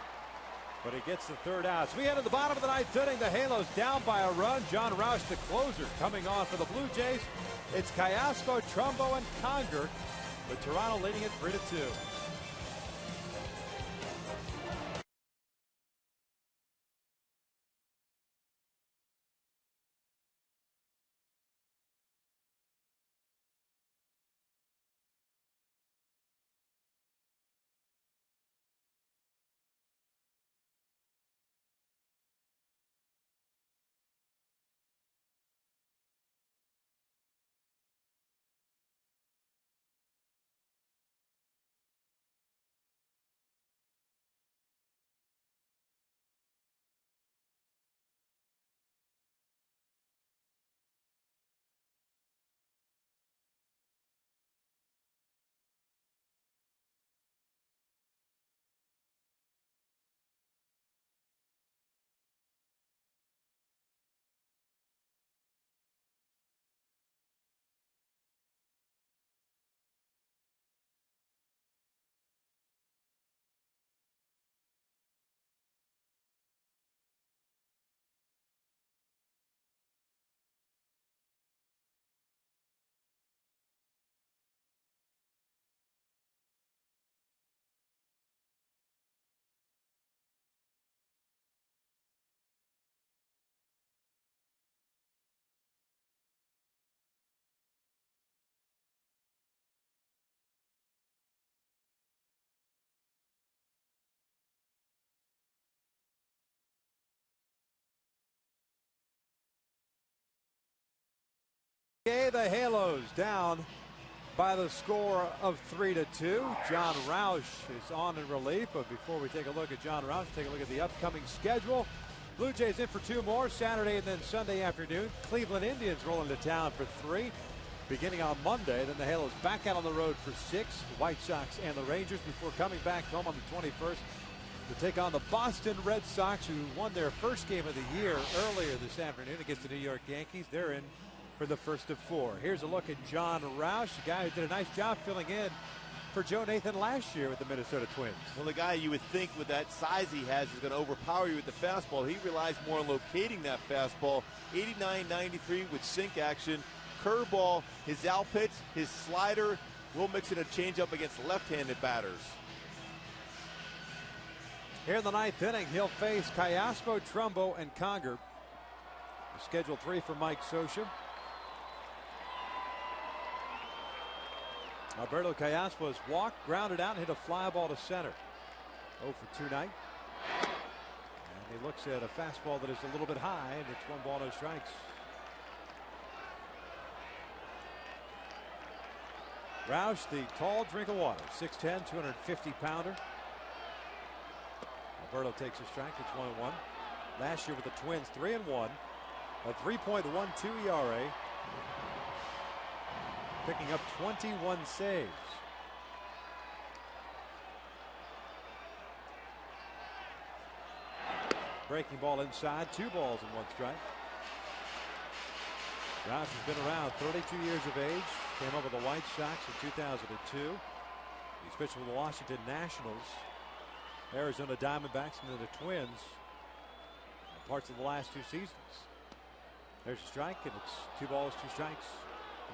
Speaker 1: But he gets the third out. So we head to the bottom of the 9th inning. The Halos down by a run. John Roush, the closer, coming on for the Blue Jays. It's Callasco, Trumbo, and Conger. With Toronto leading it 3-2. The Halos down by the score of 3-2. John Roush is on in relief, but before we take a look at John Roush, take a look at the upcoming schedule. Blue Jays in for 2 more Saturday and then Sunday afternoon. Cleveland Indians rolling to town for 3 beginning on Monday. Then the Halos back out on the road for 6. The White Sox and the Rangers before coming back home on the 21st to take on the Boston Red Sox, who won their first game of the year earlier this afternoon against the New York Yankees. They're in for the first of 4. Here's a look at John Roush, a guy who did a nice job filling in for Joe Nathan last year with the Minnesota Twins.
Speaker 3: Well, the guy you would think with that size he has is going to overpower you with the fastball. He relies more on locating that fastball. 89-93 with sink action. Curveball, his out pitch, his slider. We'll mix in a changeup against left-handed batters.
Speaker 1: Here in the 9th inning, he'll face Callasco, Trumbo, and Conger. Schedule 3 for Mike Scioscia. Alberto Callasco has walked, grounded out, and hit a fly ball to center. 0 for 2 night. And he looks at a fastball that is a little bit high, and it's 1 ball, no strikes. Roush, the tall drink of water, 6'10", 250-pounder. Alberto takes a strike. It's 1-1. Last year with the Twins, 3-1, a 3.12 ERA. Picking up 21 saves. Breaking ball inside, 2 balls and 1 strike. Roush has been around, 32 years of age. Came over the White Sox in 2002. He's pitched with the Washington Nationals, Arizona Diamondbacks, and then the Twins. Parts of the last 2 seasons. There's a strike, and it's 2 balls, 2 strikes.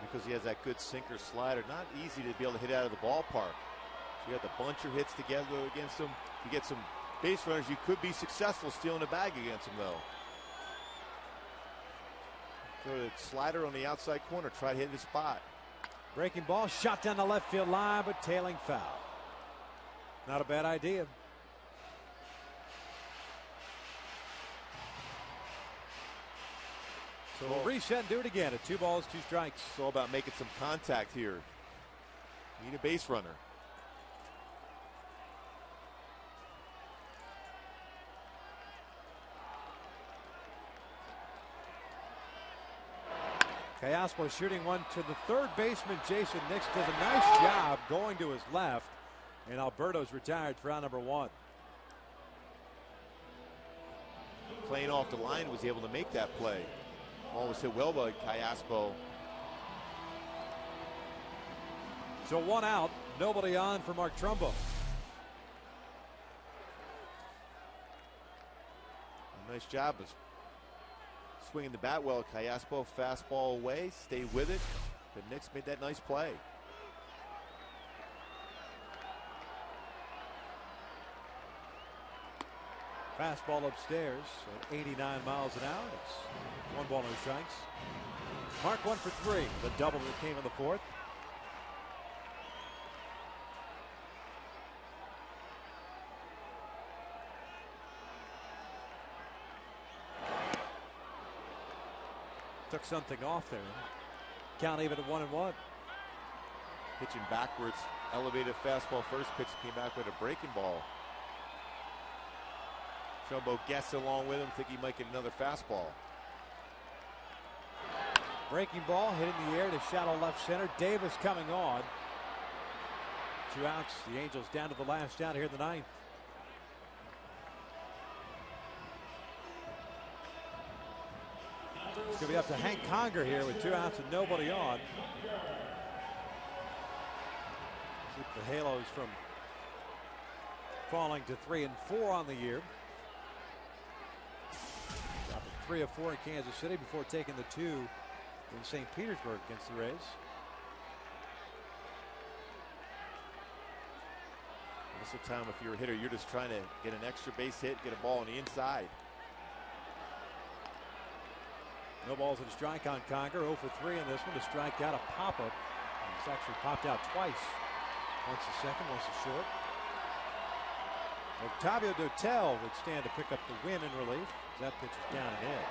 Speaker 3: Because he has that good sinker slider, not easy to be able to hit out of the ballpark. So you got the bunch of hits together against him. If you get some base runners, you could be successful stealing a bag against him, though. So the slider on the outside corner, try to hit the spot.
Speaker 1: Breaking ball, shot down the left field line, but tailing foul. Not a bad idea. So we'll reset and do it again at 2 balls, 2 strikes.
Speaker 3: It's all about making some contact here. Need a base runner.
Speaker 1: Callaspo shooting one to the third baseman. Jason Nix does a nice job going to his left. And Alberto's retired for out number 1.
Speaker 3: Playing off the line, was able to make that play. Ball was hit well by Callaspo.
Speaker 1: So 1 out, nobody on for Mark Trumbo.
Speaker 3: A nice job of swinging the bat well. Callaspo, fastball away, stay with it. But Nix made that nice play.
Speaker 1: Fastball upstairs at 89 miles an hour. It's 1 ball, no strikes. Mark 1 for 3. The double that came in the 4th. Took something off there. Count even at 1-1.
Speaker 3: Pitching backwards, elevated fastball first pitch, came back with a breaking ball. Trumbo guessed along with him, think he might get another fastball.
Speaker 1: Breaking ball hit in the air to shallow left center. Davis coming on. 2 outs. The Angels down to the last out here in the 9th. It's going to be up to Hank Conger here with 2 outs and nobody on. Keep the Halos from falling to 3 and 4 on the year. Dropping 3 of 4 in Kansas City before taking the 2 in St. Petersburg against the Rays.
Speaker 3: Most of the time, if you're a hitter, you're just trying to get an extra base hit, get a ball on the inside.
Speaker 1: No balls and a strike on Conger. 0 for 3 in this one. To strike out a pop-up. It's actually popped out twice. Once the second, once the short. Octavio Dotel would stand to pick up the win in relief. That pitch is down and in.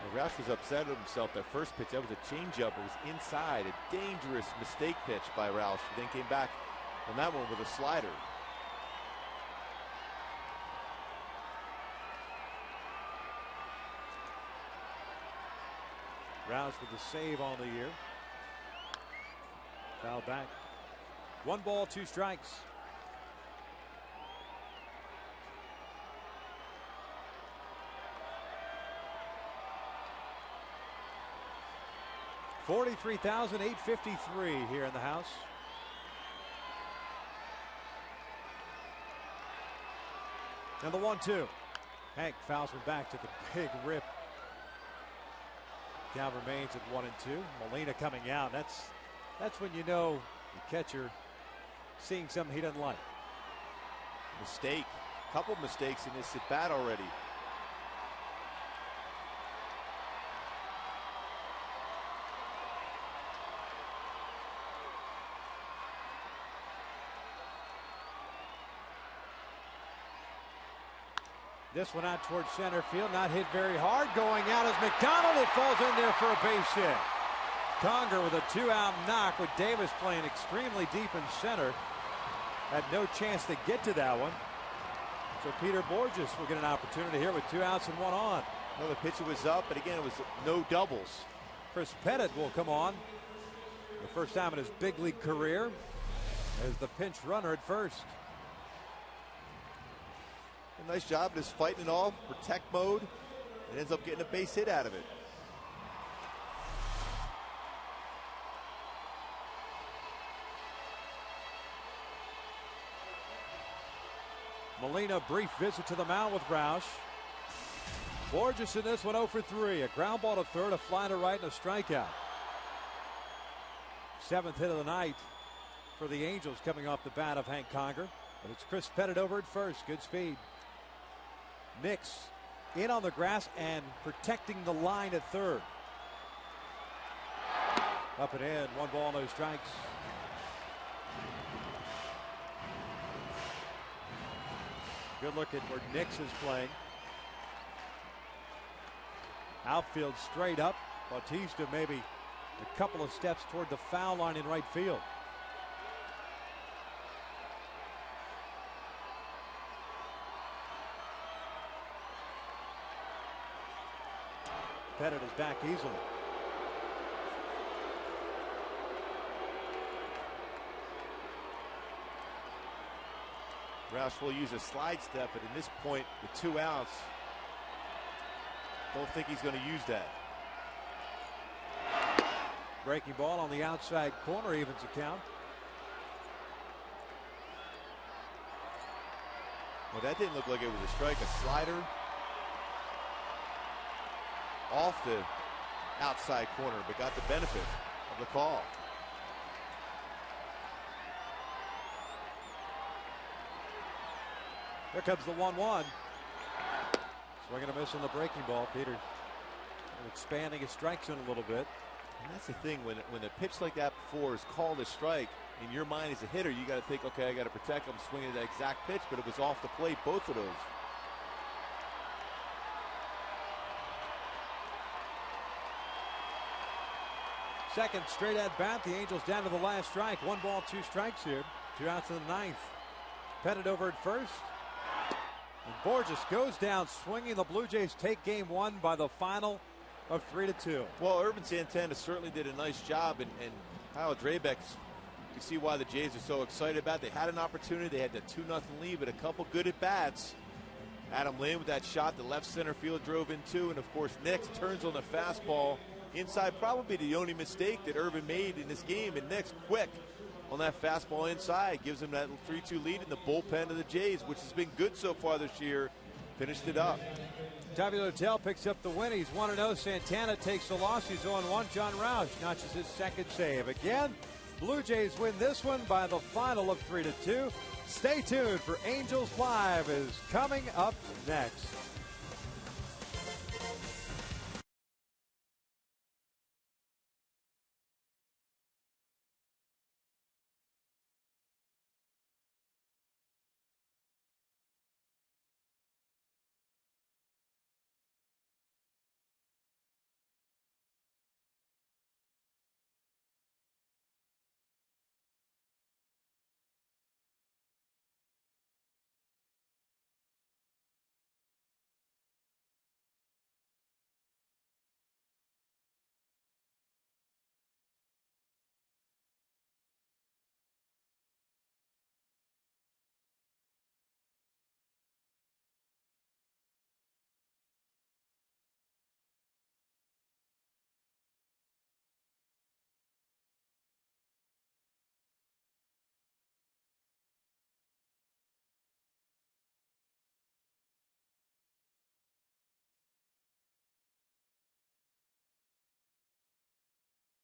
Speaker 3: Well, Roush was upset with himself. That first pitch, that was a changeup. It was inside. A dangerous mistake pitch by Roush. Then came back on that one with a slider.
Speaker 1: Roush with the save on the year. Foul back. 1 ball, 2 strikes. $43,853 here in the house. And the 1-2. Hank fouls one back to the big rip. Count remains at 1 and 2. Molina coming out. That's when you know the catcher seeing something he doesn't like.
Speaker 3: Mistake. Couple mistakes in this at bat already.
Speaker 1: This one out towards center field, not hit very hard. Going out is McDonald. It falls in there for a base hit. Conger with a 2-out knock with Davis playing extremely deep in center. Had no chance to get to that one. So Peter Borges will get an opportunity here with 2 outs and 1 on.
Speaker 3: Well, the pitcher was up, but again, it was no doubles.
Speaker 1: Chris Pettit will come on. The first time in his big league career as the pinch runner at first.
Speaker 3: A nice job just fighting it off, protect mode, and ends up getting a base hit out of it.
Speaker 1: Molina, brief visit to the mound with Roush. Borges in this one 0 for 3. A ground ball to third, a fly to right, and a strikeout. 7th hit of the night for the Angels coming off the bat of Hank Conger. But it's Chris Pettit over at first. Good speed. Nix in on the grass and protecting the line at third. Up and in. 1 ball, no strikes. Good look at where Nix is playing. Outfield straight up. Bautista maybe a couple of steps toward the foul line in right field. Pettit is back easily.
Speaker 3: Roush will use a slide step, but at this point, with 2 outs, don't think he's going to use that.
Speaker 1: Breaking ball on the outside corner evens the count.
Speaker 3: Well, that didn't look like it was a strike. A slider off the outside corner, but got the benefit of the call.
Speaker 1: Here comes the 1-1. Swinging a miss on the breaking ball. Peter expanding his strike zone a little bit.
Speaker 3: And that's the thing, when a pitch like that before is called a strike, in your mind as a hitter, you got to think, okay, I got to protect him, swinging that exact pitch, but it was off the plate, both of those.
Speaker 1: Second straight at bat. The Angels down to the last strike. 1 ball, 2 strikes here. 2 outs in the 9th. Pettit over at first. And Borges goes down swinging. The Blue Jays take game 1 by the final of 3-2.
Speaker 3: Well, Urban Santana certainly did a nice job, and Kyle Drabeck, you see why the Jays are so excited about it. They had an opportunity. They had the 2-0 lead, but a couple good at-bats. Adam Lynn with that shot, the left center field drove in 2, and of course Nix turns on the fastball inside. Probably the only mistake that Urban made in this game, and Nix quick on that fastball inside gives him that 3-2 lead in the bullpen of the Jays, which has been good so far this year. Finished it up.
Speaker 1: Tavi Littell picks up the win. He's 1-0. Santana takes the loss. He's 0-1. John Roush notches his second save. Again, Blue Jays win this one by the final of 3-2. Stay tuned for Angels Live is coming up next.